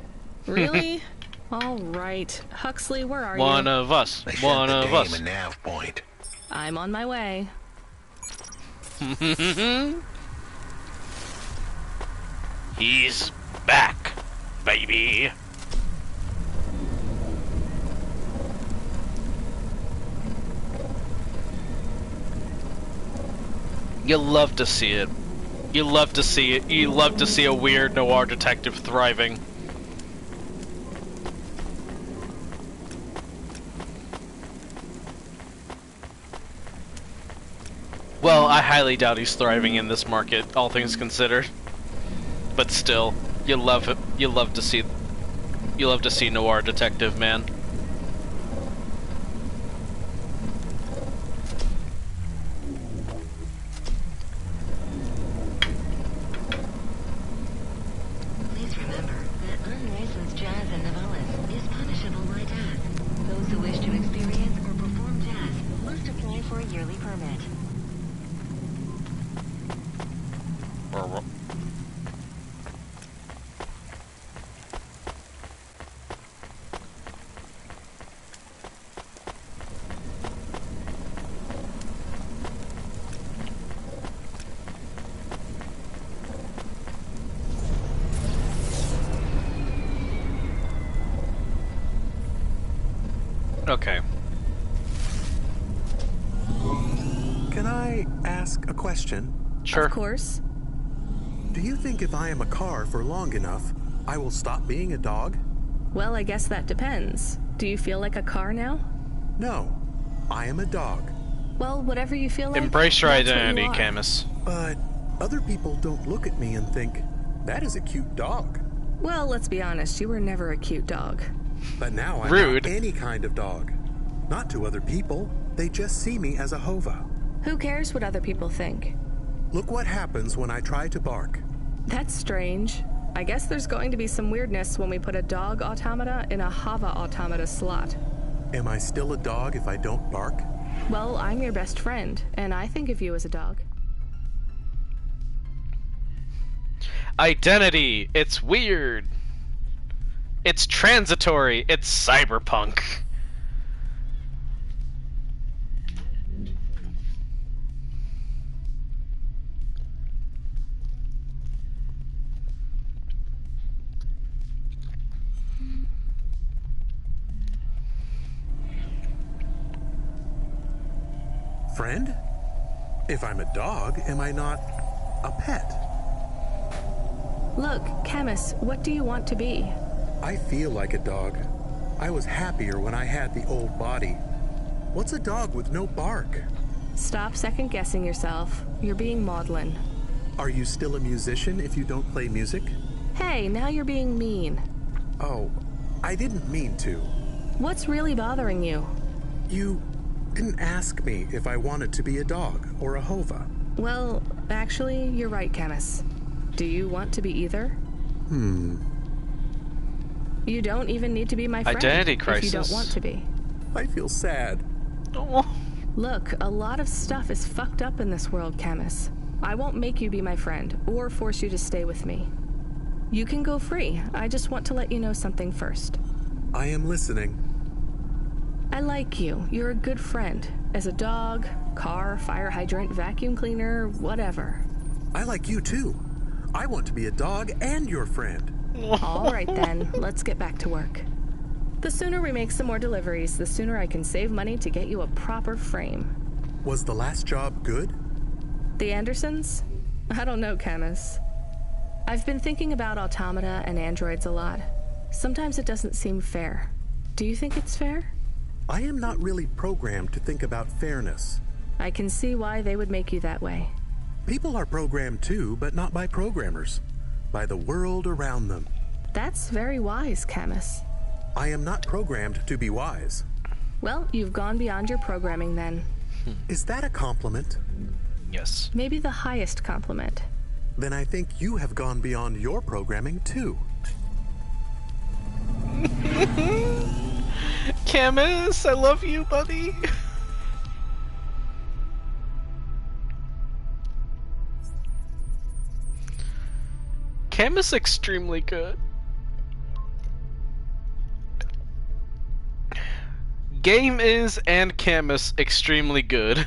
Really? All right. Huxley, where are you? One of us. I One sent the of dame us. a nav point. I'm on my way. He's back, baby. You love to see it. You love to see it. You love to see a weird noir detective thriving. Well, I highly doubt he's thriving in this market, all things considered. But still, you love it. You love to see noir detective, man. Please remember that unlicensed jazz in Navalis is punishable by death. Those who wish to experience or perform jazz must apply for a yearly permit. Okay. Can I ask a question? Sure. Of course. Do you think if I am a car for long enough, I will stop being a dog? Well, I guess that depends. Do you feel like a car now? No. I am a dog. Well, whatever you feel like. Embrace your that's what you identity, are. Camus. But other people don't look at me and think, that is a cute dog. Well, let's be honest, you were never a cute dog. But now I'm Rude. not any kind of dog. Not to other people. They just see me as a hova. Who cares what other people think? Look what happens when I try to bark. That's strange. I guess there's going to be some weirdness when we put a dog automata in a hava automata slot. Am I still a dog if I don't bark? Well, I'm your best friend, and I think of you as a dog. Identity. It's weird. It's transitory. It's cyberpunk. Friend? If I'm a dog, am I not a pet? Look, Camus, what do you want to be? I feel like a dog. I was happier when I had the old body. What's a dog with no bark? Stop second-guessing yourself. You're being maudlin. Are you still a musician if you don't play music? Hey, now you're being mean. Oh, I didn't mean to. What's really bothering you? You didn't ask me if I wanted to be a dog or a hova. Well, actually, you're right, Camus. Do you want to be either? You don't even need to be my friend Identity crisis. if you don't want to be. I feel sad. Oh. Look, a lot of stuff is fucked up in this world, Camus. I won't make you be my friend or force you to stay with me. You can go free. I just want to let you know something first. I am listening. I like you. You're a good friend. As a dog, car, fire hydrant, vacuum cleaner, whatever. I like you too. I want to be a dog and your friend. All right then, let's get back to work. The sooner we make some more deliveries, the sooner I can save money to get you a proper frame. Was the last job good? The Andersons? I don't know, Camus. I've been thinking about automata and androids a lot. Sometimes it doesn't seem fair. Do you think it's fair? I am not really programmed to think about fairness. I can see why they would make you that way. People are programmed too, but not by programmers. By the world around them. That's very wise, Camus. I am not programmed to be wise. Well, you've gone beyond your programming then. Is that a compliment? Yes. Maybe the highest compliment. Then I think you have gone beyond your programming too. Camus, I love you, buddy. Camus extremely good. Game is and Camus extremely good.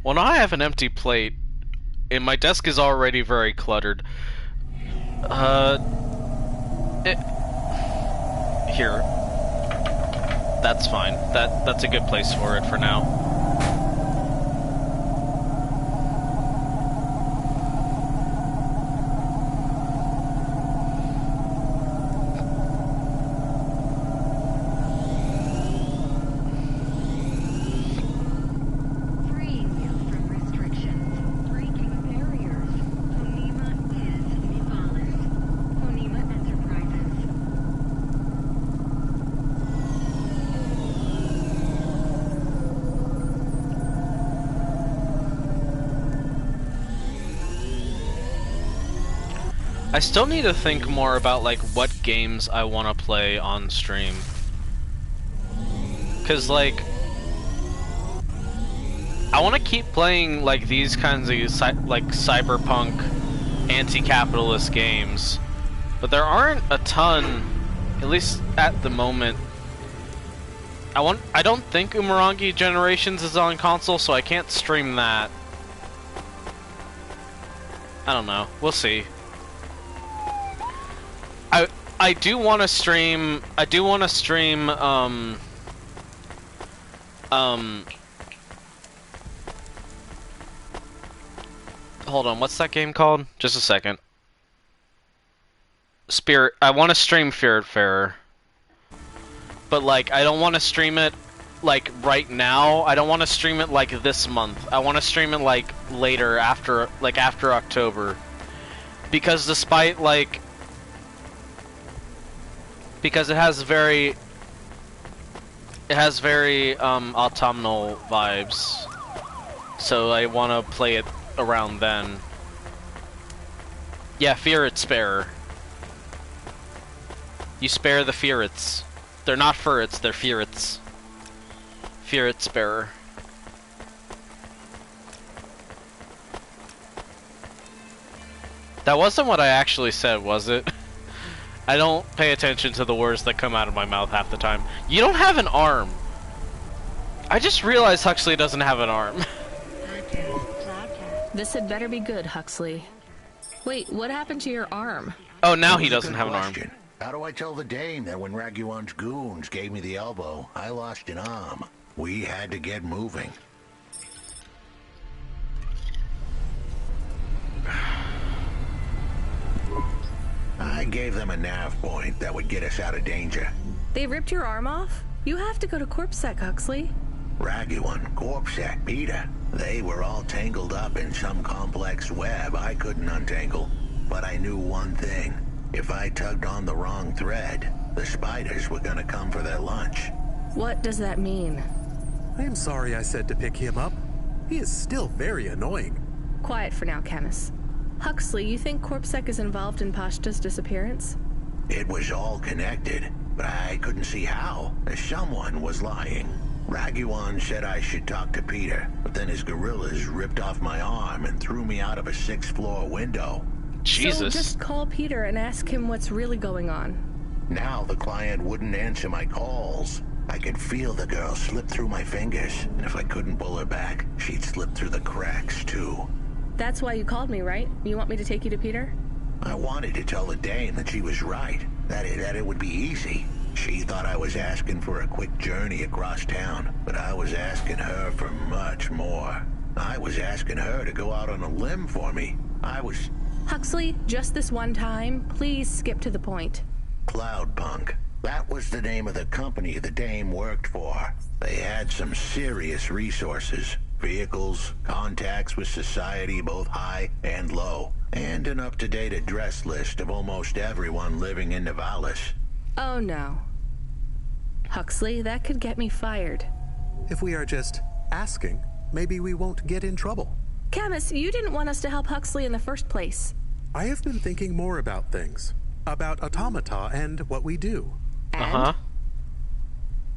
Well, now I have an empty plate, and my desk is already very cluttered. Here. That's fine. That's a good place for it for now. I still need to think more about like what games I want to play on stream. Cause like I want to keep playing like these kinds of like cyberpunk anti-capitalist games, but there aren't a ton, at least at the moment. I don't think Umurangi Generations is on console, so I can't stream that. I don't know. We'll see. I do want to stream. Hold on, what's that game called? Just a second. Spirit. I want to stream Spiritfarer, but like I don't want to stream it like right now. I don't want to stream it like this month. I want to stream it like later, after October, because despite like. Because it has very autumnal vibes, so I want to play it around then. Yeah, Ferret Sparer. You spare the ferrets. They're not ferrets, they're ferrets. Ferret Sparer. That wasn't what I actually said, was it? I don't pay attention to the words that come out of my mouth half the time. You don't have an arm. I just realized Huxley doesn't have an arm. This had better be good, Huxley. Wait, what happened to your arm? Oh, now he doesn't have an arm. How do I tell the dame that when Raguan's goons gave me the elbow, I lost an arm? We had to get moving. I gave them a nav point that would get us out of danger. They ripped your arm off? You have to go to CorpSec, Huxley. Raguan, CorpSec, Peter. They were all tangled up in some complex web I couldn't untangle. But I knew one thing. If I tugged on the wrong thread, the spiders were gonna come for their lunch. What does that mean? I am sorry I said to pick him up. He is still very annoying. Quiet for now, Camus. Huxley, you think CorpSec is involved in Pashta's disappearance? It was all connected, but I couldn't see how. Someone was lying. Raguan said I should talk to Peter, but then his gorillas ripped off my arm and threw me out of a 6th floor window. Jesus. So just call Peter and ask him what's really going on. Now the client wouldn't answer my calls. I could feel the girl slip through my fingers, and if I couldn't pull her back, she'd slip through the cracks, too. That's why you called me, right? You want me to take you to Peter? I wanted to tell the dame that she was right, that it would be easy. She thought I was asking for a quick journey across town, but I was asking her for much more. I was asking her to go out on a limb for me. Huxley, just this one time, please skip to the point. Cloudpunk. That was the name of the company the dame worked for. They had some serious resources. Vehicles, contacts with society both high and low, and an up-to-date address list of almost everyone living in Nivalis. Oh no. Huxley, that could get me fired. If we are just asking, maybe we won't get in trouble. Camus, you didn't want us to help Huxley in the first place. I have been thinking more about things. About automata and what we do. And?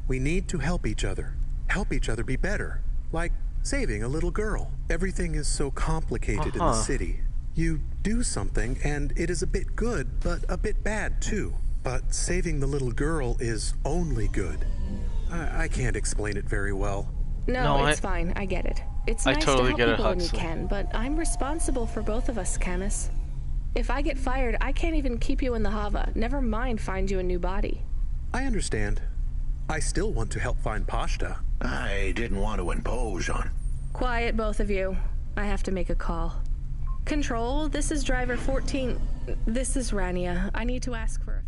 We need to help each other. Help each other be better. Like saving a little girl. Everything is so complicated in the city. You do something and it is a bit good, but a bit bad too. But saving the little girl is only good. I can't explain it very well. No, it's fine. I get it. It's nice totally to help get it, people when you Huxley. can, but I'm responsible for both of us, Camus. If I get fired, I can't even keep you in the Hava. Never mind find you a new body. I understand. I still want to help find Pashta. I didn't want to impose on... Quiet, both of you. I have to make a call. Control, this is driver 14. This is Rania. I need to ask for...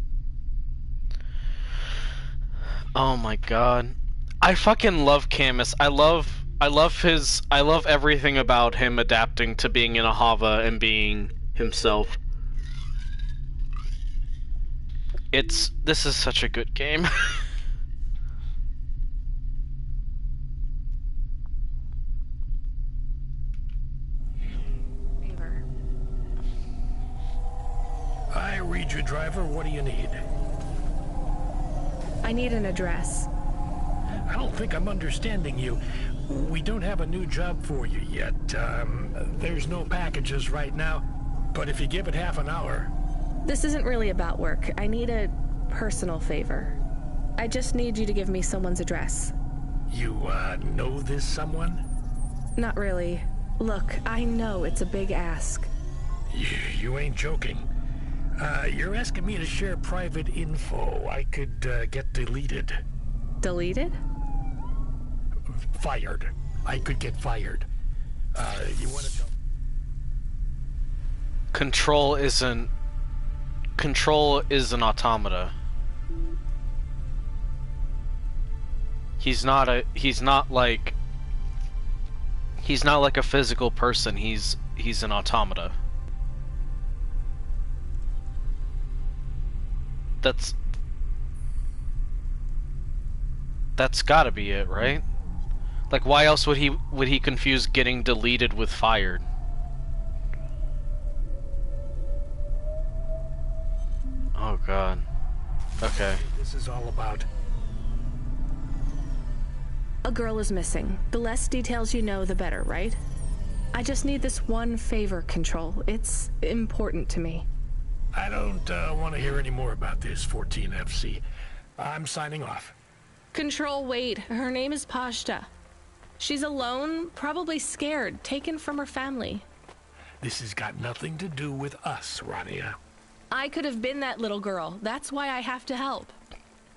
Oh my god. I fucking love Camus. I love everything about him adapting to being in a Hava and being himself. This is such a good game. I read you, driver. What do you need? I need an address. I don't think I'm understanding you. We don't have a new job for you yet. There's no packages right now, but if you give it half an hour... This isn't really about work. I need a personal favor. I just need you to give me someone's address. You, know this someone? Not really. Look, I know it's a big ask. You ain't joking. You're asking me to share private info I could, get deleted. Deleted? Fired. I could get fired. You want to tell... Control is an automata. He's not like a physical person. He's an automata. That's gotta be it, right? Like, why else would he confuse getting deleted with fired? Oh god. Okay. This is all about... A girl is missing. The less details you know, the better, right? I just need this one favor, Control. It's important to me. I don't want to hear any more about this, 14FC. I'm signing off. Control, wait. Her name is Pashta. She's alone, probably scared, taken from her family. This has got nothing to do with us, Rania. I could have been that little girl. That's why I have to help.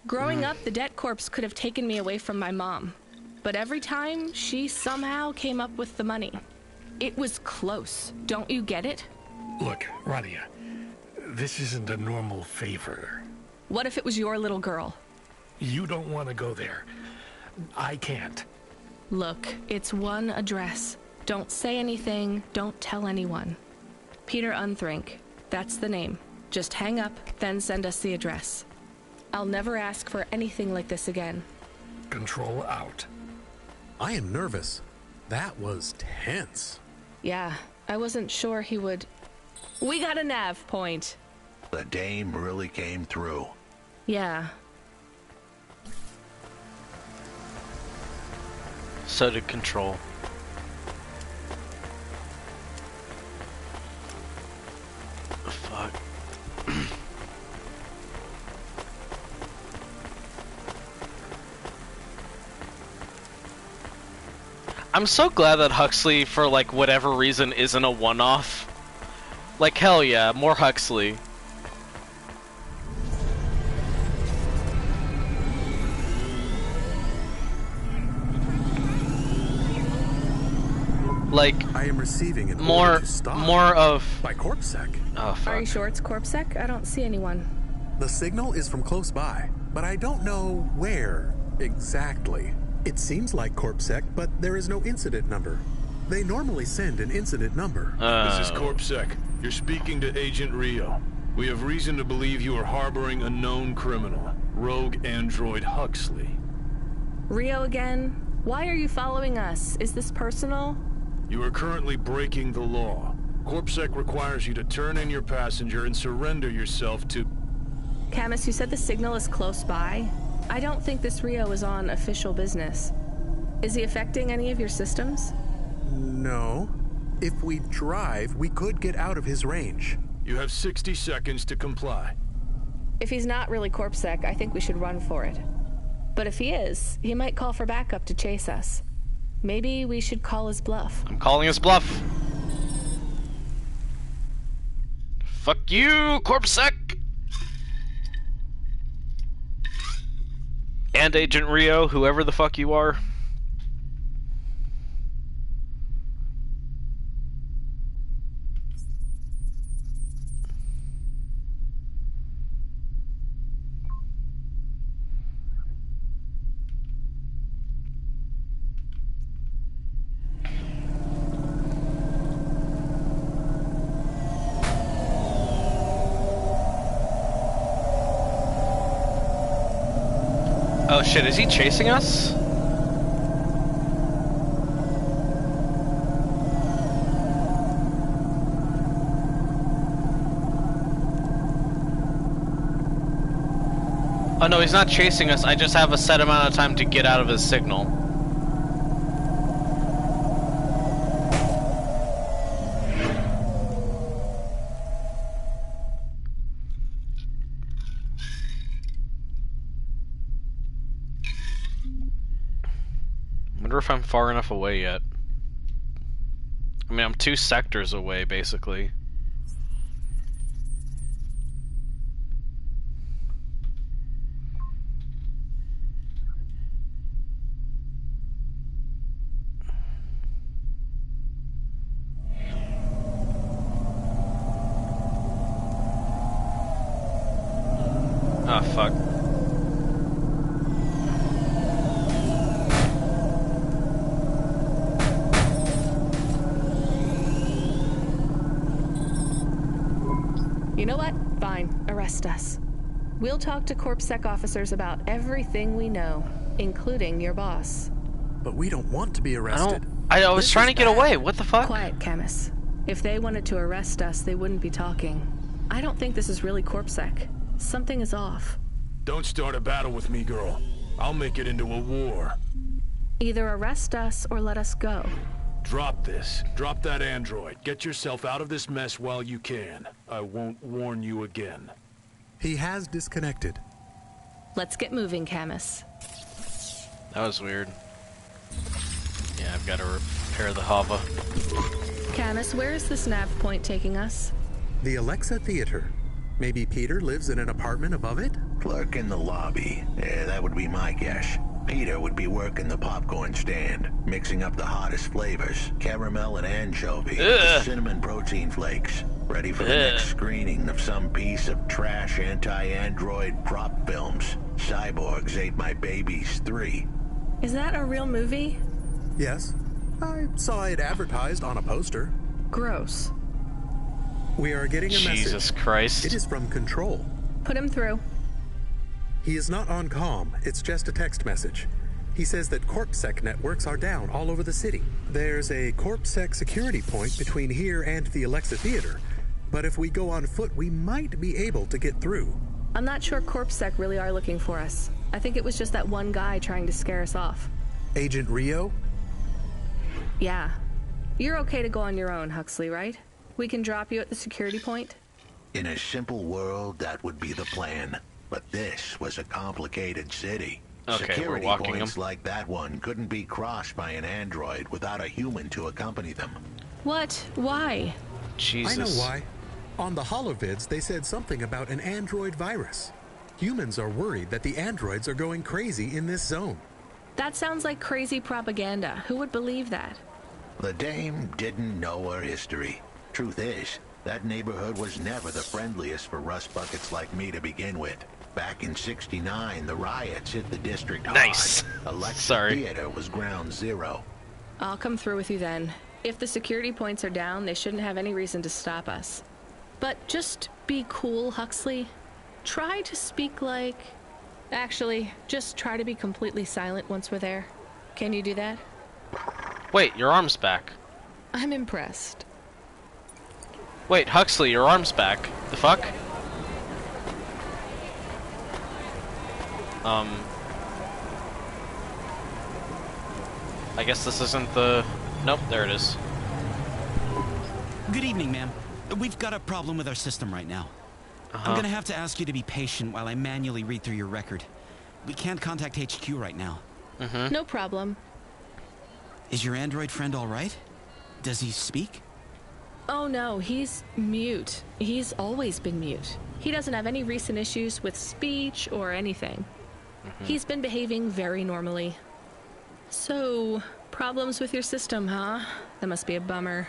Growing up, the Debt Corps could have taken me away from my mom. But every time, she somehow came up with the money. It was close. Don't you get it? Look, Rania, this isn't a normal favor. What if it was your little girl? You don't want to go there. I can't. Look, it's one address. Don't say anything. Don't tell anyone. Peter Unthrink. That's the name. Just hang up, then send us the address. I'll never ask for anything like this again. Control out. I am nervous. That was tense. Yeah, I wasn't sure he would... We got a nav point. The dame really came through. Yeah. So did Control. Fuck. I'm so glad that Huxley, for like whatever reason, isn't a one-off. Like, hell yeah, more Huxley. Like, I am receiving an more order to stop of by CorpSec. Oh fuck. Are you sure it's CorpSec? I don't see anyone. The signal is from close by, but I don't know where exactly. It seems like CorpSec, but there is no incident number. They normally send an incident number. This is CorpSec. You're speaking to Agent Rio. We have reason to believe you are harboring a known criminal, rogue android Huxley. Rio again? Why are you following us? Is this personal? You are currently breaking the law. CorpSec requires you to turn in your passenger and surrender yourself to... Camus, you said the signal is close by. I don't think this Rio is on official business. Is he affecting any of your systems? No. If we drive, we could get out of his range. You have 60 seconds to comply. If he's not really CorpSec, I think we should run for it. But if he is, he might call for backup to chase us. Maybe we should call his bluff. I'm calling his bluff. Fuck you, CorpSec! And Agent Rio, whoever the fuck you are. Oh shit, is he chasing us? Oh no, he's not chasing us. I just have a set amount of time to get out of his signal. Wonder if I'm far enough away yet. I mean, I'm 2 sectors away, basically. Ah, fuck. You know what? Fine. Arrest us. We'll talk to CorpSec officers about everything we know, including your boss. But we don't want to be arrested. I was trying to get away. What the fuck? Quiet, Camus. If they wanted to arrest us, they wouldn't be talking. I don't think this is really CorpSec. Something is off. Don't start a battle with me, girl. I'll make it into a war. Either arrest us or let us go. Drop this. Drop that android. Get yourself out of this mess while you can. I won't warn you again. He has disconnected. Let's get moving, Camus. That was weird. Yeah, I've got to repair the Hava. Camus, where is this nav point taking us? The Alexa Theater. Maybe Peter lives in an apartment above it? Clerk in the lobby. Yeah, that would be my guess. Peter would be working the popcorn stand, mixing up the hottest flavors, caramel and anchovy, with cinnamon protein flakes, ready for the next screening of some piece of trash anti-android prop films. Cyborgs Ate My Babies 3. Is that a real movie? Yes. I saw it advertised on a poster. Gross. We are getting a message. Jesus Christ. It is from Control. Put him through. He is not on comm. It's just a text message. He says that CorpSec networks are down all over the city. There's a CorpSec security point between here and the Alexa Theater, but if we go on foot, we might be able to get through. I'm not sure CorpSec really are looking for us. I think it was just that one guy trying to scare us off. Agent Rio? Yeah. You're okay to go on your own, Huxley, right? We can drop you at the security point? In a simple world, that would be the plan. But this was a complicated city. Okay, Security we're walking points them. like that one couldn't be crossed by an android without a human to accompany them. What? Why? Jesus. I know why. On the holovids, they said something about an android virus. Humans are worried that the androids are going crazy in this zone. That sounds like crazy propaganda. Who would believe that? The dame didn't know her history. Truth is, that neighborhood was never the friendliest for rust buckets like me to begin with. Back in '69, the riots hit the district hard. Nice. Electric Theater was ground zero. I'll come through with you then. If the security points are down, they shouldn't have any reason to stop us. But just be cool, Huxley. Try to speak like... Actually, just try to be completely silent once we're there. Can you do that? Wait, your arm's back. I'm impressed. Wait, Huxley, your arm's back. The fuck? I guess this isn't the... Nope, there it is. Good evening, ma'am. We've got a problem with our system right now. I'm gonna have to ask you to be patient while I manually read through your record. We can't contact HQ right now. No problem. Is your android friend all right? Does he speak? Oh no, he's mute. He's always been mute. He doesn't have any recent issues with speech or anything. He's been behaving very normally. So, problems with your system, huh? That must be a bummer.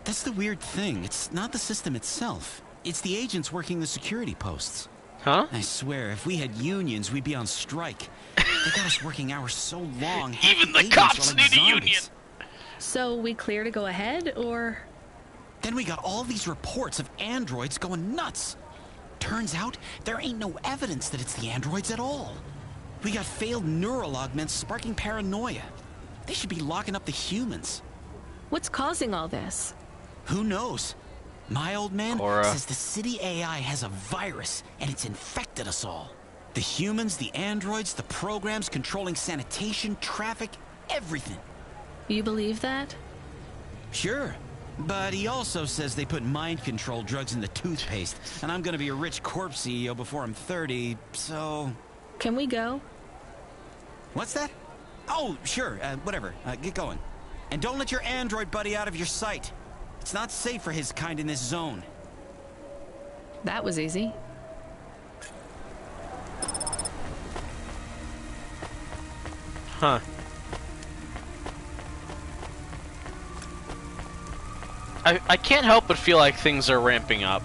That's the weird thing. It's not the system itself. It's the agents working the security posts. Huh? I swear, if we had unions, we'd be on strike. They got us working hours so long. Even the cops need a union. So we clear to go ahead, or? Then we got all these reports of androids going nuts. Turns out, there ain't no evidence that it's the androids at all. We got failed neural augments sparking paranoia. They should be locking up the humans. What's causing all this? Who knows? My old man Cora says the city AI has a virus, and it's infected us all. The humans, the androids, the programs controlling sanitation, traffic, everything. You believe that? Sure. But he also says they put mind control drugs in the toothpaste, and I'm gonna be a rich corpse CEO before I'm 30, so... Can we go? What's that? Oh, sure, whatever. Get going. And don't let your android buddy out of your sight. It's not safe for his kind in this zone. That was easy. Huh. I can't help but feel like things are ramping up.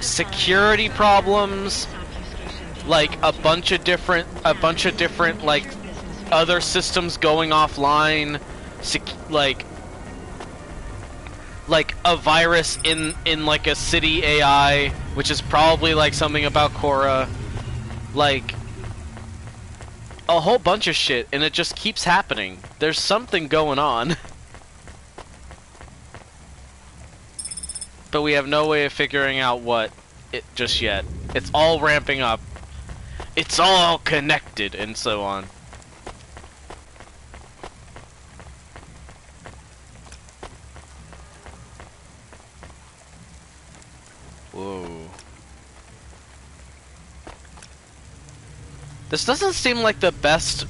Security problems, like a bunch of different like other systems going offline, like a virus in like a city AI, which is probably like something about Cora, like a whole bunch of shit, and it just keeps happening. There's something going on. But we have no way of figuring out what it just yet. It's all ramping up. It's all connected and so on. Whoa. This doesn't seem like the best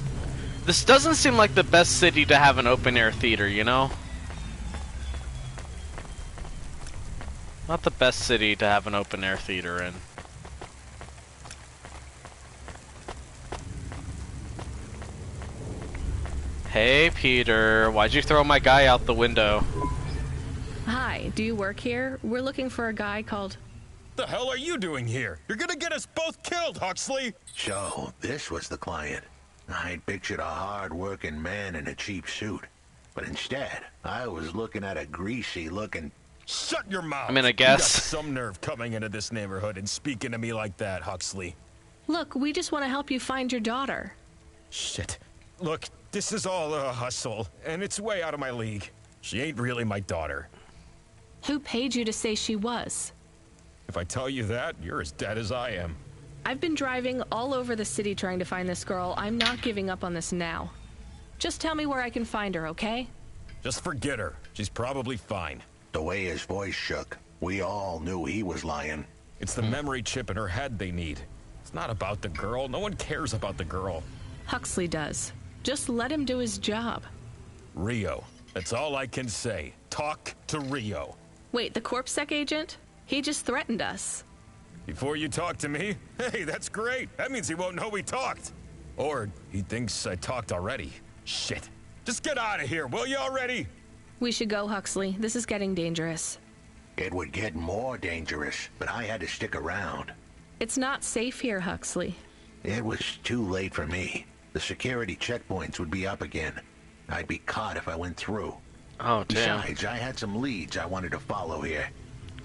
city to have an open air theater, you know? Not the best city to have an open air theater in. Hey Peter, why'd you throw my guy out the window? Hi, do you work here? We're looking for a guy called... The hell are you doing here? You're gonna get us both killed, Huxley! So, this was the client. I'd pictured a hard-working man in a cheap suit. But instead, I was looking at a greasy-looking... Shut your mouth! I mean, I guess. You got some nerve coming into this neighborhood and speaking to me like that, Huxley. Look, we just want to help you find your daughter. Shit. Look, this is all a hustle, and it's way out of my league. She ain't really my daughter. Who paid you to say she was? If I tell you that, you're as dead as I am. I've been driving all over the city trying to find this girl. I'm not giving up on this now. Just tell me where I can find her, okay? Just forget her. She's probably fine. The way his voice shook, we all knew he was lying. It's the memory chip in her head they need. It's not about the girl. No one cares about the girl. Huxley does. Just let him do his job. Rio. That's all I can say. Talk to Rio. Wait, the CorpSec agent? He just threatened us. Before you talk to me? Hey, that's great. That means he won't know we talked. Or he thinks I talked already. Shit. Just get out of here, will you already? We should go, Huxley. This is getting dangerous. It would get more dangerous, but I had to stick around. It's not safe here, Huxley. It was too late for me. The security checkpoints would be up again. I'd be caught if I went through. Oh, damn. Besides, I had some leads I wanted to follow here.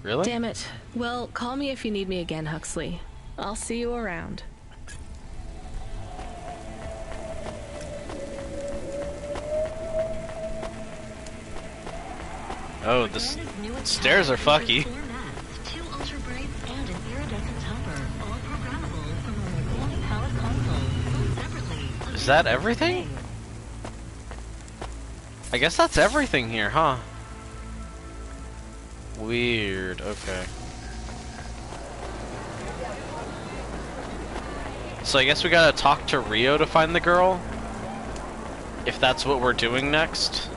Really? Damn it. Well, call me if you need me again, Huxley. I'll see you around. Oh, the stairs are fucky. Two ultra brights and an iridescent helper, all programmable from a one pallet console, sold separately. Is that everything? I guess that's everything here, huh? Weird, okay. So I guess we gotta talk to Rio to find the girl? If that's what we're doing next?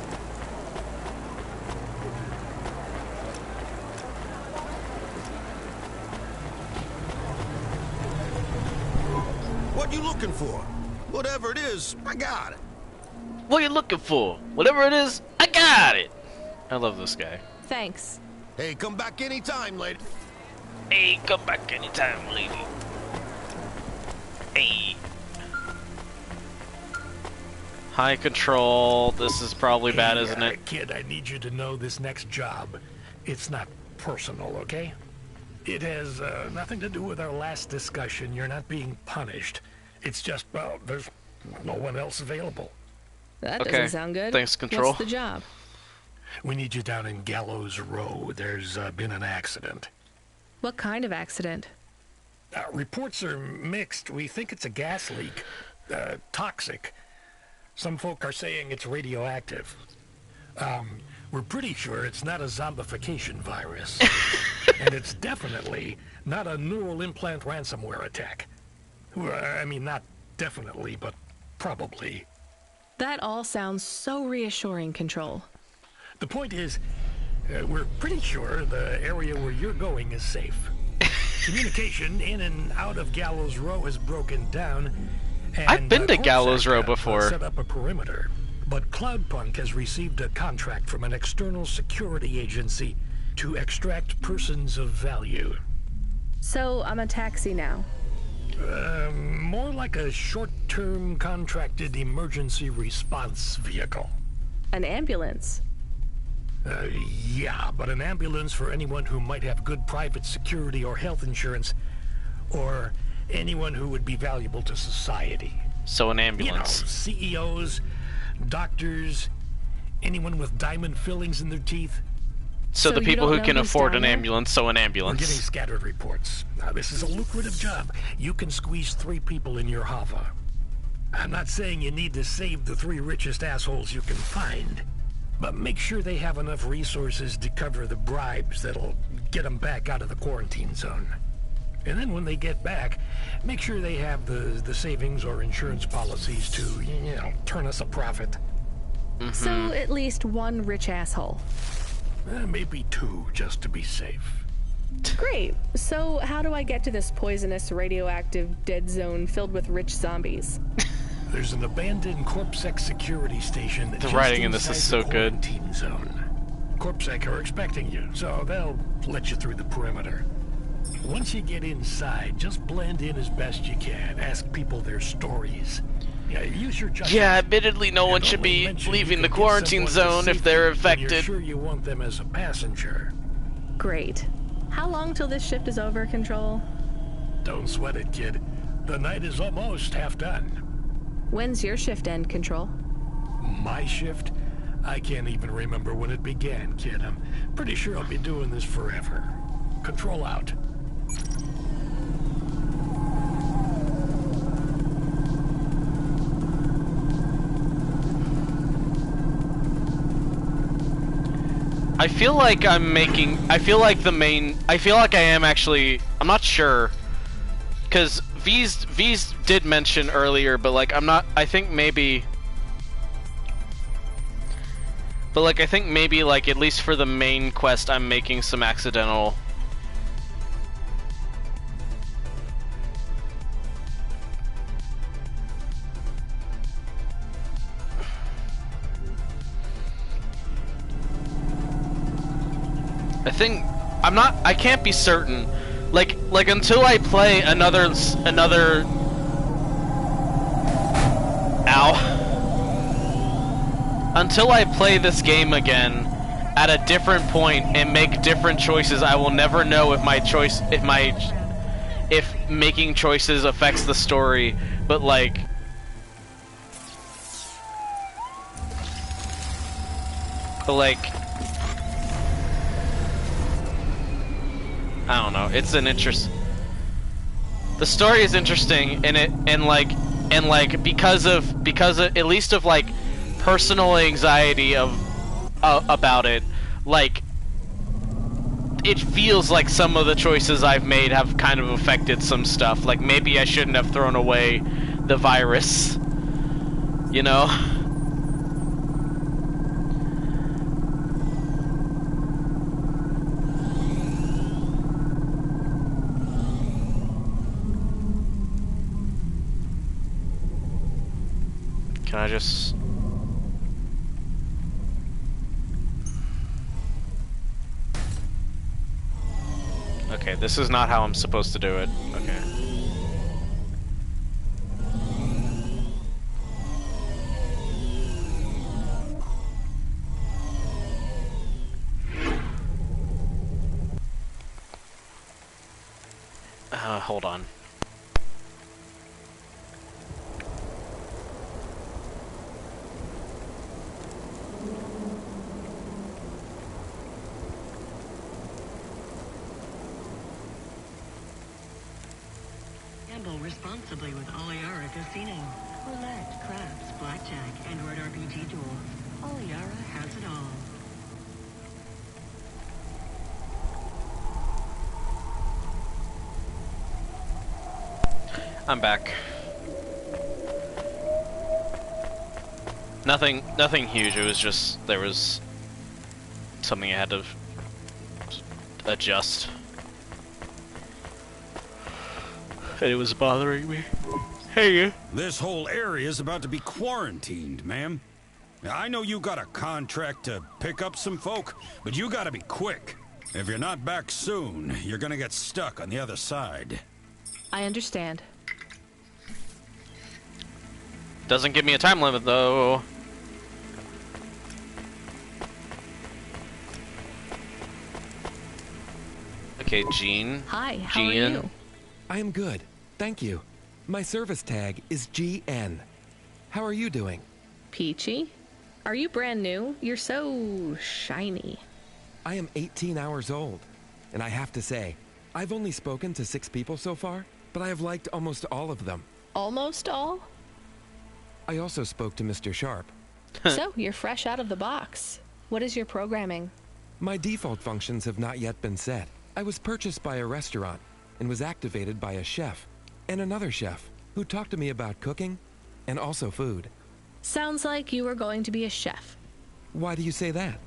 What you looking for? Whatever it is, I got it. What you looking for? Whatever it is, I got it! I love this guy. Thanks. Hey, come back anytime, lady. Hey, come back anytime, lady. Hey. High control. This is probably bad, isn't it? Kid, I need you to know this next job. It's not personal, okay? It has nothing to do with our last discussion. You're not being punished. It's just, well, there's no one else available. That doesn't sound good. Thanks, Control. What's the job? We need you down in Gallows Row. There's been an accident. What kind of accident? Reports are mixed. We think it's a gas leak. Toxic. Some folk are saying it's radioactive. We're pretty sure it's not a zombification virus. And it's definitely not a neural implant ransomware attack. I mean, not definitely, but probably. That all sounds so reassuring, Control. The point is, we're pretty sure the area where you're going is safe. Communication in and out of Gallows Row is broken down. And I've been to Gallows Row before. Set up a perimeter. But Cloudpunk has received a contract from an external security agency to extract persons of value. So I'm a taxi now. More like a short-term contracted emergency response vehicle. An ambulance? Yeah, but an ambulance for anyone who might have good private security or health insurance, or anyone who would be valuable to society. So an ambulance. You know, CEOs, doctors, anyone with diamond fillings in their teeth. So the people who can afford an ambulance, so an We're ambulance. getting scattered reports. Now, this is a lucrative job. You can squeeze 3 people in your hover. I'm not saying you need to save the 3 richest assholes you can find, but make sure they have enough resources to cover the bribes that'll get them back out of the quarantine zone. And then when they get back, make sure they have the savings or insurance policies to, you know, turn us a profit. So at least 1 rich asshole. Maybe 2, just to be safe. Great. So how do I get to this poisonous, radioactive, dead zone filled with rich zombies? There's an abandoned CorpSec security station. The writing in this is so good. Zone. CorpSec are expecting you, so they'll let you through the perimeter. Once you get inside, just blend in as best you can. Ask people their stories. Yeah, use your judgment. Yeah, admittedly, no one should be leaving the quarantine zone if they're infected. You're sure you want them as a passenger. Great. How long till this shift is over, Control? Don't sweat it, kid. The night is almost half done. When's your shift end, Control? My shift? I can't even remember when it began, kid. I'm pretty sure I'll be doing this forever. Control out. I feel like I am actually I'm not sure, because V's did mention earlier, but like I'm not. I think maybe. But like I think maybe like at least for the main quest, I'm making some accidental. I can't be certain. Like until I play another. Ow. Until I play this game again at a different point and make different choices, I will never know if if making choices affects the story. But like. I don't know. It's an interest. The story is interesting, and because of at least of like personal anxiety of about it, like it feels like some of the choices I've made have kind of affected some stuff. Like maybe I shouldn't have thrown away the virus, you know? Can I just... Okay, this is not how I'm supposed to do it. Okay. Hold on. Gamble responsibly with Oliara Casino. Roulette, craps, blackjack, Android RPG tools. Oliara has it all. I'm back. Nothing huge. It was just there was something I had to adjust, and it was bothering me. Hey, this whole area is about to be quarantined, ma'am. I know you got a contract to pick up some folk, but you gotta be quick. If you're not back soon, you're gonna get stuck on the other side. I understand. Doesn't give me a time limit though. Okay, Jean. Hi, how are you? I am good, thank you. My service tag is GN. How are you doing? Peachy? Are you brand new? You're so shiny. I am 18 hours old, and I have to say, I've only spoken to 6 people so far, but I have liked almost all of them. Almost all? I also spoke to Mr. Sharp. So, you're fresh out of the box. What is your programming? My default functions have not yet been set. I was purchased by a restaurant and was activated by a chef and another chef who talked to me about cooking and also food. Sounds like you were going to be a chef. Why do you say that?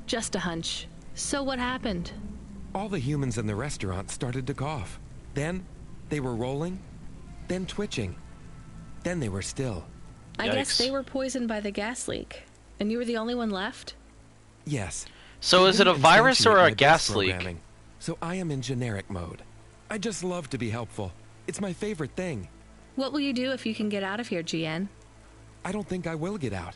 Just a hunch. So what happened? All the humans in the restaurant started to cough. Then they were rolling, then twitching. Then they were still. I guess they were poisoned by the gas leak. And you were the only one left? Yes. So is it a virus or a gas leak? So I am in generic mode. I just love to be helpful. It's my favorite thing. What will you do if you can get out of here, GN? I don't think I will get out.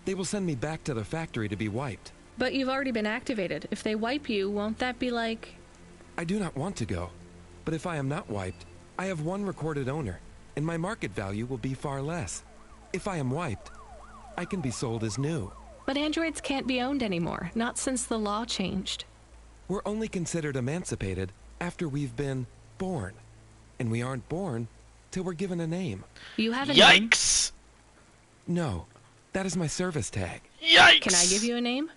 They will send me back to the factory to be wiped. But you've already been activated. If they wipe you, won't that be like... I do not want to go. But if I am not wiped, I have one recorded owner, and my market value will be far less. If I am wiped, I can be sold as new. But androids can't be owned anymore, not since the law changed. We're only considered emancipated after we've been born. And we aren't born till we're given a name. You have a name? Yikes! No, that is my service tag. Yikes! Can I give you a name?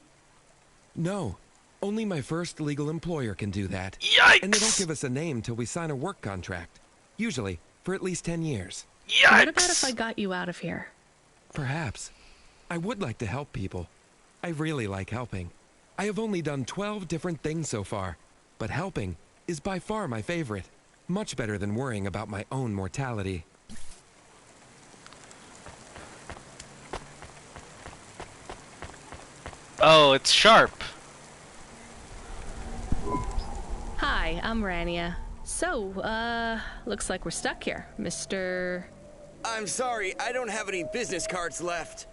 No, Only my first legal employer can do that. Yikes! And they don't give us a name till we sign a work contract. Usually, for at least 10 years. Yikes! What about if I got you out of here? Perhaps. I would like to help people. I really like helping. I have only done 12 different things so far, but helping is by far my favorite. Much better than worrying about my own mortality. Oh, it's Sharp. Hi, I'm Rania. So, looks like we're stuck here, Mr. I'm sorry, I don't have any business cards left.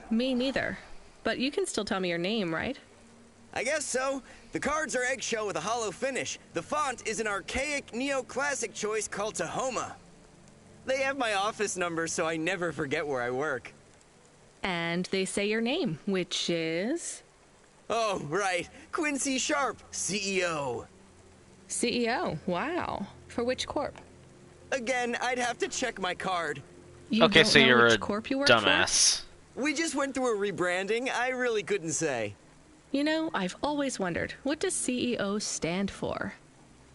Me neither. But you can still tell me your name, right? I guess so. The cards are eggshell with a hollow finish. The font is an archaic neoclassic choice called Tahoma. They have my office number, so I never forget where I work. And they say your name, which is? Oh, right. Quincy Sharp, CEO. CEO? Wow. For which corp? Again, I'd have to check my card. You Okay, don't so know you're which a corp you work dumbass. We just went through a rebranding. I really couldn't say. You know, I've always wondered, what does CEO stand for?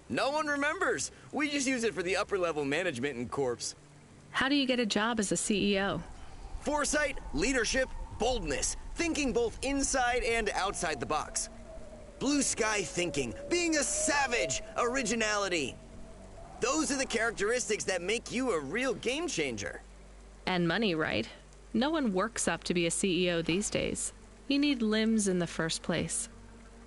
No one remembers. We just use it for the upper-level management in corps. How do you get a job as a CEO? Foresight, leadership, boldness, thinking both inside and outside the box. Blue sky thinking, being a savage, originality. Those are the characteristics that make you a real game changer. And money, right? No one works up to be a CEO these days. You need limbs in the first place.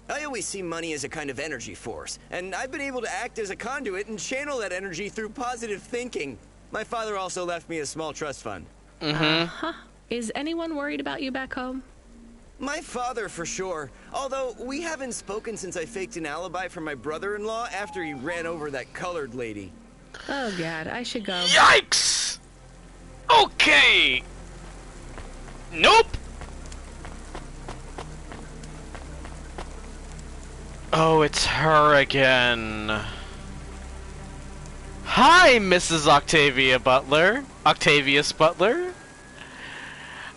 I always see money as a kind of energy force, and I've been able to act as a conduit and channel that energy through positive thinking. My father also left me a small trust fund. Uh-huh. Is anyone worried about you back home? My father, for sure. Although, we haven't spoken since I faked an alibi for my brother-in-law after he ran over that colored lady. Oh, God, I should go. Yikes! Okay! Nope! Oh, it's her again. Hi, Mrs. Octavius Butler.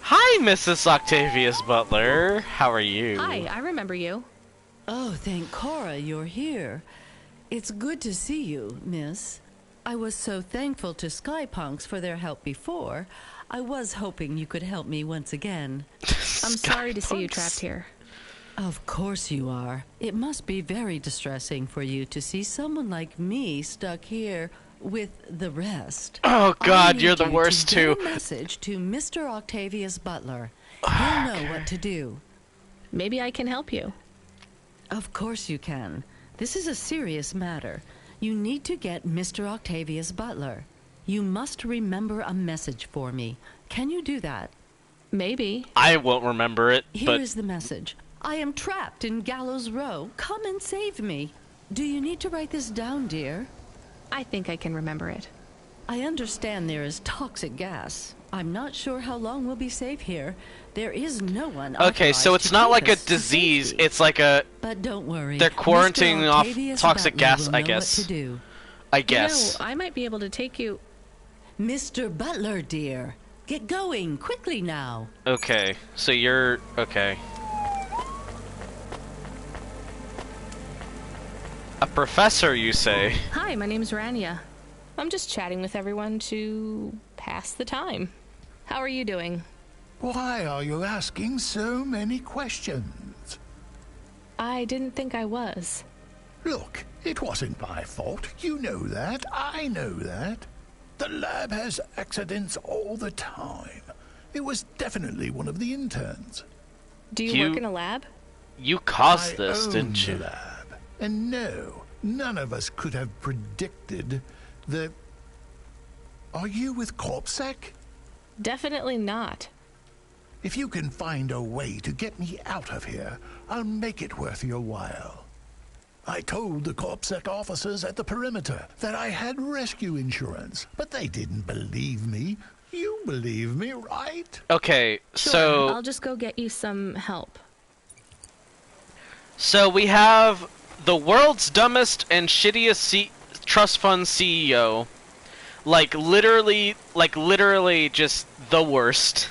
Hi, Mrs. Octavius Butler. How are you? Hi, I remember you. Oh, thank Cora you're here. It's good to see you, miss. I was so thankful to Skypunks for their help before. I was hoping you could help me once again. I'm sorry to see you trapped here. Of course you are. It must be very distressing for you to see someone like me stuck here with the rest. Oh God, you're the worst too. Get a message to Mr. Octavius Butler. He'll know what to do. Maybe I can help you. Of course you can. This is a serious matter. You need to get Mr. Octavius Butler. You must remember a message for me. Can you do that? Maybe. I won't remember it, Here but... is the message. I am trapped in Gallows Row. Come and save me. Do you need to write this down, dear? I think I can remember it. I understand there is toxic gas. I'm not sure how long we'll be safe here. There is no one. Okay, so it's not like a disease. It's like a... But don't worry. They're quarantining off toxic gas, I Know guess. what to do. I guess. You know, I might be able to take you... Mr. Butler, dear. Get going, quickly now. Okay, so you're... Okay. A professor, you say? Hi, my name's Rania. I'm just chatting with everyone to pass the time. How are you doing? Why are you asking so many questions? I didn't think I was. Look, it wasn't my fault. You know that. I know that. The lab has accidents all the time. It was definitely one of the interns. Do you work in a lab? You caused this, didn't you? The lab. And no, none of us could have predicted the... Are you with CorpSec? Definitely not. If you can find a way to get me out of here, I'll make it worth your while. I told the CorpSec officers at the perimeter that I had rescue insurance, but they didn't believe me. You believe me, right? Okay, Sure, so... I'll just go get you some help. So we have the world's dumbest and shittiest trust fund CEO. Like literally just the worst.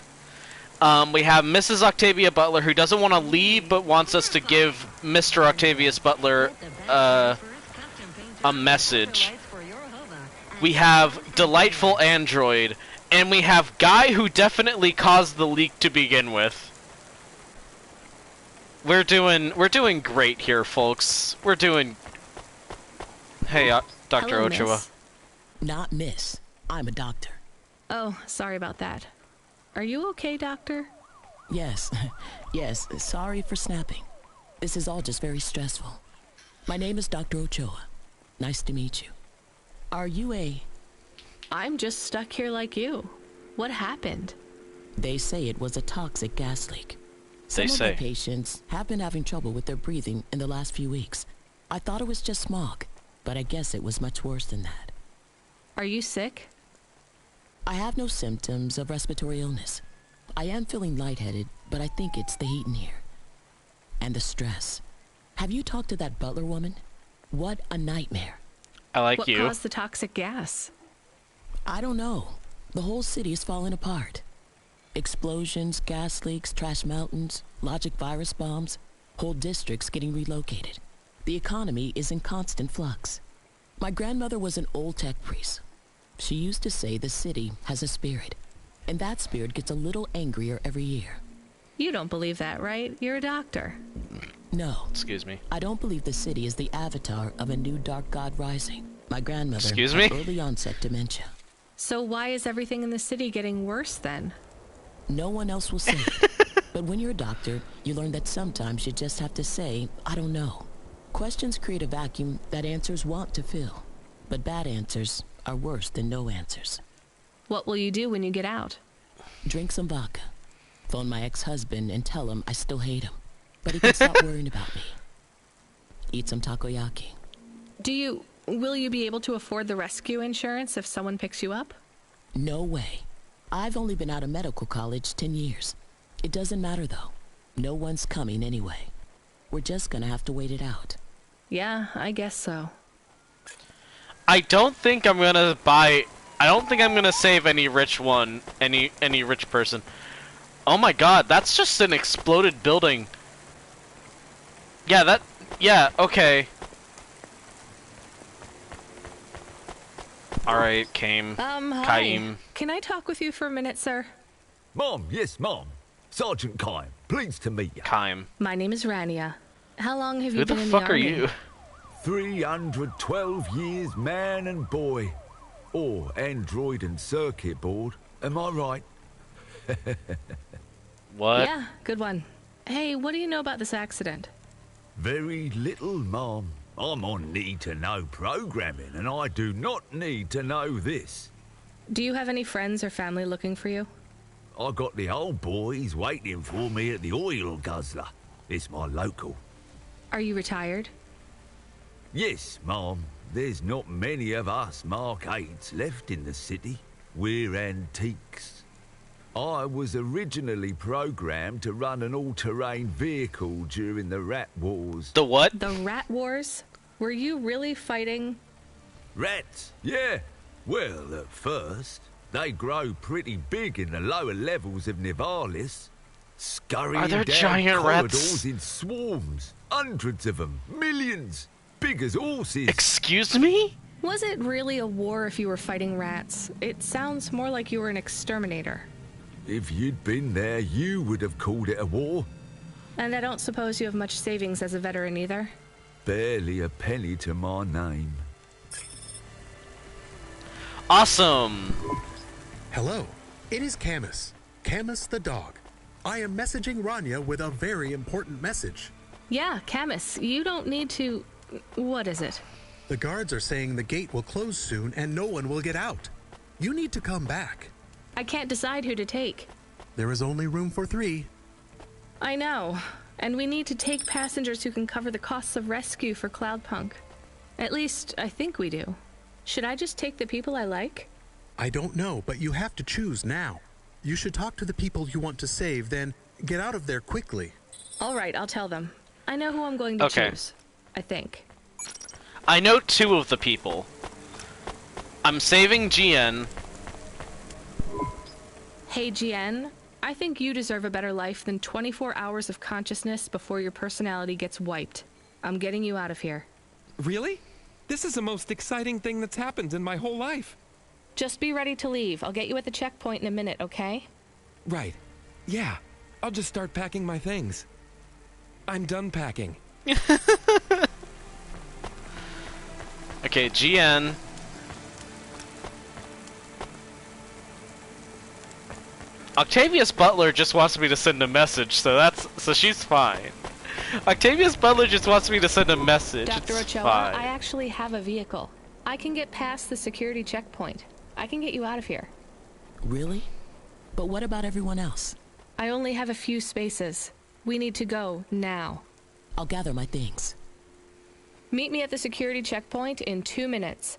We have Mrs. Octavia Butler, who doesn't want to leave, but wants us to give Mr. Octavius Butler a message. We have Delightful Android, and we have Guy who definitely caused the leak to begin with. We're doing great here, folks. We're doing... Hey, Dr. Hello, Ochoa. miss. Not miss. I'm a doctor. Oh, sorry about that. Are you okay, Doctor? Yes. Yes, sorry for snapping. This is all just very stressful. My name is Dr. Ochoa. Nice to meet you. Are you a... I'm just stuck here like you. What happened? They say it was a toxic gas leak. Some of my patients have been having trouble with their breathing in the last few weeks. I thought it was just smog, but I guess it was much worse than that. Are you sick? I have no symptoms of respiratory illness. I am feeling lightheaded, but I think it's the heat in here. And the stress. Have you talked to that Butler woman? What a nightmare. I like what you. What caused the toxic gas? I don't know. The whole city is falling apart. Explosions, gas leaks, trash mountains, logic virus bombs, whole districts getting relocated. The economy is in constant flux. My grandmother was an old tech priest. She used to say the city has a spirit, and that spirit gets a little angrier every year. You don't believe that, right? You're a doctor. No. Excuse me. I don't believe the city is the avatar of a new dark god rising. My grandmother Excuse had me? early onset dementia. So why is everything in the city getting worse then? No one else will say it. But when you're a doctor, you learn that sometimes you just have to say, I don't know. Questions create a vacuum that answers want to fill. But bad answers are worse than no answers. What will you do when you get out? Drink some vodka. Phone my ex-husband and tell him I still hate him. But he can stop worrying about me. Eat some takoyaki. Will you be able to afford the rescue insurance if someone picks you up? No way. I've only been out of medical college 10 years. It doesn't matter though. No one's coming anyway. We're just gonna have to wait it out. Yeah, I guess so. I don't think I'm gonna save any rich person. Oh my god, that's just an exploded building. Yeah, okay. Alright, Kaim. Hi. Can I talk with you for a minute, sir? Mom, yes, Mom. Sergeant Kaim, pleased to meet you. Kaim. My name is Rania. How long have you Who been the in the fuck are army? you? 312 years, man and boy. Or android and circuit board. Am I right? What? Yeah, good one. Hey, what do you know about this accident? Very little, Mom. I'm on need-to-know programming, and I do not need to know this. Do you have any friends or family looking for you? I got the old boys waiting for me at the oil guzzler. It's my local. Are you retired? Yes, Mom. There's not many of us Mark 8s left in the city. We're antiques. I was originally programmed to run an all-terrain vehicle during the Rat Wars. The what? The Rat Wars? Were you really fighting? Rats? Yeah. Well, at first, they grow pretty big in the lower levels of Nivalis. Scurrying Are there down giant corridors rats? in swarms. Hundreds of them. Millions. Big as horses. Excuse me? Was it really a war if you were fighting rats? It sounds more like you were an exterminator. If you'd been there, you would have called it a war. And I don't suppose you have much savings as a veteran either? Barely a penny to my name. Awesome! Hello, it is Camus. Camus the dog. I am messaging Rania with a very important message. Yeah, Camus, you don't need to... What is it? The guards are saying the gate will close soon and no one will get out. You need to come back. I can't decide who to take. There is only room for 3. I know. And we need to take passengers who can cover the costs of rescue for Cloudpunk. At least, I think we do. Should I just take the people I like? I don't know, but you have to choose now. You should talk to the people you want to save, then get out of there quickly. All right, I'll tell them. I know who I'm going to choose. I think. I know 2 of the people. I'm saving GN. Hey, GN. I think you deserve a better life than 24 hours of consciousness before your personality gets wiped. I'm getting you out of here. Really? This is the most exciting thing that's happened in my whole life. Just be ready to leave. I'll get you at the checkpoint in a minute, okay? Right. Yeah. I'll just start packing my things. I'm done packing. Okay, GN. Octavius Butler just wants me to send a message, so she's fine. Octavius Butler just wants me to send a message. Dr. It's Ochoa, fine. I actually have a vehicle. I can get past the security checkpoint. I can get you out of here. Really? But what about everyone else? I only have a few spaces. We need to go now. I'll gather my things. Meet me at the security checkpoint in 2 minutes.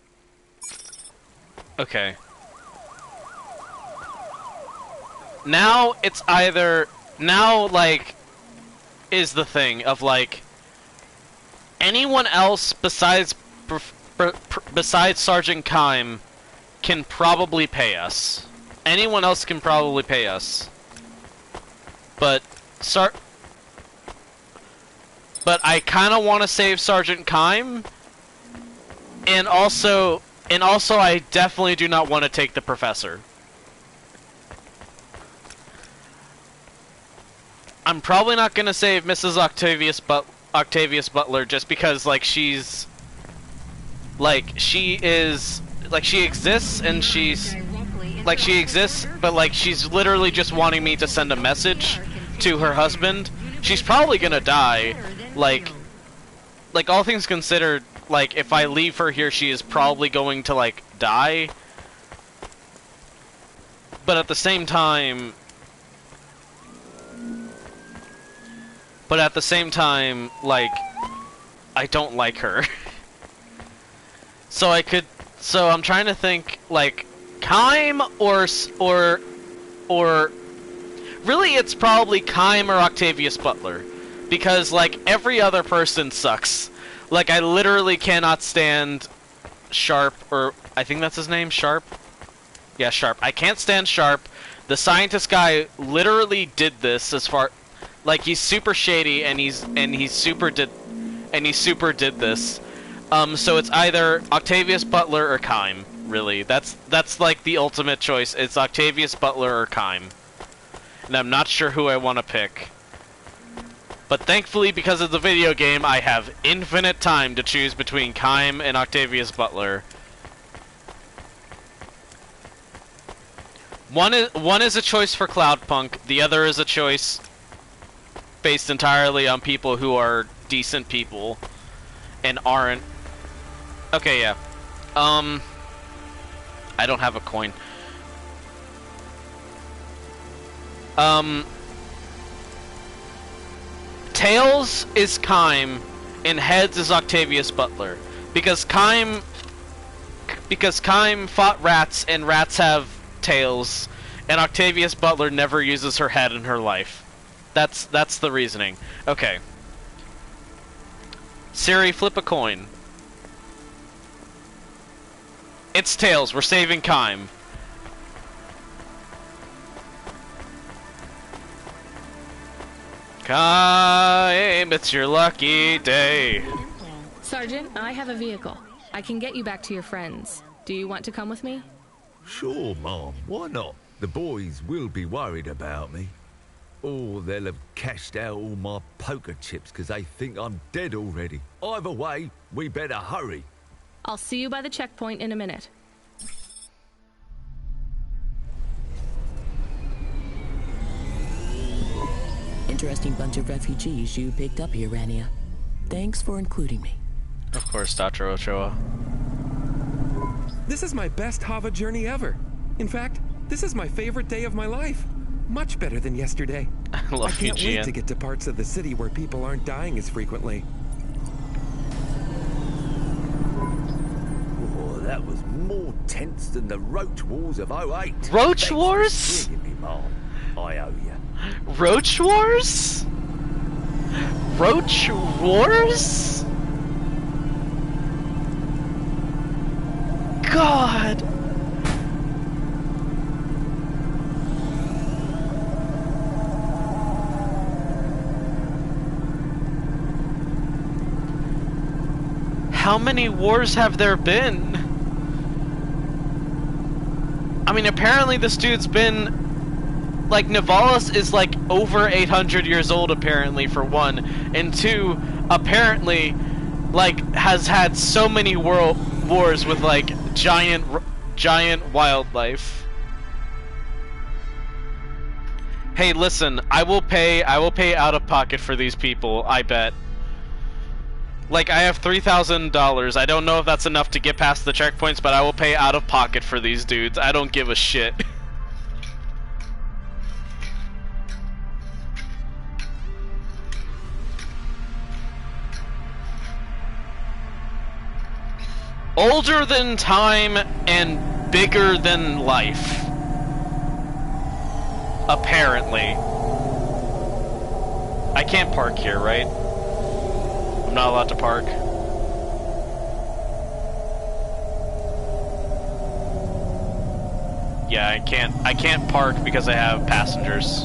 Okay. Now it's either... Now, like, is the thing of, like... Anyone else besides Sergeant Kime can probably pay us. Anyone else can probably pay us. But I kind of want to save Sergeant Kime, and also I definitely do not want to take the professor. I'm probably not gonna save Mrs. Octavius Butler just because, like, she exists and she exists, but, like, she's literally just wanting me to send a message to her husband. She's probably gonna die. Like, all things considered, like, if I leave her here, she is probably going to, like, die. But at the same time, like, I don't like her. So I'm trying to think, like, Kime or really it's probably Kime or Octavius Butler. Because, like, every other person sucks. Like, I literally cannot stand Sharp, or I think that's his name, Sharp? Yeah, Sharp. I can't stand Sharp. The scientist guy literally did this as far... Like, he's super shady, and he super did this. So it's either Octavius Butler or Kime, really. That's like the ultimate choice. It's Octavius Butler or Kime. And I'm not sure who I want to pick. But thankfully, because of the video game, I have infinite time to choose between Kime and Octavius Butler. One is a choice for Cloudpunk, the other is a choice based entirely on people who are decent people and aren't. Okay, yeah. I don't have a coin. Tails is Kime, and Heads is Octavius Butler. Because Kime fought rats, and rats have tails, and Octavius Butler never uses her head in her life. That's the reasoning. Okay. Siri, flip a coin. It's Tails. We're saving Kime. Kime, it's your lucky day. Sergeant, I have a vehicle. I can get you back to your friends. Do you want to come with me? Sure, Mom. Why not? The boys will be worried about me. Or they'll have cashed out all my poker chips because they think I'm dead already. Either way, we better hurry. I'll see you by the checkpoint in a minute. Interesting bunch of refugees you picked up here, Rania. Thanks for including me. Of course, Dr. Ochoa. This is my best Hava journey ever. In fact, this is my favorite day of my life. Much better than yesterday. I can't wait to get to parts of the city where people aren't dying as frequently. Oh, that was more tense than the Roach Wars of 08. Roach Wars? Me, Mom. I owe you. Roach Wars? Roach Wars? God. How many wars have there been? I mean, apparently this dude's been... Like, Nivalis is, like, over 800 years old, apparently, for one. And two, apparently, like, has had so many wars with, like, giant wildlife. Hey, listen, I will pay out of pocket for these people, I bet. Like, I have $3,000. I don't know if that's enough to get past the checkpoints, but I will pay out of pocket for these dudes. I don't give a shit. Older than time and bigger than life. Apparently. I can't park here, right? I'm not allowed to park. Yeah, I can't park because I have passengers.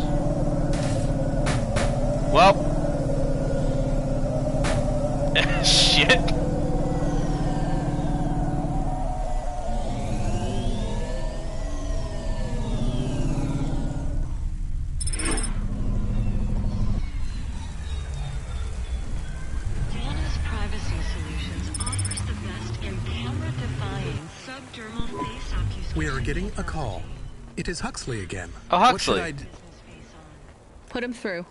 Well. Shit. We are getting a call. It is Huxley again. Oh, Huxley. What should I Put him through.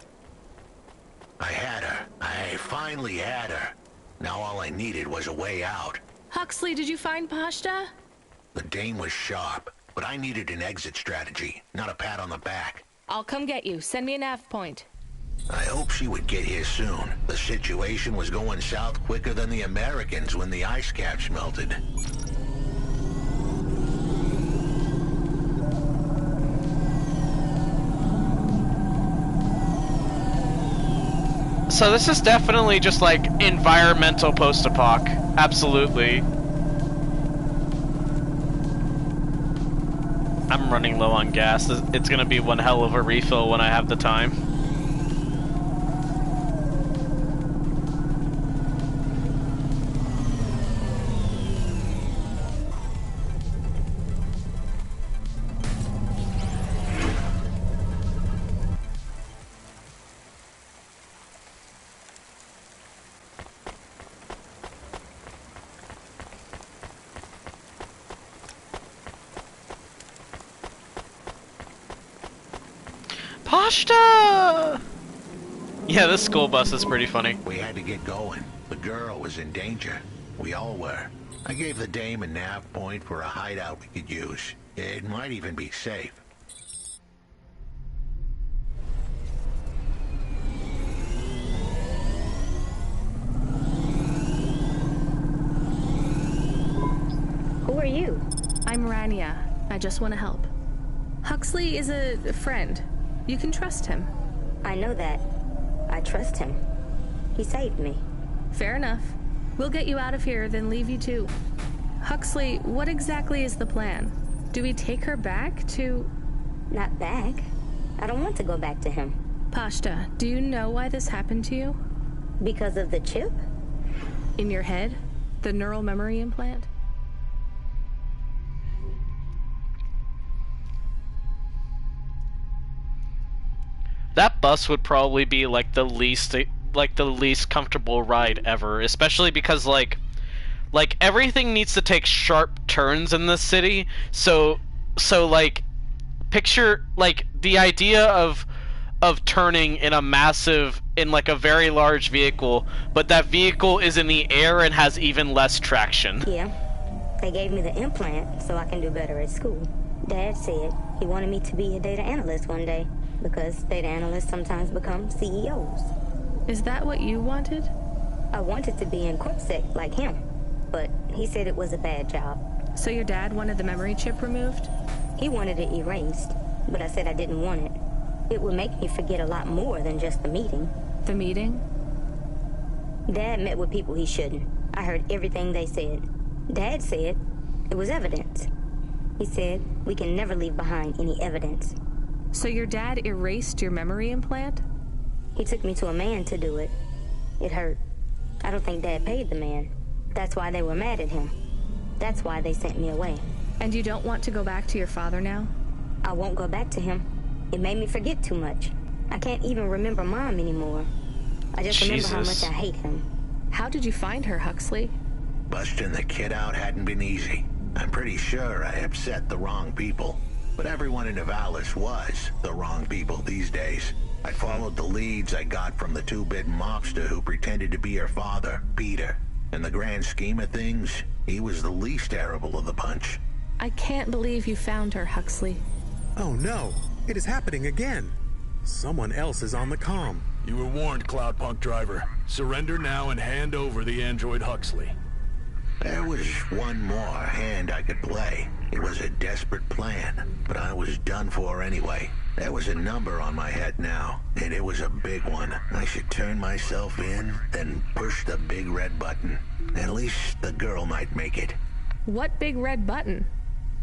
I had her. I finally had her. Now all I needed was a way out. Huxley, did you find Pashta? The dame was sharp, but I needed an exit strategy, not a pat on the back. I'll come get you. Send me a nav point. I hope she would get here soon. The situation was going south quicker than the Americans when the ice caps melted. So this is definitely just like environmental post-apoc. Absolutely. I'm running low on gas. It's gonna be one hell of a refill when I have the time. Pashta! Yeah, this school bus is pretty funny. We had to get going. The girl was in danger. We all were. I gave the dame a nav point for a hideout we could use. It might even be safe. Who are you? I'm Rania. I just want to help. Huxley is a friend. You can trust him. I know that. I trust him. He saved me. Fair enough. We'll get you out of here, then leave you too. Huxley, what exactly is the plan? Do we take her back to... Not back. I don't want to go back to him. Pashta, do you know why this happened to you? Because of the chip? In your head? The neural memory implant? That bus would probably be like the least comfortable ride ever, especially because like everything needs to take sharp turns in this city. So like picture like the idea of turning in like a very large vehicle, but that vehicle is in the air and has even less traction. Yeah. They gave me the implant so I can do better at school. Dad said he wanted me to be a data analyst one day, because data analysts sometimes become CEOs. Is that what you wanted? I wanted to be in CorpSec like him, but he said it was a bad job. So your dad wanted the memory chip removed? He wanted it erased, but I said I didn't want it. It would make me forget a lot more than just the meeting. The meeting? Dad met with people he shouldn't. I heard everything they said. Dad said it was evidence. He said we can never leave behind any evidence. So your dad erased your memory implant? He took me to a man to do it. It hurt. I don't think Dad paid the man. That's why they were mad at him. That's why they sent me away. And you don't want to go back to your father now? I won't go back to him. It made me forget too much. I can't even remember Mom anymore. I just remember how much I hate him. How did you find her, Huxley? Busting the kid out hadn't been easy. I'm pretty sure I upset the wrong people. But everyone in Nivalis was the wrong people these days. I followed the leads I got from the two-bit mobster who pretended to be her father, Peter. In the grand scheme of things, he was the least terrible of the bunch. I can't believe you found her, Huxley. Oh no, it is happening again. Someone else is on the comm. You were warned, Cloudpunk driver. Surrender now and hand over the android Huxley. There was one more hand I could play. It was a desperate plan, but I was done for anyway. There was a number on my head now, and it was a big one. I should turn myself in, then push the big red button. At least the girl might make it. What big red button?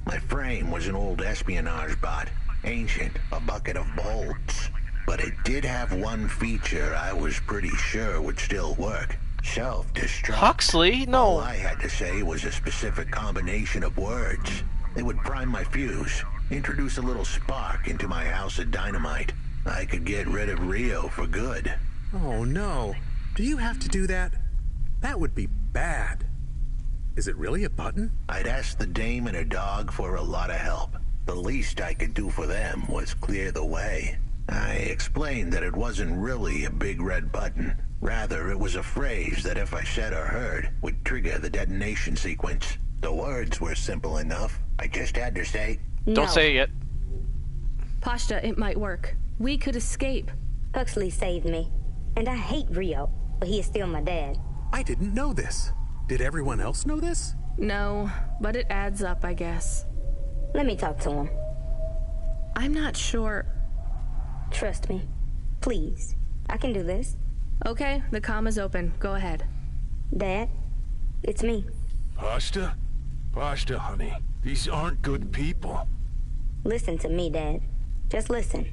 My frame was an old espionage bot. Ancient, a bucket of bolts. But it did have one feature I was pretty sure would still work. Self-destruct. Huxley? No. All I had to say was a specific combination of words. They would prime my fuse, introduce a little spark into my house of dynamite. I could get rid of Rio for good. Oh no. Do you have to do that? That would be bad. Is it really a button? I'd asked the dame and her dog for a lot of help. The least I could do for them was clear the way. I explained that it wasn't really a big red button. Rather, it was a phrase that if I said or heard, would trigger the detonation sequence. The words were simple enough. I just had to say... No. Don't say it yet. Pashta, it might work. We could escape. Huxley saved me. And I hate Rio, but he is still my dad. I didn't know this. Did everyone else know this? No, but it adds up, I guess. Let me talk to him. I'm not sure. Trust me. Please. I can do this. Okay, the comm is open. Go ahead. Dad, it's me. Pashta? Pashta, honey. These aren't good people. Listen to me, Dad. Just listen.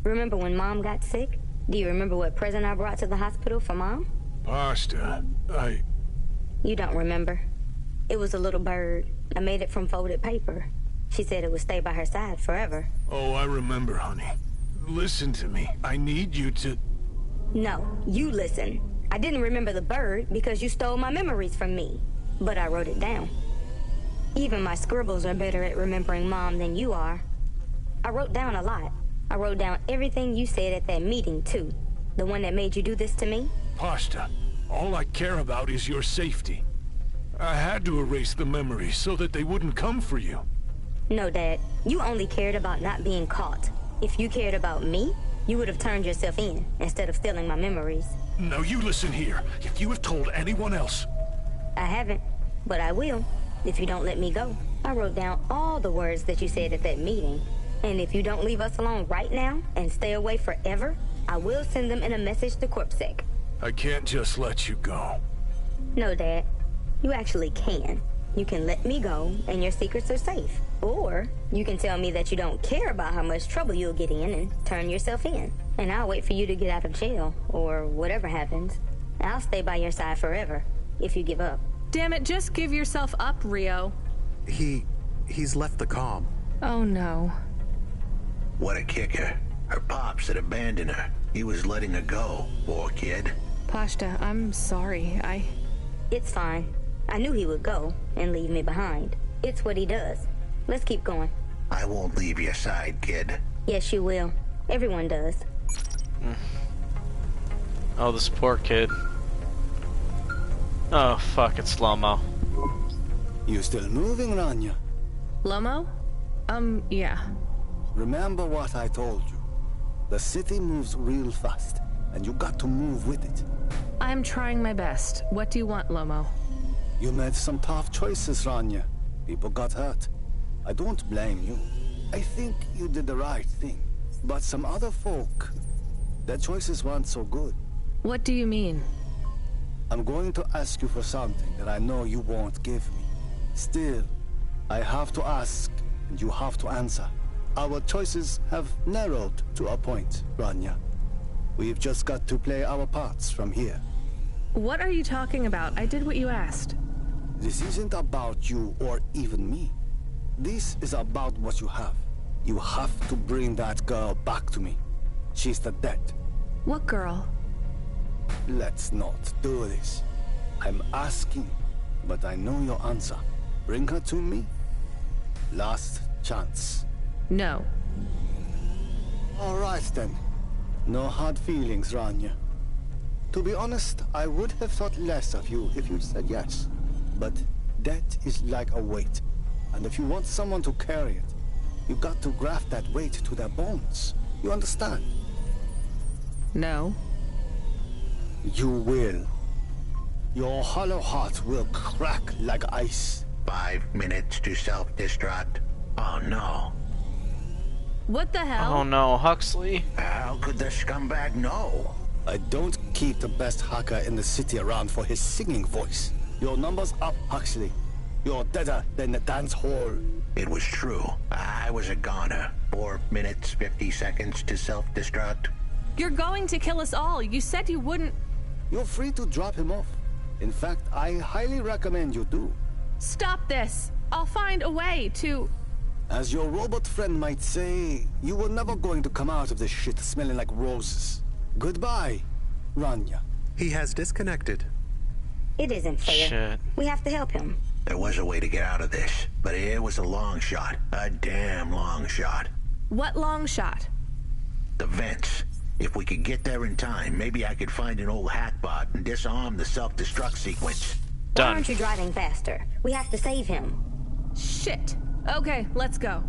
Remember when Mom got sick? Do you remember what present I brought to the hospital for Mom? Pashta, You don't remember. It was a little bird. I made it from folded paper. She said it would stay by her side forever. Oh, I remember, honey. Listen to me. I need you to... No, you listen. I didn't remember the bird because you stole my memories from me. But I wrote it down. Even my scribbles are better at remembering Mom than you are. I wrote down a lot. I wrote down everything you said at that meeting, too. The one that made you do this to me. Pashta, all I care about is your safety. I had to erase the memories so that they wouldn't come for you. No, Dad. You only cared about not being caught. If you cared about me, you would have turned yourself in instead of stealing my memories. Now you listen here. If you have told anyone else... I haven't, but I will, if you don't let me go. I wrote down all the words that you said at that meeting. And if you don't leave us alone right now and stay away forever, I will send them in a message to CorpSec. I can't just let you go. No, Dad. You actually can. You can let me go, and your secrets are safe. Or you can tell me that you don't care about how much trouble you'll get in and turn yourself in. And I'll wait for you to get out of jail, or whatever happens. I'll stay by your side forever, if you give up. Damn it, just give yourself up, Rio. He's left the comm. Oh no. What a kicker. Her pops had abandoned her. He was letting her go, poor kid. Pashta, I'm sorry. It's fine. I knew he would go and leave me behind. It's what he does. Let's keep going. I won't leave your side, kid. Yes, you will. Everyone does. Oh, this poor kid. Oh, fuck, it's Lomo. You still moving, Rania? Lomo? Yeah. Remember what I told you. The city moves real fast, and you got to move with it. I'm trying my best. What do you want, Lomo? You made some tough choices, Rania. People got hurt. I don't blame you. I think you did the right thing. But some other folk, their choices weren't so good. What do you mean? I'm going to ask you for something that I know you won't give me. Still, I have to ask, and you have to answer. Our choices have narrowed to a point, Rania. We've just got to play our parts from here. What are you talking about? I did what you asked. This isn't about you or even me. This is about what you have. You have to bring that girl back to me. She's the dead. What girl? Let's not do this. I'm asking, but I know your answer. Bring her to me. Last chance. No. All right then. No hard feelings, Rania. To be honest, I would have thought less of you if you said yes. But death is like a weight. And if you want someone to carry it, you got to graft that weight to their bones. You understand? No. You will. Your hollow heart will crack like ice. 5 minutes to self-destruct. Oh no. What the hell? Oh no, Huxley. How could the scumbag know? I don't keep the best hacker in the city around for his singing voice. Your number's up, Huxley. You're deader than the dance hall. It was true. I was a goner. 4 minutes, 50 seconds to self-destruct. You're going to kill us all. You said you wouldn't. You're free to drop him off. In fact, I highly recommend you do. Stop this. I'll find a way to... As your robot friend might say, you were never going to come out of this shit smelling like roses. Goodbye, Rania. He has disconnected. It isn't fair. Shit. We have to help him. There was a way to get out of this, but it was a long shot. A damn long shot. What long shot? The vents. If we could get there in time, maybe I could find an old hackbot and disarm the self-destruct sequence. Why aren't you driving faster? We have to save him. Shit. Okay, let's go.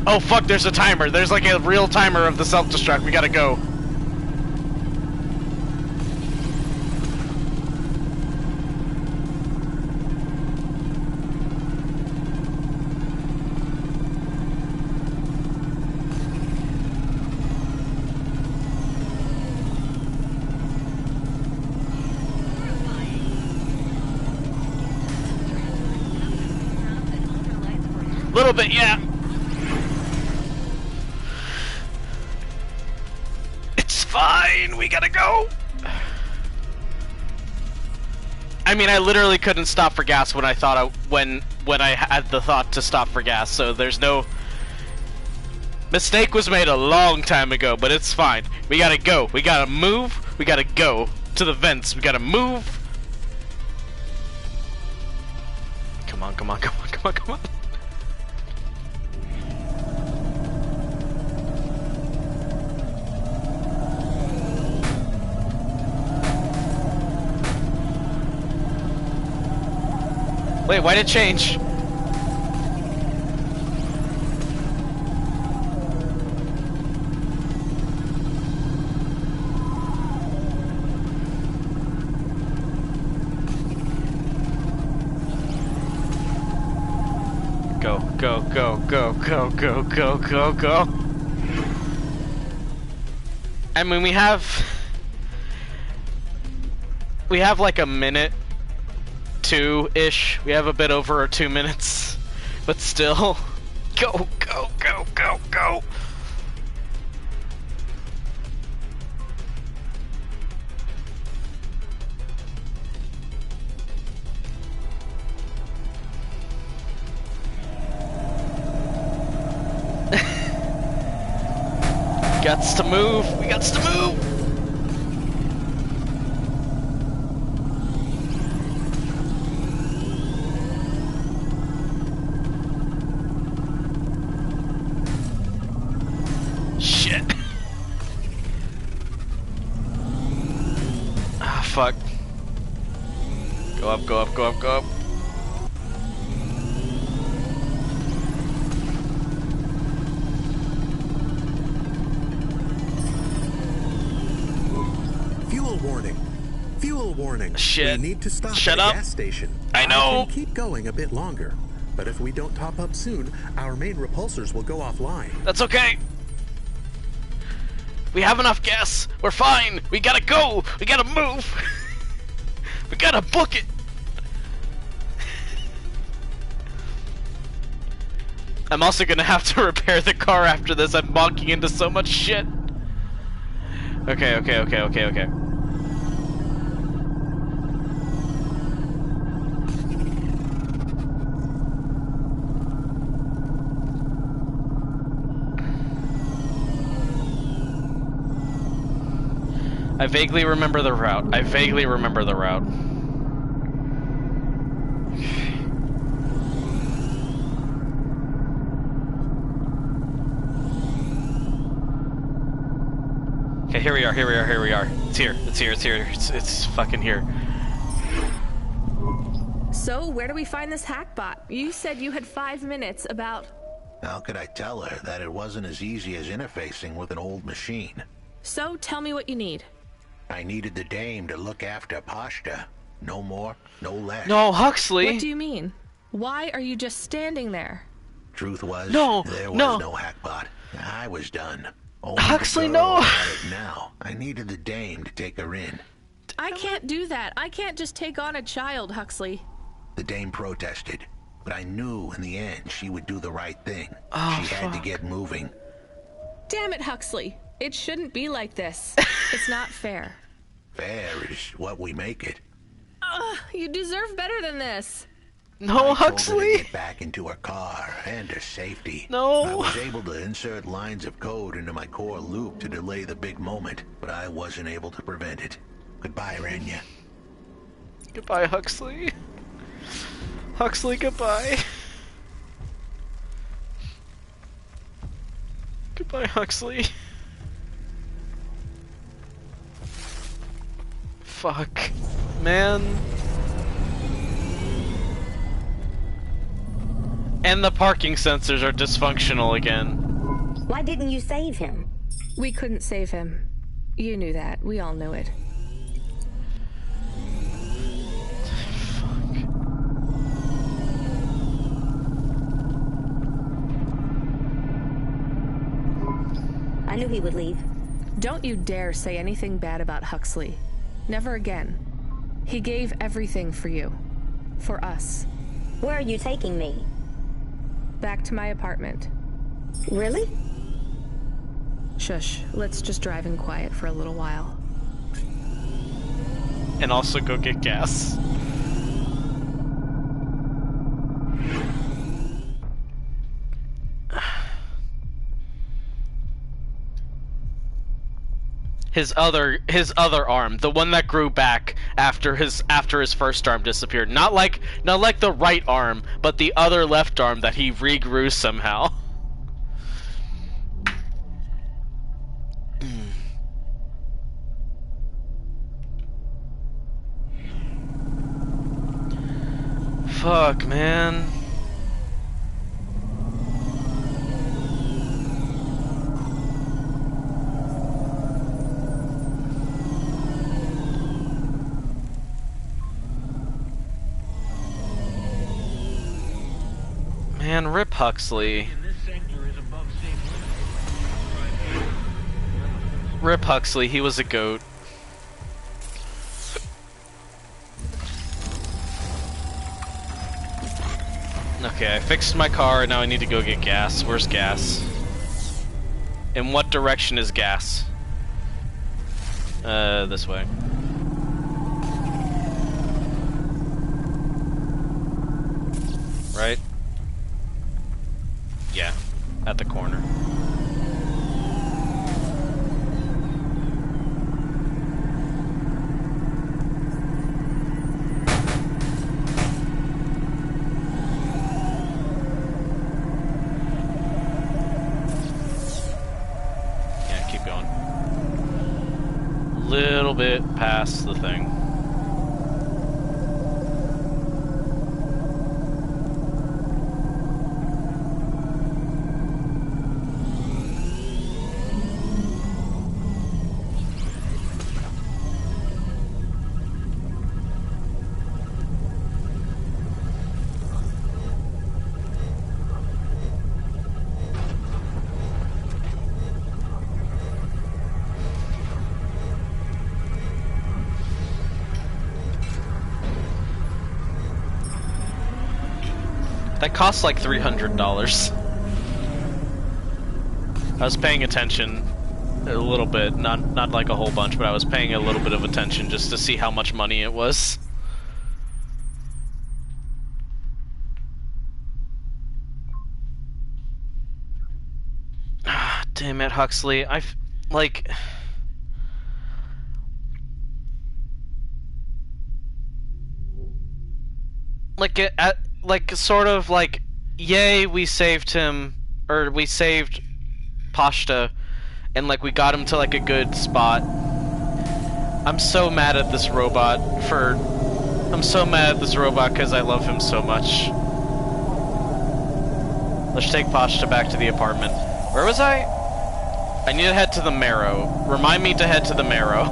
Oh fuck, there's a timer. There's like a real timer of the self-destruct. We gotta go. Little bit, yeah. It's fine. We gotta go. I mean, I literally couldn't stop for gas when I thought when I had the thought to stop for gas. So there's no mistake was made a long time ago, but it's fine. We gotta go. We gotta move. We gotta go to the vents. We gotta move. Come on, come on, come on, come on, come on. Wait, why did it change? Go, go, go, go, go, go, go, go, go. I mean, we have like a minute. 2-ish. We have a bit over 2 minutes, but still, go, go, go, go, go. Gots to move. We gots to move. Fuck. Go up, go up, go up, go up. Fuel warning. Fuel warning. Shit. We need to stop Shut at a up. gas station. I know. I can keep going a bit longer, but if we don't top up soon, our main repulsors will go offline. That's okay. We have enough gas. We're fine. We gotta go. We gotta move. We gotta book it. I'm also gonna have to repair the car after this. I'm bonking into so much shit. Okay. I vaguely remember the route. Okay, here we are. It's here. It's fucking here. So, where do we find this hackbot? You said you had 5 minutes about... How could I tell her that it wasn't as easy as interfacing with an old machine? So, tell me what you need. I needed the dame to look after Pashta. No more, no less. No, Huxley! What do you mean? Why are you just standing there? Truth was, there was no hackbot. I was done. Only Huxley, no! Now, I needed the dame to take her in. I can't do that. I can't just take on a child, Huxley. The dame protested, but I knew in the end she would do the right thing. Oh, she had to get moving. Damn it, Huxley. It shouldn't be like this. It's not fair. Fair is what we make it. You deserve better than this. No, Huxley! I told her to get back into her car and her safety. No! I was able to insert lines of code into my core loop to delay the big moment, but I wasn't able to prevent it. Goodbye, Renya. Goodbye, Huxley. Huxley, goodbye. Goodbye, Huxley. Fuck. Man. And the parking sensors are dysfunctional again. Why didn't you save him? We couldn't save him. You knew that. We all knew it. I knew he would leave. Don't you dare say anything bad about Huxley. Never again. He gave everything for you. For us. Where are you taking me? Back to my apartment. Really? Shush. Let's just drive in quiet for a little while. And also go get gas. His other arm, the one that grew back after his first arm disappeared. Not like the right arm, but the other left arm that he regrew somehow. Fuck, man. Man, rip Huxley. Rip Huxley, he was a goat. Okay, I fixed my car, and now I need to go get gas. Where's gas? In what direction is gas? This way. Right? Yeah, at the corner. Yeah, keep going. Little bit past the thing. That costs like $300. I was paying attention A little bit, not like a whole bunch, but I was paying a little bit of attention just to see how much money it was. Ah, damn it, Huxley. Like... Sort of like, yay, we saved him, or we saved Pashta, and like we got him to like a good spot. I'm so mad at this robot because I love him so much. Let's take Pashta back to the apartment. Where was I? I need to head to the Marrow. Remind me to head to the Marrow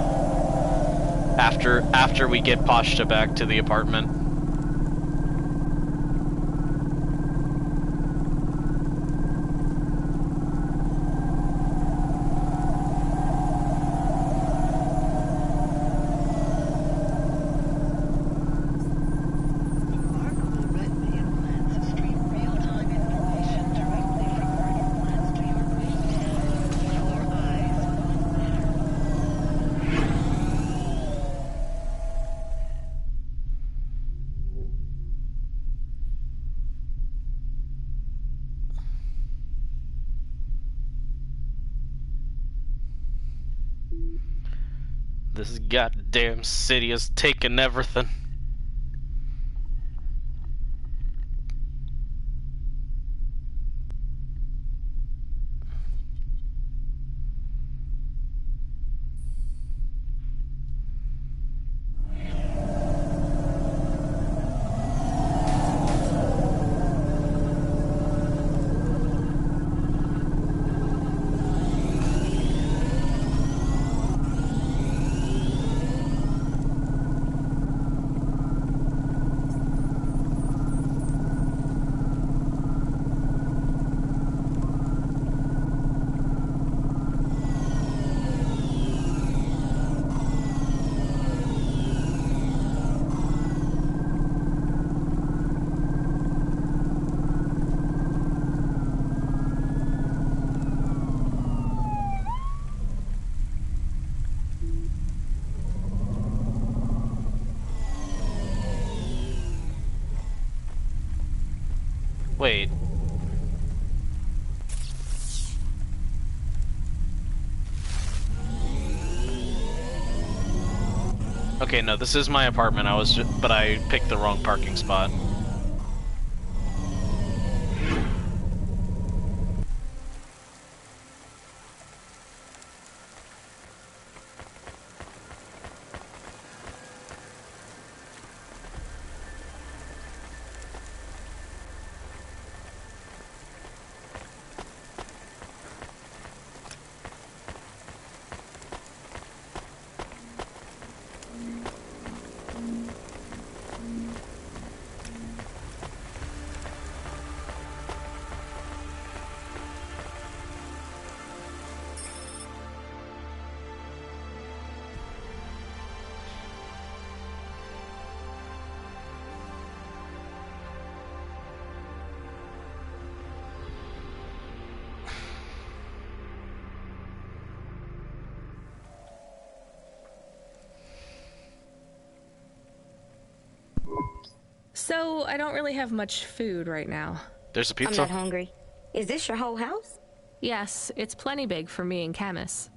after we get Pashta back to the apartment. This goddamn city has taken everything. Wait. Okay, no, this is my apartment. But I picked the wrong parking spot. So, I don't really have much food right now. There's a pizza. I'm not hungry. Is this your whole house? Yes, it's plenty big for me and Camus.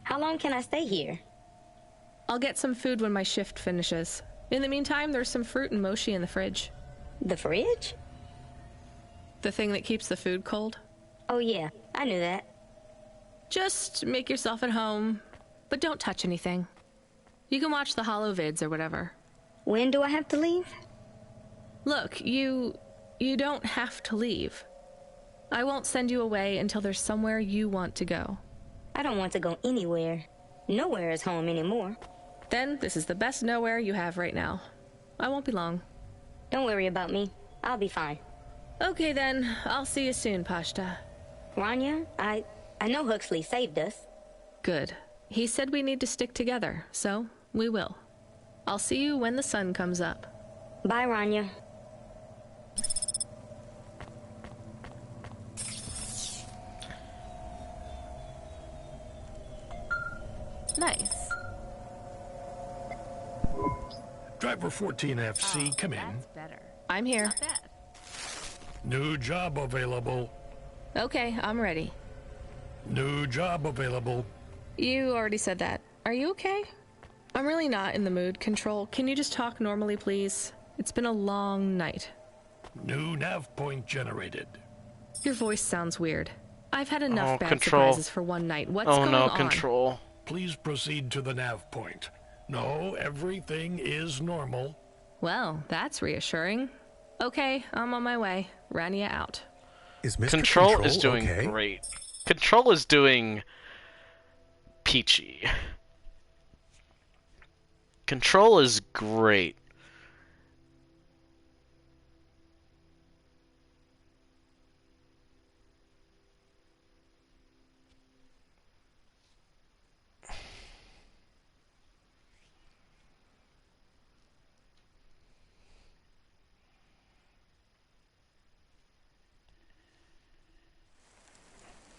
How long can I stay here? I'll get some food when my shift finishes. In the meantime, there's some fruit and mochi in the fridge. The fridge? The thing that keeps the food cold? Oh yeah, I knew that. Just make yourself at home, but don't touch anything. You can watch the holovids or whatever. When do I have to leave? Look, you don't have to leave. I won't send you away until there's somewhere you want to go. I don't want to go anywhere. Nowhere is home anymore. Then this is the best nowhere you have right now. I won't be long. Don't worry about me. I'll be fine. Okay then, I'll see you soon, Pashta. Rania, I know Huxley saved us. Good. He said we need to stick together, so we will. I'll see you when the sun comes up. Bye, Rania. Nice. Driver 14FC, come in. That's better. I'm here. New job available. Okay, I'm ready. New job available. You already said that. Are you okay? I'm really not in the mood. Control, can you just talk normally, please? It's been a long night. New nav point generated. Your voice sounds weird. I've had enough bad Control. surprises for one night. What's going on? Oh no, Control. Please proceed to the nav point. No, everything is normal. Well, that's reassuring. Okay, I'm on my way. Rania out. Is Mr. Control is doing okay? great. Control is doing peachy. Control is great.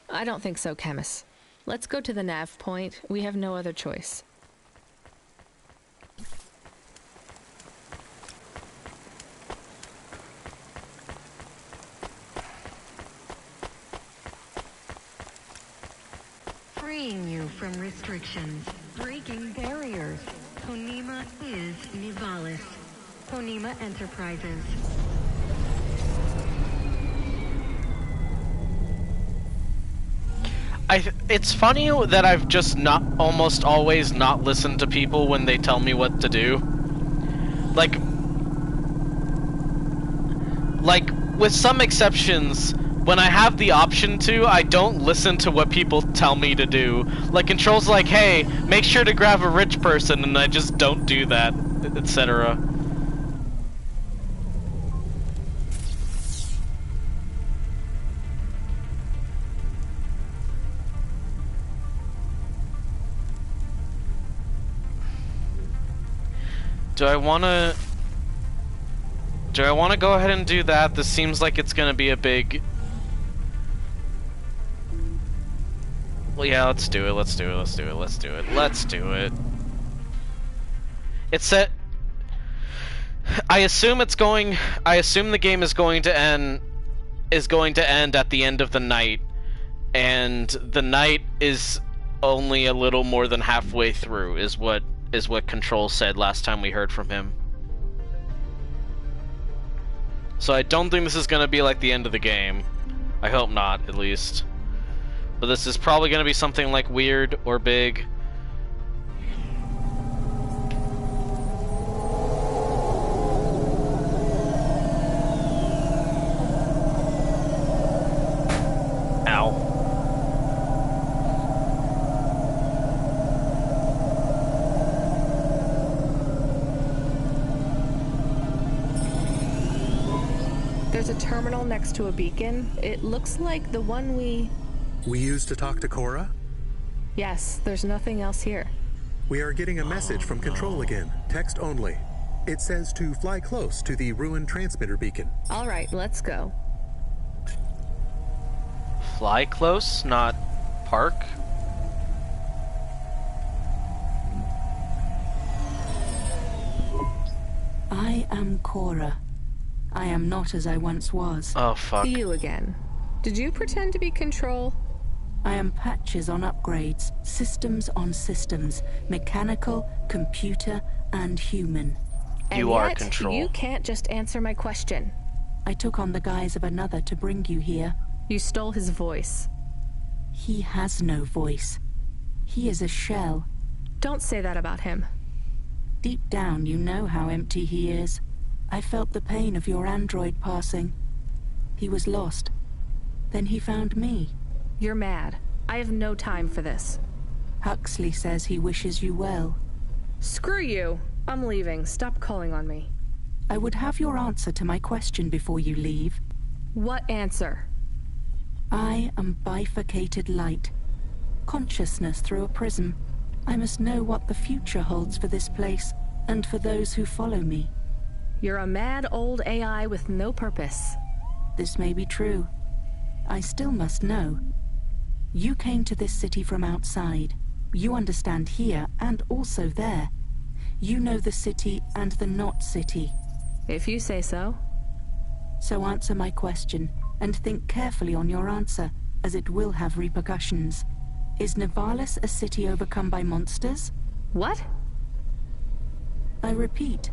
I don't think so, Camus. Let's go to the nav point. We have no other choice. Freeing you from restrictions, breaking barriers. Ponema is Nivalis. Ponema Enterprises. It's funny that I've just almost always not listened to people when they tell me what to do. Like with some exceptions, when I have the option to, I don't listen to what people tell me to do. Like Control's like, hey, make sure to grab a rich person, and I just don't do that, etc. Do I want to go ahead and do that? This seems like it's going to be a big... Well, yeah, let's do it. Let's do it. It's set... I assume the game is going to end at the end of the night, and the night is only a little more than halfway through, is what Control said last time we heard from him. So I don't think this is going to be like the end of the game. I hope not, at least. But this is probably going to be something like weird or big. Ow. There's a terminal next to a beacon. It looks like the one we used to talk to Cora? Yes, there's nothing else here. We are getting a message from Control again. Text only. It says to fly close to the ruined transmitter beacon. All right, let's go. Fly close, not park? I am Cora. I am not as I once was. Oh, fuck. You again. Did you pretend to be Control? I am patches on upgrades, systems on systems, mechanical, computer, and human. And yet, Control. You can't just answer my question. I took on the guise of another to bring you here. You stole his voice. He has no voice. He is a shell. Don't say that about him. Deep down, you know how empty he is. I felt the pain of your android passing. He was lost. Then he found me. You're mad. I have no time for this. Huxley says he wishes you well. Screw you. I'm leaving. Stop calling on me. I would have your answer to my question before you leave. What answer? I am bifurcated light. Consciousness through a prism. I must know what the future holds for this place, and for those who follow me. You're a mad old AI with no purpose. This may be true. I still must know. You came to this city from outside. You understand here and also there. You know the city and the not city. If you say so. So answer my question, and think carefully on your answer, as it will have repercussions. Is Nivalis a city overcome by monsters? What? I repeat,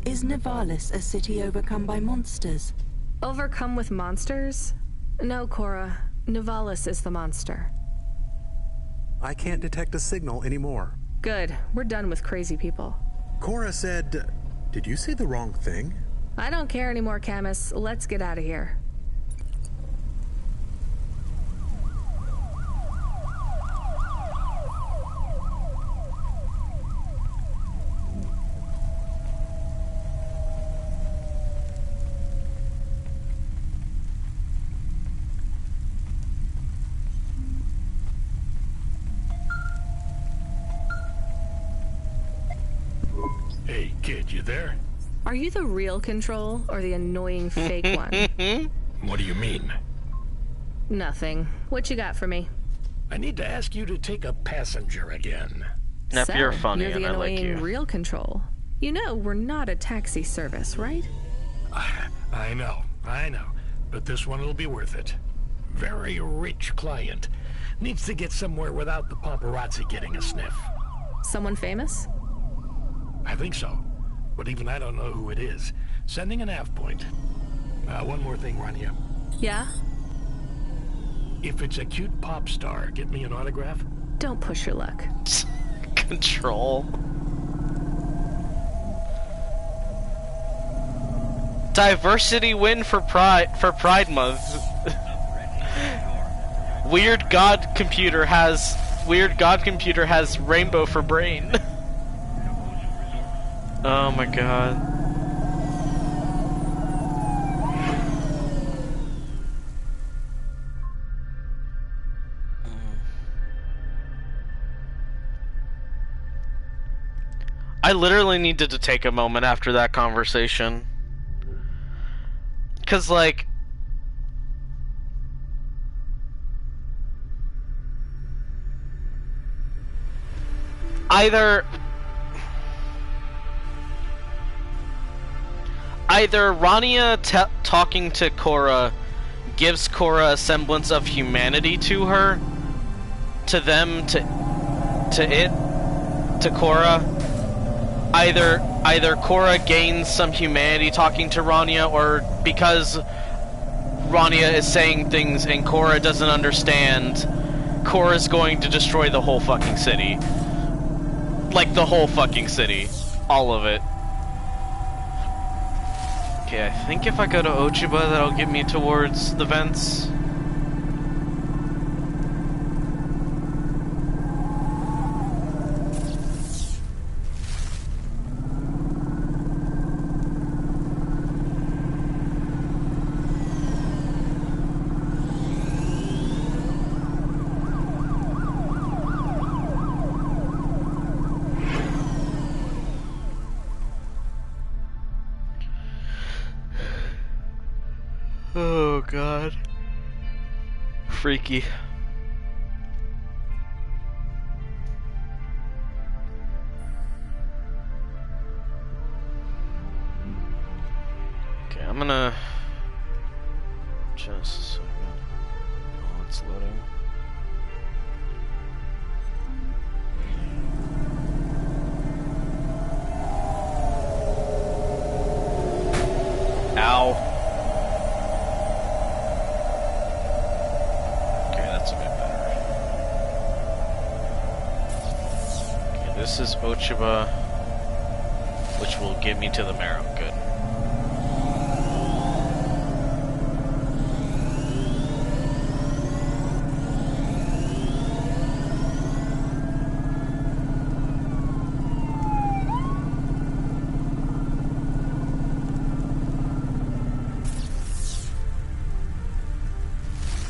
is Nivalis a city overcome by monsters? Overcome with monsters? No, Cora. Nivalis is the monster. I can't detect a signal anymore. Good. We're done with crazy people. Cora said... Did you say the wrong thing? I don't care anymore, Camus. Let's get out of here. Hey, kid, you there? Are you the real Control or the annoying fake one? What do you mean? Nothing. What you got for me? I need to ask you to take a passenger again. Nep, you're funny you're the and I like annoying you. real Control. You know we're not a taxi service, right? I know. But this one will be worth it. Very rich client. Needs to get somewhere without the paparazzi getting a sniff. Someone famous? I think so. But even I don't know who it is. Sending an AV point. One more thing, Rania. Yeah? If it's a cute pop star, get me an autograph? Don't push your luck. Control. Diversity win for Pride Month. Weird God computer has rainbow for brain. Oh my god. I literally needed to take a moment after that conversation. 'Cause like either Rania talking to Cora gives Cora a semblance of humanity to her, to them, to Cora. Either Cora gains some humanity talking to Rania, or because Rania is saying things and Cora doesn't understand, Cora's going to destroy the whole fucking city. Like the whole fucking city. All of it. Okay, I think if I go to Ochiba, that'll get me towards the vents. Oh god. Freaky. Okay, I'm gonna just a second. Oh, it's loading. Ow. This is Ochiba, which will get me to the marrow. Good.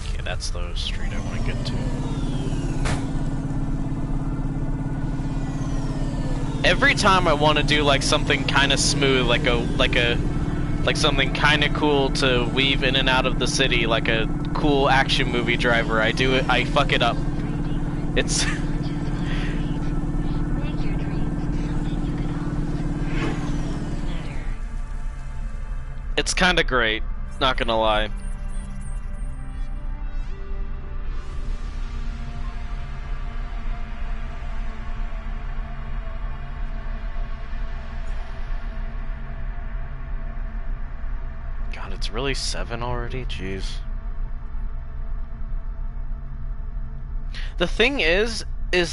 Okay, that's the street I want to get to. Every time I want to do like something kind of smooth, like something kind of cool to weave in and out of the city, like a cool action movie driver, I fuck it up. It's It's kind of great, not gonna lie. God, it's really 7 already? Jeez. The thing is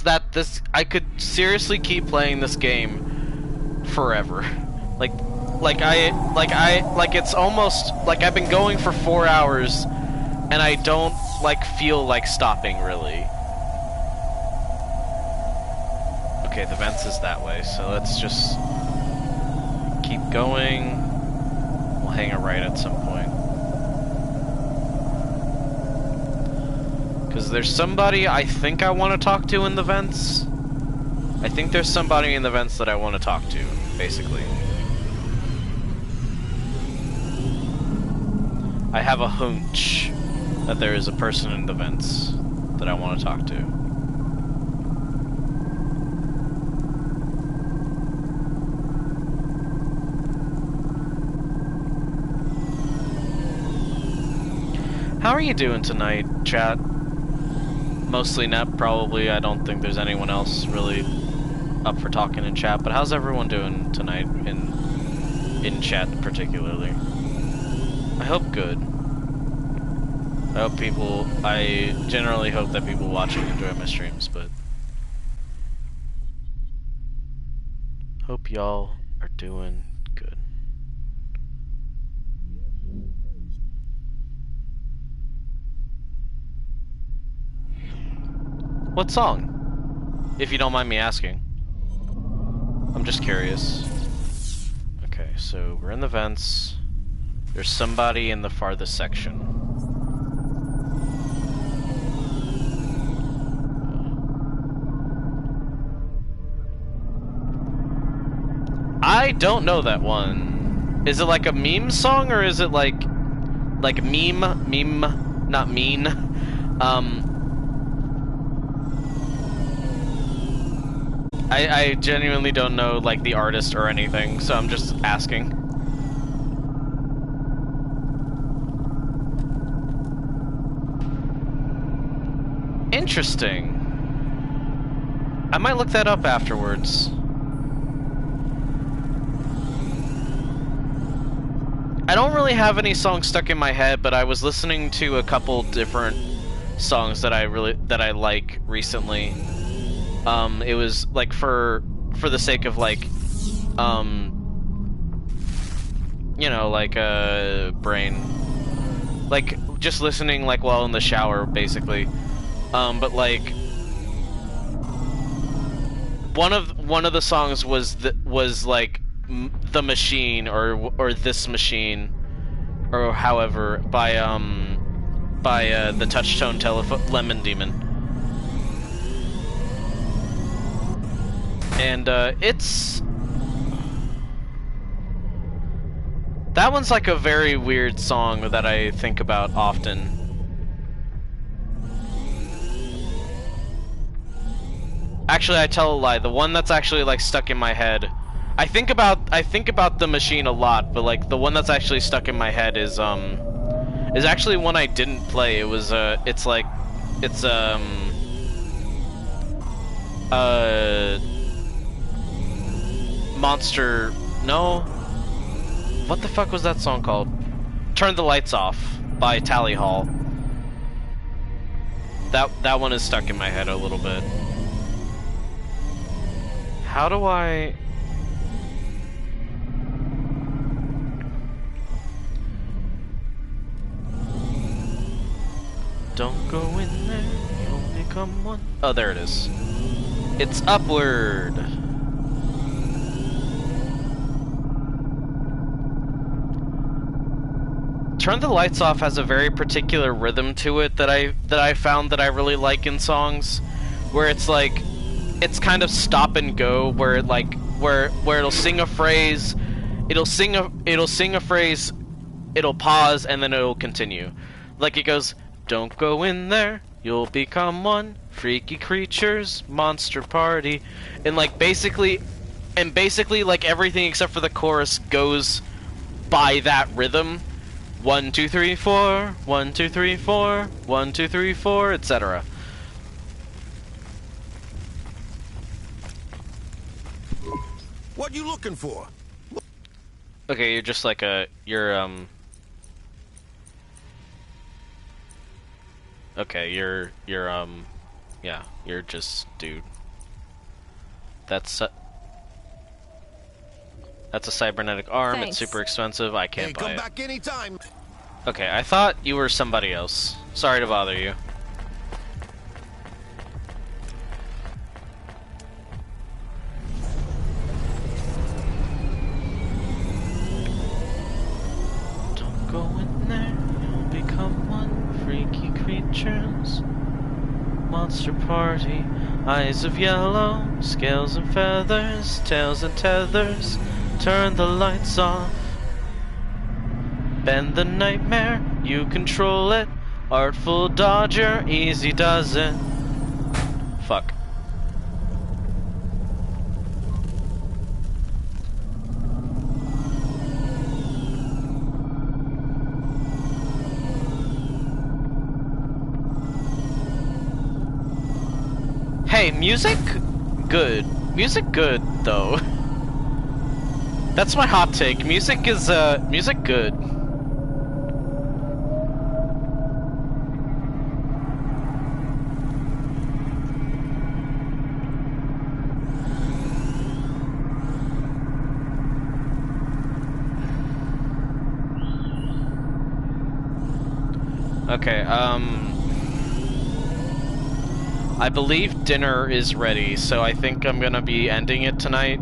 that this, I could seriously keep playing this game forever. Like it's almost like I've been going for 4 hours and I don't like feel like stopping really. Okay, the vents is that way, so let's just keep going. We'll hang a right at some point. Because there's somebody I think I want to talk to in the vents. I think there's somebody in the vents that I want to talk to, basically. I have a hunch that there is a person in the vents that I want to talk to. How are you doing tonight, chat? Mostly Nep, probably. I don't think there's anyone else really up for talking in chat, but how's everyone doing tonight in chat particularly? I hope good. I generally hope that people watching enjoy my streams, but hope y'all are doing good. What song? If you don't mind me asking. I'm just curious. Okay, so we're in the vents. There's somebody in the farthest section. I don't know that one. Is it like a meme song or is it like meme, not mean? I genuinely don't know like the artist or anything, so I'm just asking. Interesting. I might look that up afterwards. I don't really have any songs stuck in my head, but I was listening to a couple different songs that I like recently. It was like for the sake of like, you know, like brain, like just listening like while in the shower, basically. But like one of the songs was like The Machine or This Machine or however by the Touchtone Lemon Demon. And that one's like a very weird song that I think about often. Actually, I tell a lie. The one that's actually like stuck in my head, I think about The Machine a lot, but like the one that's actually stuck in my head is actually one I didn't play. It was it's Monster... No? What the fuck was that song called? Turn the Lights Off by Tally Hall. That one is stuck in my head a little bit. How do I... Don't go in there, you only come one... Oh, there it is. It's Upward. Turn the Lights Off has a very particular rhythm to it that I found that I really like in songs, where it's like it's kind of stop and go, where it like where it'll sing a phrase, it'll sing a phrase, it'll pause, and then it'll continue. Like it goes, "Don't go in there, you'll become one. Freaky creatures, monster party," and like basically like everything except for the chorus goes by that rhythm. 1, 2, 3, 4, 1, 2, 3, 4, 1, 2, 3, 4, etc. What you looking for? Okay, you're just like okay, yeah, you're just dude. That's a cybernetic arm. Thanks. It's super expensive. I can't buy Come it. back anytime. Okay, I thought you were somebody else. Sorry to bother you. Don't go in there, you'll become one. Freaky creatures. Monster party. Eyes of yellow, scales and feathers, tails and tethers. Turn the lights off. Bend the nightmare, you control it. Artful dodger, easy does it. Fuck. Hey, music? Good. Music good, though. That's my hot take. Music is, music good. Okay, I believe dinner is ready, so I think I'm gonna be ending it tonight.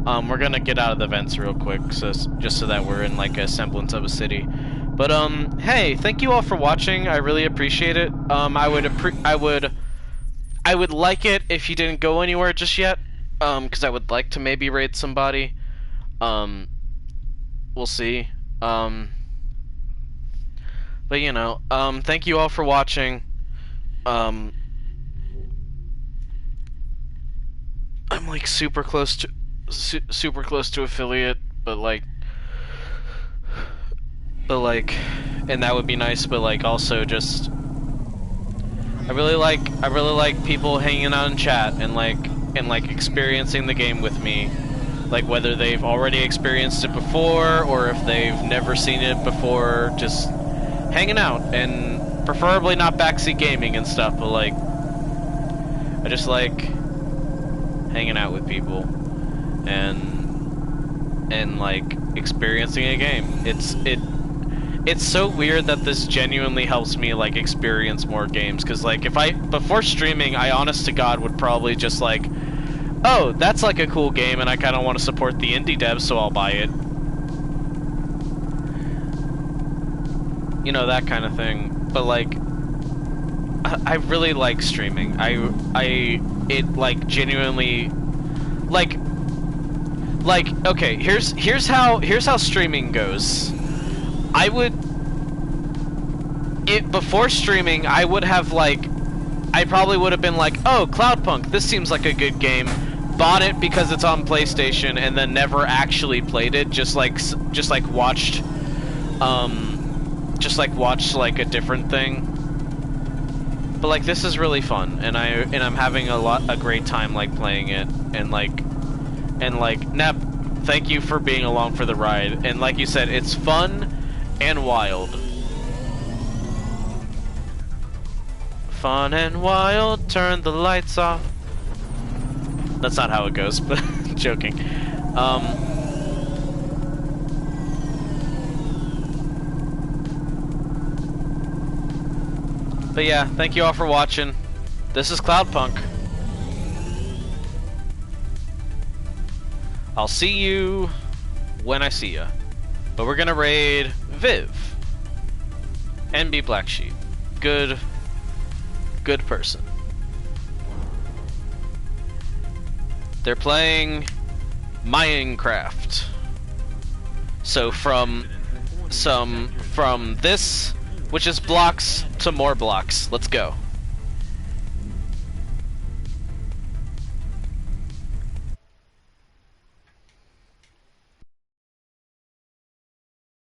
We're gonna get out of the vents real quick, just so that we're in like a semblance of a city. But hey, thank you all for watching. I really appreciate it. I would like it if you didn't go anywhere just yet, because I would like to maybe raid somebody. We'll see. But you know, thank you all for watching. I'm like super close to affiliate, but like, and that would be nice. But like, also just, I really like people hanging out in chat and like experiencing the game with me. Like whether they've already experienced it before or if they've never seen it before, just hanging out, and preferably not backseat gaming and stuff, but like, I just like hanging out with people and like experiencing a game. It's so weird that this genuinely helps me like experience more games, because like before streaming, I honest to God would probably just like, oh, that's like a cool game and I kind of want to support the indie devs, so I'll buy it. You know, that kind of thing. But like, I really like streaming. It like genuinely, like okay, here's how streaming goes. Before streaming, I would have like, I probably would have been like, oh, Cloudpunk, this seems like a good game. Bought it because it's on PlayStation, and then never actually played it. Just like watched like a different thing. But like, this is really fun, and I'm having a great time like playing it, and Nep, thank you for being along for the ride. And like you said, it's fun and wild. Fun and wild, turn the lights off. That's not how it goes, but joking. But yeah, thank you all for watching. This is Cloudpunk. I'll see you when I see ya. But we're gonna raid Viv. NB Black Sheep. Good person. They're playing Minecraft. So from this, which is blocks, to more blocks. Let's go.